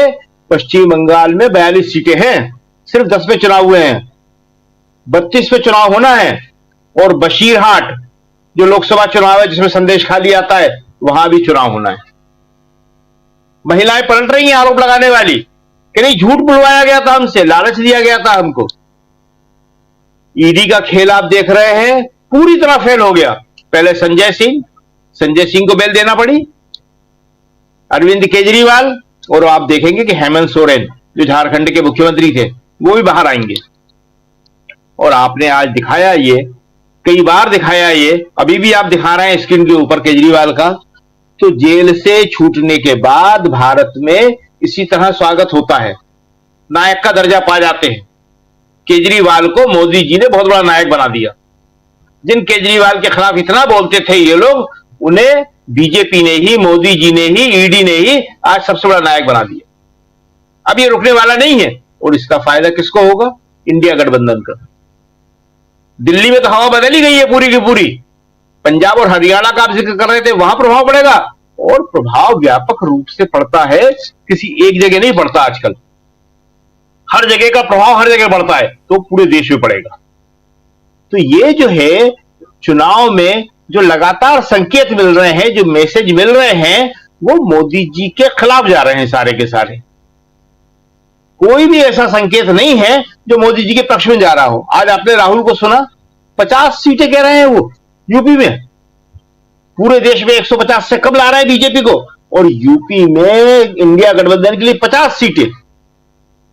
पश्चिम बंगाल में 42 सीटें हैं, सिर्फ 10 पे चुनाव हुए हैं, 32 पे चुनाव होना है। और बशीरहाट जो लोकसभा चुनाव है जिसमें संदेश खाली आता है, वहां भी चुनाव होना है। महिलाएं पलट रही हैं आरोप लगाने वाली कि नहीं, झूठ बुलवाया गया था हमसे, लालच दिया गया था हमको। ईडी का खेल आप देख रहे हैं, पूरी तरह फेल हो गया। पहले संजय सिंह को बेल देना पड़ी, अरविंद केजरीवाल, और आप देखेंगे कि हेमंत सोरेन जो झारखंड के मुख्यमंत्री थे वो भी बाहर आएंगे। और आपने आज दिखाया ये, कई बार दिखाया ये, अभी भी आप दिखा रहे हैं स्क्रीन के ऊपर केजरीवाल का। तो जेल से छूटने के बाद भारत में इसी तरह स्वागत होता है, नायक का दर्जा पा जाते हैं। केजरीवाल को मोदी जी ने बहुत बड़ा नायक बना दिया। जिन केजरीवाल के खिलाफ इतना बोलते थे ये लोग, उन्हें बीजेपी ने ही, मोदी जी ने ही, ईडी ने ही आज सबसे बड़ा नायक बना दिया। अब ये रुकने वाला नहीं है, और इसका फायदा किसको होगा, इंडिया गठबंधन का। दिल्ली में तो हवा बदल ही गई है पूरी की पूरी, पंजाब और हरियाणा का आप जिक्र कर रहे थे, वहां प्रभाव पड़ेगा, और प्रभाव व्यापक रूप से पड़ता है, किसी एक जगह नहीं पड़ता आजकल, हर जगह का प्रभाव हर जगह पड़ता है, तो पूरे देश में पड़ेगा। तो ये जो है चुनाव में जो लगातार संकेत मिल रहे हैं, जो मैसेज मिल रहे हैं, वो मोदी जी के खिलाफ जा रहे हैं सारे के सारे। कोई भी ऐसा संकेत नहीं है जो मोदी जी के पक्ष में जा रहा हो। आज आपने राहुल को सुना, 50 सीटें कह रहे हैं वो यूपी में, पूरे देश में 150 से कम ला रहा है बीजेपी को, और यूपी में इंडिया गठबंधन के लिए 50 सीटें।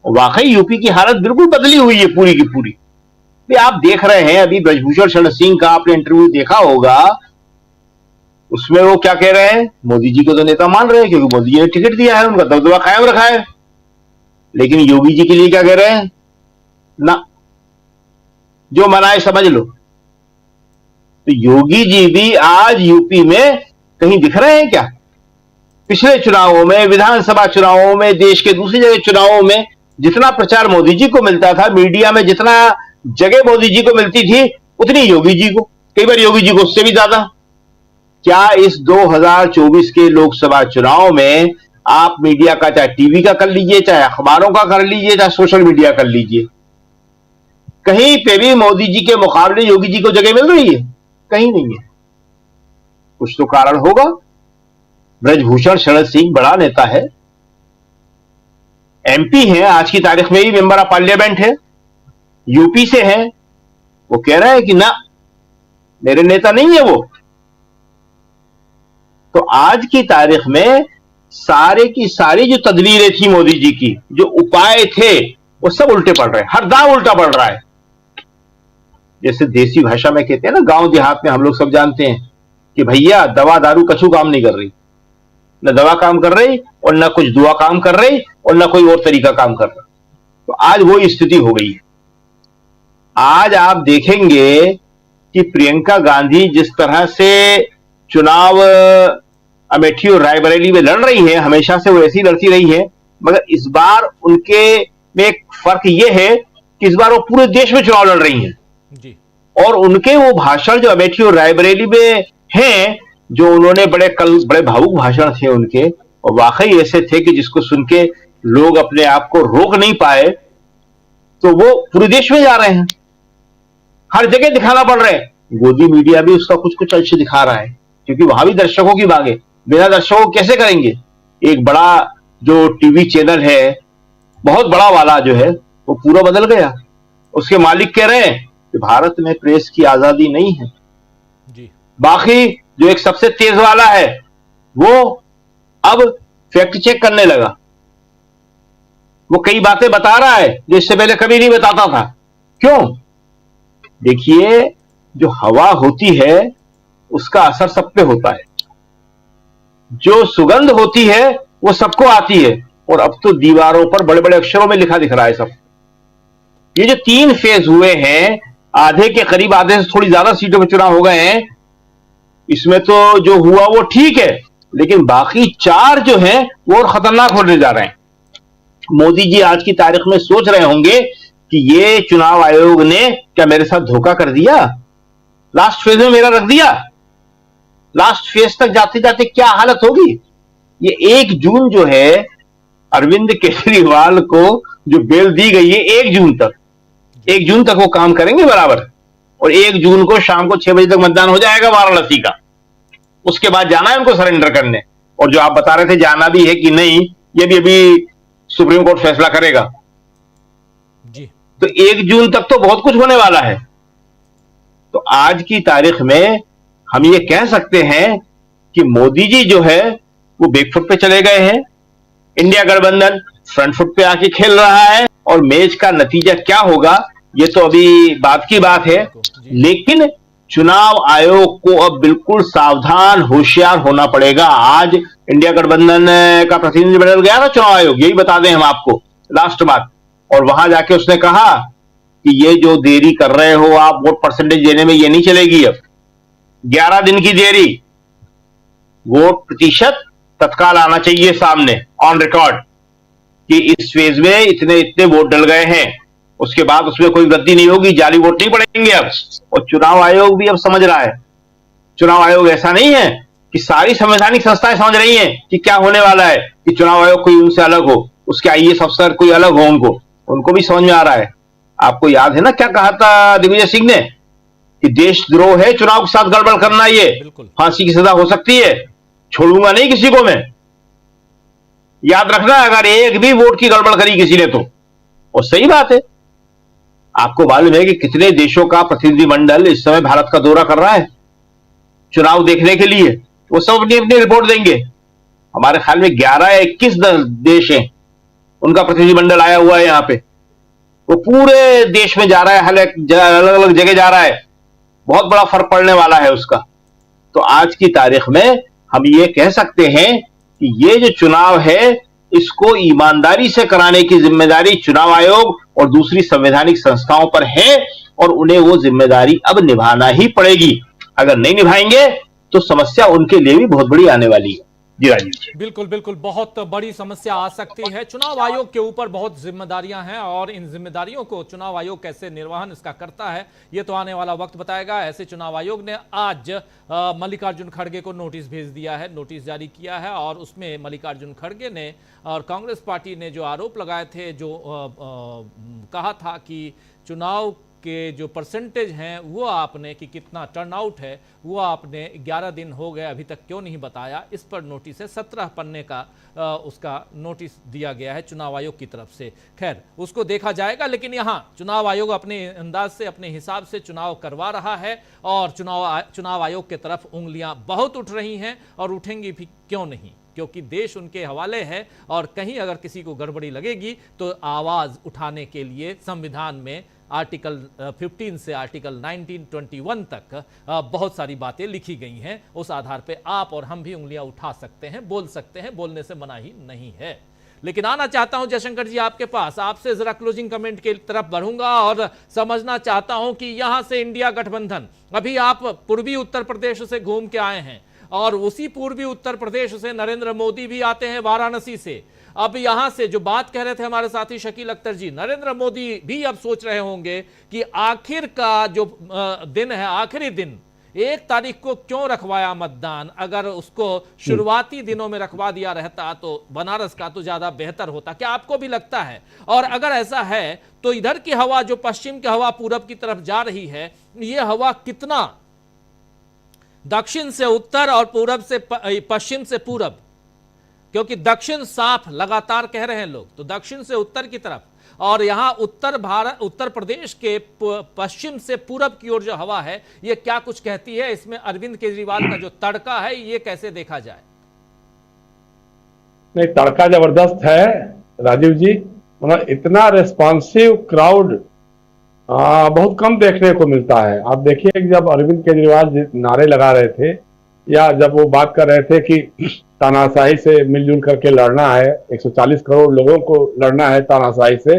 वाकई यूपी की हालत बिल्कुल बदली हुई है पूरी की पूरी। आप देख रहे हैं अभी ब्रजभूषण शरण सिंह का आपने इंटरव्यू देखा होगा, उसमें वो क्या कह रहे हैं, मोदी जी को तो नेता मान रहे हैं क्योंकि मोदी जी ने टिकट दिया है, उनका दबदबा कायम रखा है। लेकिन योगी जी के लिए क्या कह रहे हैं, ना जो मनाए समझ लो। तो योगी जी भी आज यूपी में कहीं दिख रहे हैं क्या? पिछले चुनावों में, विधानसभा चुनावों में, देश के दूसरी जगह चुनावों में जितना प्रचार मोदी जी को मिलता था, मीडिया में जितना जगह मोदी जी को मिलती थी, उतनी योगी जी को, कई बार योगी जी को उससे भी ज्यादा। क्या इस 2024 के लोकसभा चुनाव में आप मीडिया का, चाहे टीवी का कर लीजिए, चाहे अखबारों का कर लीजिए, चाहे सोशल मीडिया कर लीजिए, कहीं पे भी मोदी जी के मुकाबले योगी जी को जगह मिल रही है? कहीं नहीं है। कुछ तो कारण होगा। ब्रजभूषण शरण सिंह बड़ा नेता है, एमपी हैं, आज की तारीख में भी मेंबर ऑफ पार्लियामेंट है, यूपी से हैं, वो कह रहा है कि ना मेरे नेता नहीं है वो। तो आज की तारीख में सारे की सारी जो तदबीरें थी मोदी जी की, जो उपाय थे, वो सब उल्टे पड़ रहे हैं, हर दांव उल्टा पड़ रहा है। जैसे देसी भाषा में कहते हैं ना, गांव देहात में हम लोग सब जानते हैं कि भैया दवा दारू कछु काम नहीं कर रही, न दवा काम कर रही और न कुछ दुआ काम कर रही और न कोई और तरीका काम कर रहा। तो आज वो स्थिति हो गई है। आज आप देखेंगे कि प्रियंका गांधी जिस तरह से चुनाव अमेठी और रायबरेली में लड़ रही है, हमेशा से वो ऐसी लड़ती रही है, मगर इस बार उनके में एक फर्क ये है कि इस बार वो पूरे देश में चुनाव लड़ रही हैं जी। और उनके वो भाषण जो अमेठी और रायबरेली में हैं, जो उन्होंने बड़े भावुक भाषण थे उनके, और वाकई ऐसे थे कि जिसको सुन के लोग अपने आप को रोक नहीं पाए। तो वो पूरे देश में जा रहे हैं, हर जगह दिखाना पड़ रहे हैं। गोदी मीडिया भी उसका कुछ कुछ अंश दिखा रहा है, क्योंकि वहां भी दर्शकों की मांग है। बिना दर्शकों कैसे करेंगे? एक बड़ा जो टीवी चैनल है, बहुत बड़ा वाला जो है, वो पूरा बदल गया। उसके मालिक कह रहे हैं कि भारत में प्रेस की आजादी नहीं है जी। बाकी जो एक सबसे तेज वाला है वो अब फैक्ट चेक करने लगा, वो कई बातें बता रहा है जो इससे पहले कभी नहीं बताता था। क्यों? देखिए, जो हवा होती है उसका असर सब पे होता है, जो सुगंध होती है वो सबको आती है। और अब तो दीवारों पर बड़े बड़े अक्षरों में लिखा दिख रहा है सब। ये जो 3 फेज हुए हैं, आधे के करीब, आधे से थोड़ी ज्यादा सीटों में चुनाव हो गए हैं, इसमें तो जो हुआ वो ठीक है, लेकिन बाकी 4 जो हैं वो और खतरनाक होने जा रहे हैं। मोदी जी आज की तारीख में सोच रहे होंगे कि ये चुनाव आयोग ने क्या मेरे साथ धोखा कर दिया, लास्ट फेज में मेरा रख दिया। लास्ट फेज तक जाते जाते क्या हालत होगी। ये 1 जून जो है, अरविंद केजरीवाल को जो बेल दी गई है 1 जून तक, 1 जून तक वो काम करेंगे बराबर, और 1 जून को शाम को 6 बजे तक मतदान हो जाएगा वाराणसी का। उसके बाद जाना है उनको सरेंडर करने, और जो आप बता रहे थे जाना भी है कि नहीं, ये भी अभी सुप्रीम कोर्ट फैसला करेगा जी। तो 1 जून तक तो बहुत कुछ होने वाला है। तो आज की तारीख में हम ये कह सकते हैं कि मोदी जी जो है वो बैकफुट पे चले गए हैं, इंडिया गठबंधन फ्रंट फुट पे आके खेल रहा है, और मैच का नतीजा क्या होगा ये तो अभी बात की बात है। लेकिन चुनाव आयोग को अब बिल्कुल सावधान, होशियार होना पड़ेगा। आज इंडिया गठबंधन का प्रतिनिधि बदल गया ना चुनाव आयोग, यही बता दें हम आपको लास्ट बात, और वहां जाके उसने कहा कि ये जो देरी कर रहे हो आप वोट परसेंटेज देने में, ये नहीं चलेगी। अब 11 दिन की देरी, वोट प्रतिशत तत्काल आना चाहिए सामने ऑन रिकॉर्ड कि इस फेज में इतने इतने वोट डल गए हैं, उसके बाद उसमें कोई वृद्धि नहीं होगी, जाली वोट नहीं पड़ेंगे अब। और चुनाव आयोग भी अब समझ रहा है। चुनाव आयोग ऐसा नहीं है कि सारी संवैधानिक संस्थाएं समझ रही हैं कि क्या होने वाला है, कि चुनाव आयोग कोई उनसे अलग हो, उसके आईएएस अफसर कोई अलग हो, उनको भी समझ में आ रहा है। आपको याद है ना क्या कहा था दिग्विजय सिंह ने, कि देशद्रोह है चुनाव के साथ गड़बड़ करना, ये फांसी की सजा हो सकती है, छोड़ूंगा नहीं किसी को मैं। याद रखना, अगर एक भी वोट की गड़बड़ करी किसी ने तो। और सही बात है, आपको मालूम है कि कितने देशों का प्रतिनिधिमंडल इस समय भारत का दौरा कर रहा है चुनाव देखने के लिए। वो सब अपनी अपनी रिपोर्ट देंगे। हमारे ख्याल में 11 या 21 देश हैं, उनका प्रतिनिधिमंडल आया हुआ है यहाँ पे। वो पूरे देश में जा रहा है, अलग अलग जगह जा रहा है, बहुत बड़ा फर्क पड़ने वाला है उसका। तो आज की तारीख में हम ये कह सकते हैं कि ये जो चुनाव है इसको ईमानदारी से कराने की जिम्मेदारी चुनाव आयोग और दूसरी संवैधानिक संस्थाओं पर है, और उन्हें वो जिम्मेदारी अब निभाना ही पड़ेगी। अगर नहीं निभाएंगे तो समस्या उनके लिए भी बहुत बड़ी आने वाली है। जी राजीव जी, बिल्कुल बिल्कुल, बहुत बड़ी समस्या आ सकती है। चुनाव आयोग के ऊपर बहुत जिम्मेदारियां हैं, और इन जिम्मेदारियों को चुनाव आयोग कैसे निर्वहन इसका करता है ये तो आने वाला वक्त बताएगा। ऐसे चुनाव आयोग ने आज मल्लिकार्जुन खड़गे को नोटिस भेज दिया है, नोटिस जारी किया है, और उसमें मल्लिकार्जुन खड़गे ने और कांग्रेस पार्टी ने जो आरोप लगाए थे, जो कहा था कि चुनाव के जो परसेंटेज हैं वो आपने, कि कितना टर्नआउट है वो आपने 11 दिन हो गए अभी तक क्यों नहीं बताया, इस पर नोटिस है। 17 पन्ने का उसका नोटिस दिया गया है चुनाव आयोग की तरफ से। खैर उसको देखा जाएगा, लेकिन यहाँ चुनाव आयोग अपने अंदाज से, अपने हिसाब से चुनाव करवा रहा है और चुनाव आयोग की तरफ उंगलियां बहुत उठ रही हैं और उठेंगी भी, क्यों नहीं, क्योंकि देश उनके हवाले है और कहीं अगर किसी को गड़बड़ी लगेगी तो आवाज उठाने के लिए संविधान में आर्टिकल 15 से आर्टिकल 1921 तक बहुत सारी बातें लिखी गई हैं। उस आधार पे आप और हम भी उंगलियां उठा सकते हैं, बोल सकते हैं, बोलने से मनाही नहीं है। लेकिन आना चाहता हूं जयशंकर जी आपके पास, आपसे जरा क्लोजिंग कमेंट की तरफ बढ़ूंगा और समझना चाहता हूं कि यहां से इंडिया गठबंधन, अभी आप पूर्वी उत्तर प्रदेश से घूम के आए हैं और उसी पूर्वी उत्तर प्रदेश से नरेंद्र मोदी भी आते हैं, वाराणसी से। अब यहां से जो बात कह रहे थे हमारे साथी शकील अख्तर जी, नरेंद्र मोदी भी अब सोच रहे होंगे कि आखिर का जो दिन है, आखिरी दिन 1 तारीख को क्यों रखवाया मतदान, अगर उसको शुरुआती दिनों में रखवा दिया रहता तो बनारस का तो ज्यादा बेहतर होता। क्या आपको भी लगता है? और अगर ऐसा है तो इधर की हवा, जो पश्चिम की हवा पूरब की तरफ जा रही है, ये हवा कितना दक्षिण से उत्तर और पूरब से पश्चिम से पूरब, क्योंकि दक्षिण साफ लगातार कह रहे हैं लोग, तो दक्षिण से उत्तर की तरफ, और यहां उत्तर प्रदेश के पश्चिम से पूरब की ओर जो हवा है, ये क्या कुछ कहती है? इसमें अरविंद केजरीवाल का जो तड़का है ये कैसे देखा जाए? नहीं, तड़का जबरदस्त है राजीव जी। मतलब इतना रेस्पॉन्सिव क्राउड बहुत कम देखने को मिलता है। आप देखिए कि जब अरविंद केजरीवाल नारे लगा रहे थे या जब वो बात कर रहे थे कि तानाशाही से मिलजुल करके लड़ना है, 140 करोड़ लोगों को लड़ना है तानाशाही से,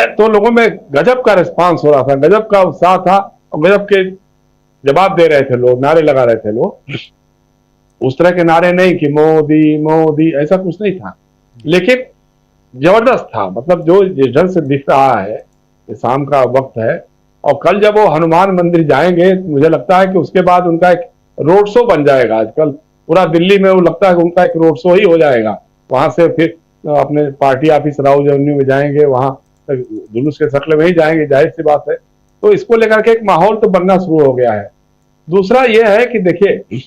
तो लोगों में गजब का रिस्पांस हो रहा था, गजब का उत्साह था और गजब के जवाब दे रहे थे लोग, नारे लगा रहे थे लोग। उस तरह के नारे नहीं कि मोदी मोदी, ऐसा कुछ नहीं था, लेकिन जबरदस्त था। मतलब जो जिस ढंग से दिख रहा है, शाम का वक्त है और कल जब वो हनुमान मंदिर जाएंगे, मुझे लगता है कि उसके बाद उनका एक रोड शो बन जाएगा। आजकल पूरा दिल्ली में वो लगता है कि उनका एक रोड शो ही हो जाएगा। वहां से फिर अपने पार्टी ऑफिस राहुल एवेन्यू में जाएंगे, वहां जुलूस के शक्ल में ही जाएंगे, जाहिर सी बात है। तो इसको लेकर के एक माहौल तो बनना शुरू हो गया है। दूसरा यह है कि देखिए,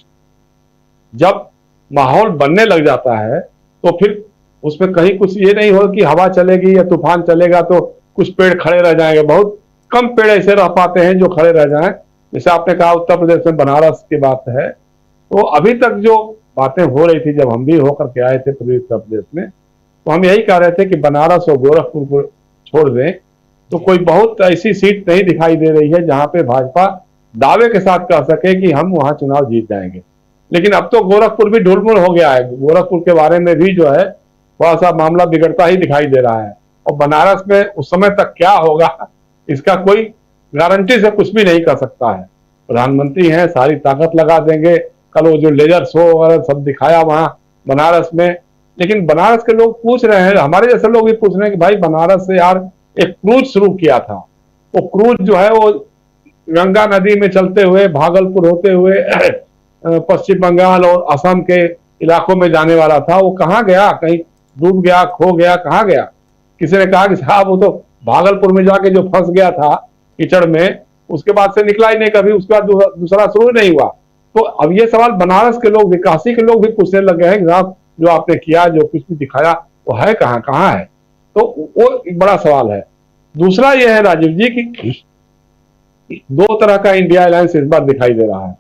जब माहौल बनने लग जाता है तो फिर उसमें कहीं कुछ ये नहीं हो कि हवा चलेगी या तूफान चलेगा तो कुछ पेड़ खड़े रह जाएंगे। बहुत कम पेड़ ऐसे रह पाते हैं जो खड़े रह जाएं। जैसे आपने कहा उत्तर प्रदेश में बनारस की बात है, तो अभी तक जो बातें हो रही थी, जब हम भी होकर के आए थे पूर्वी उत्तर प्रदेश में, तो हम यही कह रहे थे कि बनारस और गोरखपुर को छोड़ दें तो कोई बहुत ऐसी सीट नहीं दिखाई दे रही है जहां पे भाजपा दावे के साथ कह सके कि हम वहां चुनाव जीत जाएंगे। लेकिन अब तो गोरखपुर भी ढुलमुल हो गया है। गोरखपुर के बारे में भी जो है थोड़ा सा मामला बिगड़ता ही दिखाई दे रहा है। और बनारस में उस समय तक क्या होगा इसका कोई गारंटी से कुछ भी नहीं कर सकता है। प्रधानमंत्री हैं, सारी ताकत लगा देंगे। कल वो जो लेजर शो वगैरह सब दिखाया वहां बनारस में, लेकिन बनारस के लोग पूछ रहे हैं, हमारे जैसे लोग भी पूछ रहे हैं कि भाई बनारस से यार एक क्रूज शुरू किया था, वो क्रूज जो है वो गंगा नदी में चलते हुए भागलपुर होते हुए पश्चिम बंगाल और असम के इलाकों में जाने वाला था। वो कहाँ गया? कहीं डूब गया, खो गया, कहाँ गया? किसी ने कहा कि साहब वो तो भागलपुर में जाके जो फंस गया था कीचड़ में, उसके बाद से निकला ही नहीं कभी, उसके बाद दूसरा शुरू नहीं हुआ। तो अब ये सवाल बनारस के लोग, काशी के लोग भी पूछने लगे हैं कि साहब जो आपने किया, जो कुछ भी दिखाया, वो है कहाँ, कहाँ है? तो वो एक बड़ा सवाल है। दूसरा ये है राजीव जी कि 2 तरह का इंडिया अलायंस इस बार दिखाई दे रहा है।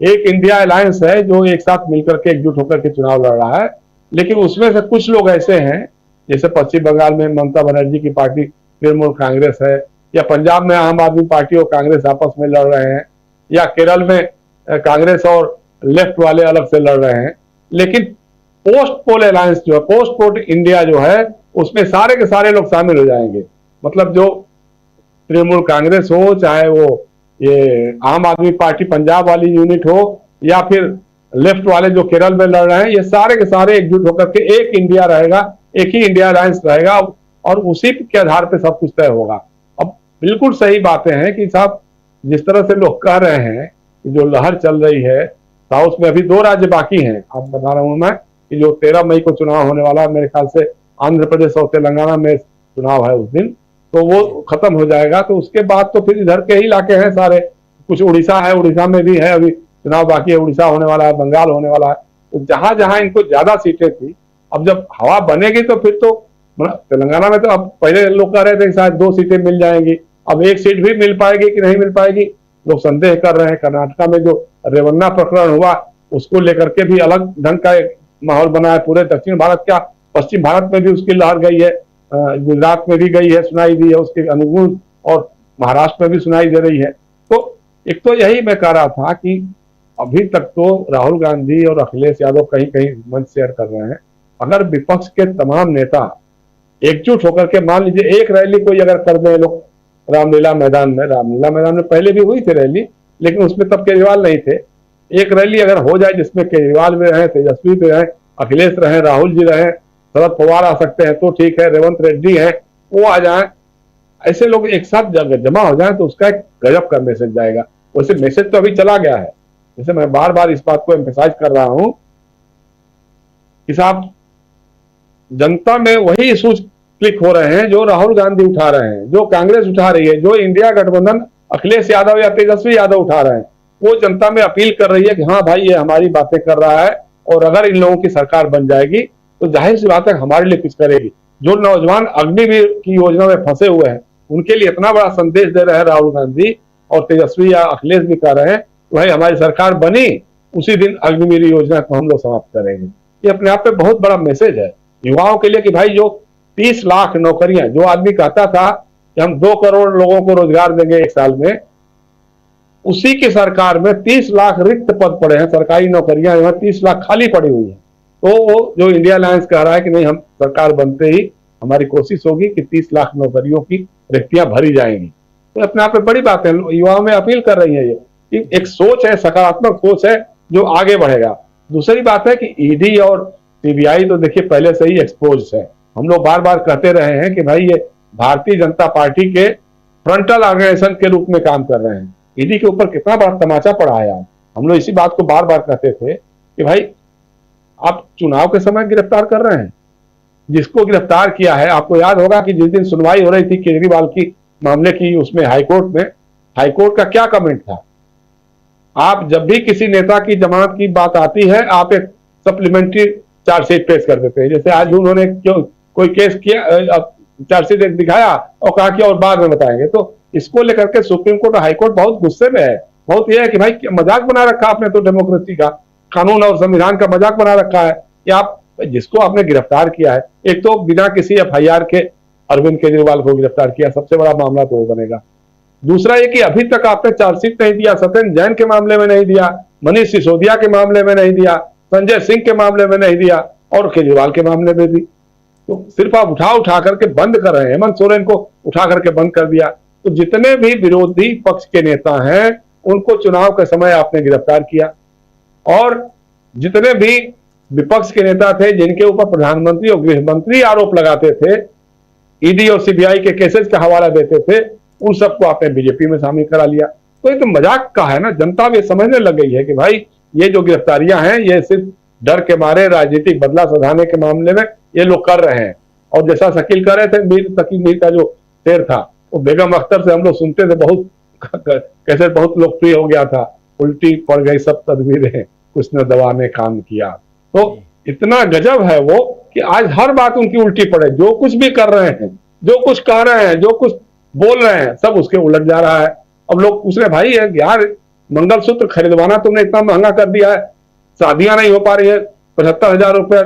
एक इंडिया अलायंस है जो एक साथ मिलकर के एकजुट होकर के चुनाव लड़ रहा है, लेकिन उसमें से कुछ लोग ऐसे हैं, जैसे पश्चिम बंगाल में ममता बनर्जी की पार्टी तृणमूल कांग्रेस है, या पंजाब में आम आदमी पार्टी और कांग्रेस आपस में लड़ रहे हैं, या केरल में कांग्रेस और लेफ्ट वाले अलग से लड़ रहे हैं। लेकिन पोस्ट पोल अलायंस जो है, पोस्ट पोल इंडिया जो है, उसमें सारे के सारे लोग शामिल हो जाएंगे। मतलब जो तृणमूल कांग्रेस हो, चाहे वो ये आम आदमी पार्टी पंजाब वाली यूनिट हो, या फिर लेफ्ट वाले जो केरल में लड़ रहे हैं, ये सारे के सारे एकजुट होकर के एक इंडिया रहेगा, एक ही इंडिया अलायंस रहेगा और उसी के आधार पे सब कुछ तय होगा। अब बिल्कुल सही बातें हैं कि साहब जिस तरह से लोग कह रहे हैं कि जो लहर चल रही है साउथ में, अभी 2 राज्य बाकी हैं। अब बता रहा हूं मैं कि जो 13 मई को चुनाव होने वाला है, मेरे ख्याल से आंध्र प्रदेश और तेलंगाना में चुनाव है उस दिन, तो वो खत्म हो जाएगा। तो उसके बाद तो फिर इधर के ही इलाके हैं सारे, कुछ उड़ीसा है, उड़ीसा में भी है अभी चुनाव बाकी है, उड़ीसा होने वाला है, बंगाल होने वाला है। तो जहां जहां इनको ज्यादा सीटें थी, अब जब हवा बनेगी तो फिर तो तेलंगाना में तो अब पहले लोग कह रहे थे कि शायद 2 सीटें मिल जाएंगी, अब 1 सीट भी मिल पाएगी कि नहीं मिल पाएगी, लोग संदेह कर रहे हैं। कर्नाटका में जो रेवन्ना प्रकरण हुआ उसको लेकर के भी अलग ढंग का एक माहौल बना है। पूरे दक्षिण भारत क्या, पश्चिम भारत में भी उसकी लहर गई है, गुजरात में भी गई है, सुनाई दी है उसके अनुकूल, और महाराष्ट्र में भी सुनाई दे रही है। तो एक तो यही मैं कह रहा था कि अभी तक तो राहुल गांधी और अखिलेश यादव कहीं कहीं मंच शेयर कर रहे हैं। अगर विपक्ष के तमाम नेता एकजुट होकर के, मान लीजिए एक रैली कोई अगर कर दें लोग रामलीला मैदान में पहले भी हुई थी रैली, लेकिन उसमें तब केजरीवाल नहीं थे। एक रैली अगर हो जाए जिसमें केजरीवाल भी रहे, तेजस्वी भी रहे, अखिलेश रहे, राहुल जी रहे, शरद पवार आ सकते हैं तो ठीक है, रेवंत रेड्डी है वो आ जाए, ऐसे लोग एक साथ जमा हो जाए तो उसका एक गजब का मैसेज जाएगा। वैसे मैसेज तो अभी चला गया है। जैसे मैं बार बार इस बात को एम्फेसाइज कर रहा हूं कि साहब जनता में वही इश्यूज क्लिक हो रहे हैं जो राहुल गांधी उठा रहे हैं, जो कांग्रेस उठा रही है, जो इंडिया गठबंधन अखिलेश यादव या तेजस्वी यादव उठा रहे हैं। वो जनता में अपील कर रही है कि हाँ भाई ये हमारी बातें कर रहा है, और अगर इन लोगों की सरकार बन जाएगी तो जाहिर सी बात है हमारे लिए कुछ करेगी। जो नौजवान अग्निवीर की योजना में फंसे हुए हैं उनके लिए इतना बड़ा संदेश दे रहे हैं राहुल गांधी और तेजस्वी या अखिलेश भी कह रहे हैं भाई हमारी सरकार बनी उसी दिन अग्निवीर योजना को हम लोग समाप्त करेंगे। ये अपने आप में बहुत बड़ा मैसेज है युवाओं के लिए कि भाई जो 30 लाख नौकरियां, जो आदमी कहता था कि हम 2 करोड़ लोगों को रोजगार देंगे 1 साल में, उसी की सरकार में 30 लाख रिक्त पद पड़े हैं, सरकारी नौकरियां जो है 30 लाख खाली पड़ी हुई है। तो वो जो इंडिया अलायंस कह रहा है कि नहीं हम सरकार बनते ही हमारी कोशिश होगी कि 30 लाख नौकरियों की रिक्तियां भरी जाएंगी। तो अपने आप में बड़ी बात है, युवाओं में अपील कर रही है ये एक सोच है, सकारात्मक सोच है जो आगे बढ़ेगा। दूसरी बात है कि ईडी और सीबीआई तो देखिए पहले से ही एक्सपोज है। हम लोग बार बार कहते रहे हैं कि भाई ये भारतीय जनता पार्टी के फ्रंटल ऑर्गेनाइजेशन के रूप में काम कर रहे हैं। ईडी के ऊपर कितना बड़ा तमाचा पड़ा है यार। हम लोग इसी बात को बार बार कहते थे कि भाई आप चुनाव के समय गिरफ्तार कर रहे हैं, जिसको गिरफ्तार किया है, आपको याद होगा कि जिस दिन सुनवाई हो रही थी केजरीवाल की मामले की, उसमें हाईकोर्ट का क्या कमेंट था, आप जब भी किसी नेता की जमानत की बात आती है आप एक सप्लीमेंट्री चार्जशीट पेश कर देते हैं। जैसे आज उन्होंने क्यों कोई केस किया, चार्जशीट दिखाया और कहा कि और बाद में बताएंगे। तो इसको लेकर के सुप्रीम कोर्ट और हाईकोर्ट बहुत गुस्से में है। बहुत यह है कि भाई मजाक बना रखा आपने तो डेमोक्रेसी का, कानून और संविधान का मजाक बना रखा है कि आप जिसको आपने गिरफ्तार किया है, एक तो बिना किसी एफआईआर के अरविंद केजरीवाल को गिरफ्तार किया, सबसे बड़ा मामला तो वो बनेगा। दूसरा ये कि अभी तक आपने चार्जशीट नहीं दिया, सत्येंद्र जैन के मामले में नहीं दिया, मनीष सिसोदिया के मामले में नहीं दिया, संजय सिंह के मामले में नहीं दिया और केजरीवाल के मामले में भी। तो सिर्फ आप उठा करके बंद कर रहे हैं। हेमंत सोरेन को उठा करके बंद कर दिया। तो जितने भी विरोधी पक्ष के नेता हैं उनको चुनाव के समय आपने गिरफ्तार किया, और जितने भी विपक्ष के नेता थे जिनके ऊपर प्रधानमंत्री और गृह मंत्री आरोप लगाते थे, ईडी और सीबीआई के केसेस का हवाला देते थे, उन सबको आपने बीजेपी में शामिल करा लिया। तो ये तो मजाक का है ना। जनता भी समझने लग गई है कि भाई ये जो गिरफ्तारियां हैं ये सिर्फ डर के मारे राजनीतिक बदला सधाने के मामले में ये लोग कर रहे हैं। और जैसा शकील कर रहे थे, शकील मीर का जो शेर था वो बेगम अख्तर से हम लोग सुनते थे, बहुत कैसे बहुत लोकप्रिय हो गया था, उल्टी पड़ गई सब तदबीरें कुछ न दवा ने काम किया। तो इतना गजब है वो कि आज हर बात उनकी उल्टी पड़े। जो कुछ भी कर रहे हैं, जो कुछ कह रहे हैं, जो कुछ बोल रहे हैं, सब उसके उलट जा रहा है। अब लोग पूछ रहे भाई यार मंगलसूत्र खरीदवाना तुमने इतना महंगा कर दिया है, शादियां नहीं हो पा रही है, 75,000 रुपए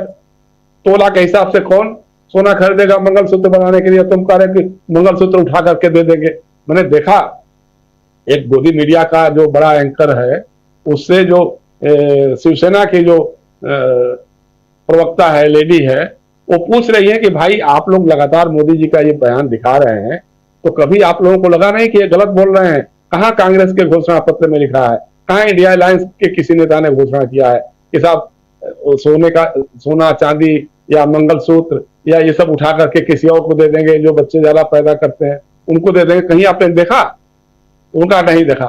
तोला के हिसाब से कौन सोना खरीदेगा मंगलसूत्र बनाने के लिए? तुम कह रहे कि मंगलसूत्र उठा करके दे देंगे। मैंने देखा एक गोदी मीडिया का जो बड़ा एंकर है, उससे जो शिवसेना की जो प्रवक्ता है, लेडी है, वो पूछ रही है कि भाई आप लोग लगातार मोदी जी का ये बयान दिखा रहे हैं, तो कभी आप लोगों को लगा नहीं कि ये गलत बोल रहे हैं? कहाँ कांग्रेस के घोषणा पत्र में लिखा है, कहाँ इंडिया अलायंस के किसी नेता ने घोषणा किया है कि साहब सोना चांदी या मंगलसूत्र या ये सब उठा करके किसी और को दे देंगे, जो बच्चे ज्यादा पैदा करते हैं उनको दे देंगे? कहीं आपने देखा? उनका नहीं देखा।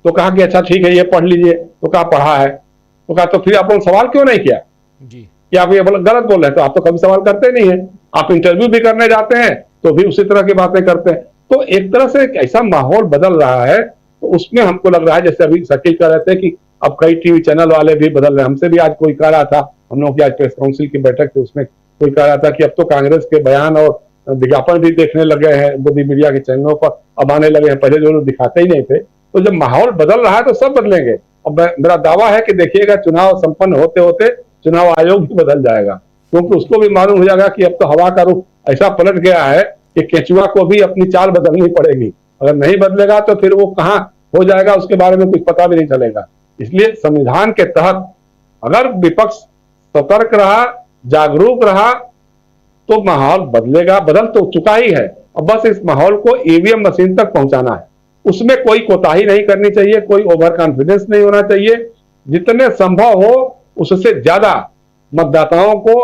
तो कहा कि अच्छा ठीक है ये पढ़ लीजिए। तो कहा पढ़ा है। तो कहा तो फिर आप लोग सवाल क्यों नहीं किया जी कि आप ये गलत बोल रहे हैं? तो आप तो कभी सवाल करते नहीं है। आप इंटरव्यू भी करने जाते हैं तो भी उसी तरह की बातें करते हैं। तो एक तरह से एक ऐसा माहौल बदल रहा है, तो उसमें हमको लग रहा है, जैसे अभी शकील कह रहे थे कि अब कई टीवी चैनल वाले भी बदल रहे हैं। हमसे भी आज कोई कह रहा था, हम लोगों की आज प्रेस काउंसिल की बैठक थी, उसमें कोई कह रहा था कि अब तो कांग्रेस के बयान और विज्ञापन भी देखने लगे हैं मोदी मीडिया के चैनलों पर, अब आने लगे हैं, पहले जो लोग दिखाते ही नहीं थे। तो जब माहौल बदल रहा है तो सब बदलेंगे। और मेरा दावा है कि देखिएगा चुनाव संपन्न होते होते चुनाव आयोग भी बदल जाएगा, क्योंकि उसको भी मालूम हो जाएगा कि अब तो हवा का रुख ऐसा पलट गया है कि केंचुआ को भी अपनी चाल बदलनी पड़ेगी। अगर नहीं बदलेगा तो फिर वो कहाँ हो जाएगा उसके बारे में कुछ पता भी नहीं चलेगा। इसलिए संविधान के तहत अगर विपक्ष सतर्क रहा, जागरूक रहा, तो माहौल बदलेगा। बदल तो चुका ही है, अब बस इस माहौल को ईवीएम मशीन तक पहुंचाना है। उसमें कोई कोताही नहीं करनी चाहिए, कोई ओवर कॉन्फिडेंस नहीं होना चाहिए। जितने संभव हो उससे ज्यादा मतदाताओं को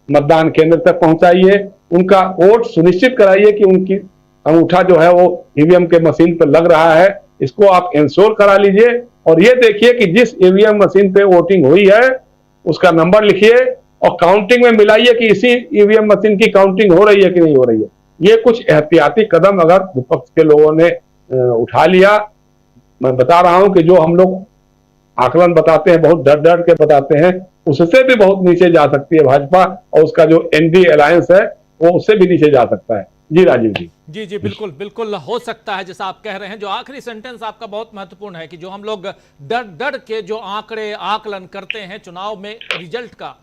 मतदान केंद्र तक पहुंचाइए, उनका वोट सुनिश्चित कराइए कि उनकी अंगूठा जो है वो ईवीएम के मशीन पर लग रहा है, इसको आप इंश्योर करा लीजिए। और ये देखिए कि जिस ईवीएम मशीन पे वोटिंग हुई है उसका नंबर लिखिए और काउंटिंग में मिलाइए कि इसी ईवीएम मशीन की काउंटिंग हो रही है कि नहीं हो रही है। ये कुछ एहतियाती कदम अगर विपक्ष के लोगों ने उठा लिया, मैं बता रहा हूं कि जो हम लोग आकलन बताते हैं, बहुत डर डर के बताते हैं, उससे भी बहुत नीचे जा सकती है भाजपा, और उसका जो एनडीए अलायंस है वो उससे भी नीचे जा सकता है। जी राजीव जी। जी जी बिल्कुल बिल्कुल हो सकता है, जैसा आप कह रहे हैं। जो आखिरी सेंटेंस आपका बहुत महत्वपूर्ण है कि जो हम लोग डर डर के जो आंकड़े आकलन करते हैं चुनाव में रिजल्ट का,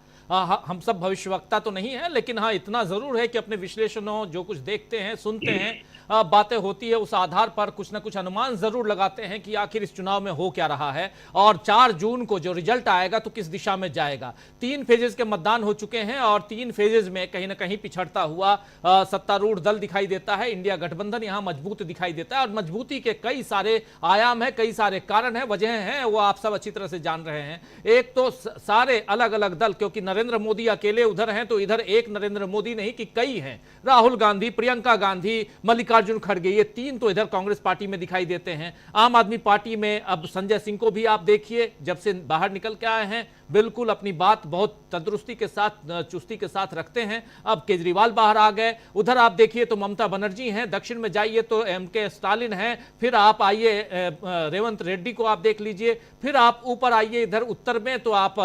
हम सब भविष्यवक्ता तो नहीं है, लेकिन हाँ इतना जरूर है कि अपने विश्लेषणों जो कुछ देखते हैं सुनते हैं, बातें होती है, उस आधार पर कुछ ना कुछ अनुमान जरूर लगाते हैं कि आखिर इस चुनाव में हो क्या रहा है और 4 जून को जो रिजल्ट आएगा तो किस दिशा में जाएगा। 3 फेजेस के मतदान हो चुके हैं और 3 फेजेस में कहीं ना कहीं पिछड़ता हुआ सत्तारूढ़ दल दिखाई देता है। इंडिया गठबंधन यहां मजबूत दिखाई देता है और मजबूती के कई सारे आयाम है, कई सारे कारण है, वजह है, वो आप सब अच्छी तरह से जान रहे हैं। एक तो सारे अलग अलग दल, क्योंकि नरेंद्र मोदी अकेले उधर हैं तो इधर एक नरेंद्र मोदी नहीं कि कई हैं, राहुल गांधी, प्रियंका गांधी, मल्लिकार्जुन खड़गे, ये 3 तो इधर कांग्रेस पार्टी में दिखाई देते हैं। आम आदमी पार्टी में अब संजय सिंह को भी आप देखिए, जब से बाहर निकल के आए हैं बिल्कुल अपनी बात बहुत तंदुरुस्ती के साथ, चुस्ती के साथ रखते हैं। अब केजरीवाल बाहर आ गए, उधर आप देखिए तो ममता बनर्जी हैं, दक्षिण में जाइए तो एमके स्टालिन हैं, फिर आप आइए रेवंत रेड्डी को आप देख लीजिए, फिर आप ऊपर आइए इधर उत्तर में तो आप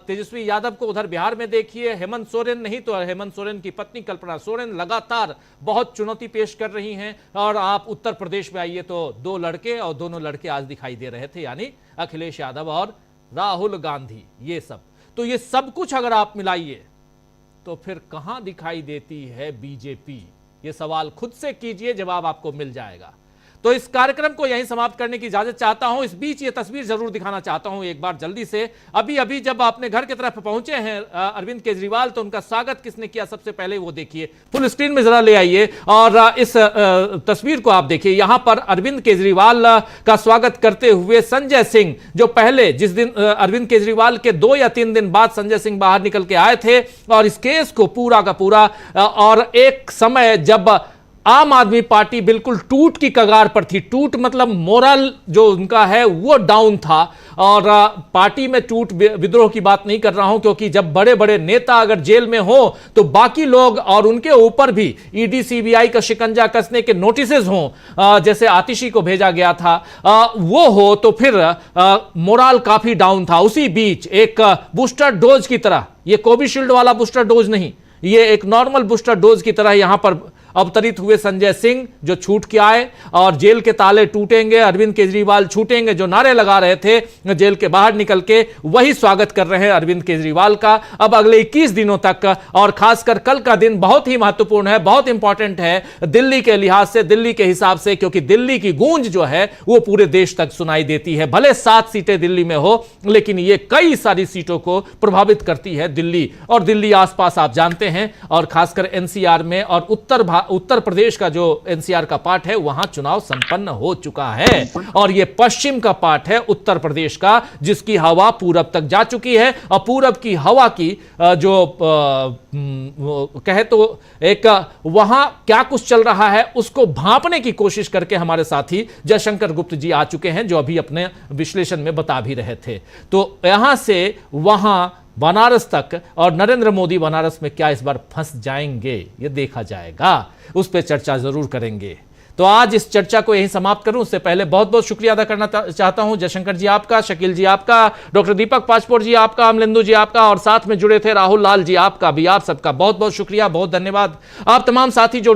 तेजस्वी यादव को उधर बिहार में देखिए, हेमंत सोरेन नहीं तो हेमंत सोरेन की पत्नी कल्पना सोरेन लगातार बहुत चुनौती पेश कर रही हैं। और आप उत्तर प्रदेश में आइए तो 2 लड़के, और दोनों लड़के आज दिखाई दे रहे थे, यानी अखिलेश यादव और राहुल गांधी। ये सब तो ये सब कुछ अगर आप मिलाइए तो फिर कहां दिखाई देती है बीजेपी, ये सवाल खुद से कीजिए, जवाब आपको मिल जाएगा। तो इस कार्यक्रम को यहीं समाप्त करने की इजाजत चाहता हूं। इस बीच ये तस्वीर जरूर दिखाना चाहता हूं एक बार जल्दी से। अभी अभी जब अपने घर की तरफ पहुंचे हैं अरविंद केजरीवाल, तो उनका स्वागत किसने किया सबसे पहले वो देखिए, फुल स्क्रीन में जरा ले आइए और इस तस्वीर को आप देखिए। यहां पर अरविंद केजरीवाल का स्वागत करते हुए संजय सिंह, जो पहले जिस दिन अरविंद केजरीवाल के 2 या 3 दिन बाद संजय सिंह बाहर निकल के आए थे और इस केस को पूरा का पूरा, और एक समय जब आम आदमी पार्टी बिल्कुल टूट की कगार पर थी, टूट मतलब मोरल जो उनका है वो डाउन था, और पार्टी में टूट विद्रोह की बात नहीं कर रहा हूं, क्योंकि जब बड़े बड़े नेता अगर जेल में हो तो बाकी लोग और उनके ऊपर भी ईडी सीबीआई का शिकंजा कसने के नोटिसेस हों, जैसे आतिशी को भेजा गया था, वो हो तो फिर मोरल काफी डाउन था। उसी बीच एक बूस्टर डोज की तरह, ये कोविशील्ड वाला बूस्टर डोज नहीं, ये एक नॉर्मल बूस्टर डोज की तरह यहां पर अवतरित हुए संजय सिंह, जो छूट के आए और जेल के ताले टूटेंगे, अरविंद केजरीवाल छूटेंगे, जो नारे लगा रहे थे जेल के बाहर निकल के, वही स्वागत कर रहे हैं अरविंद केजरीवाल का अब अगले 21 दिनों तक। और खासकर कल का दिन बहुत ही महत्वपूर्ण है, बहुत इंपॉर्टेंट है दिल्ली के लिहाज से, दिल्ली के हिसाब से, क्योंकि दिल्ली की गूंज जो है वो पूरे देश तक सुनाई देती है। भले 7 सीटें दिल्ली में हो, लेकिन ये कई सारी सीटों को प्रभावित करती है दिल्ली, और दिल्ली आसपास आप जानते हैं, और खासकर एनसीआर में और उत्तर प्रदेश का जो एनसीआर का पार्ट है वहां चुनाव संपन्न हो चुका है, और यह पश्चिम का पार्ट है उत्तर प्रदेश का, जिसकी हवा पूरब तक जा चुकी है। और पूरब की हवा की जो कहे तो एक वहां क्या कुछ चल रहा है उसको भांपने की कोशिश करके हमारे साथी जयशंकर गुप्त जी आ चुके हैं, जो अभी अपने विश्लेषण में बता भी रहे थे। तो यहां से वहां बनारस तक, और नरेंद्र मोदी बनारस में क्या इस बार फंस जाएंगे ये देखा जाएगा, उस पर चर्चा जरूर करेंगे। तो आज इस चर्चा को यहीं समाप्त करूं, उससे पहले बहुत बहुत शुक्रिया अदा करना चाहता हूं जयशंकर जी आपका, शकील जी आपका, डॉक्टर दीपक पाचपोर जी आपका, अमलेंदु जी आपका, और साथ में जुड़े थे राहुल लाल जी आपका भी, आप सबका बहुत बहुत शुक्रिया, बहुत धन्यवाद। आप तमाम साथी जो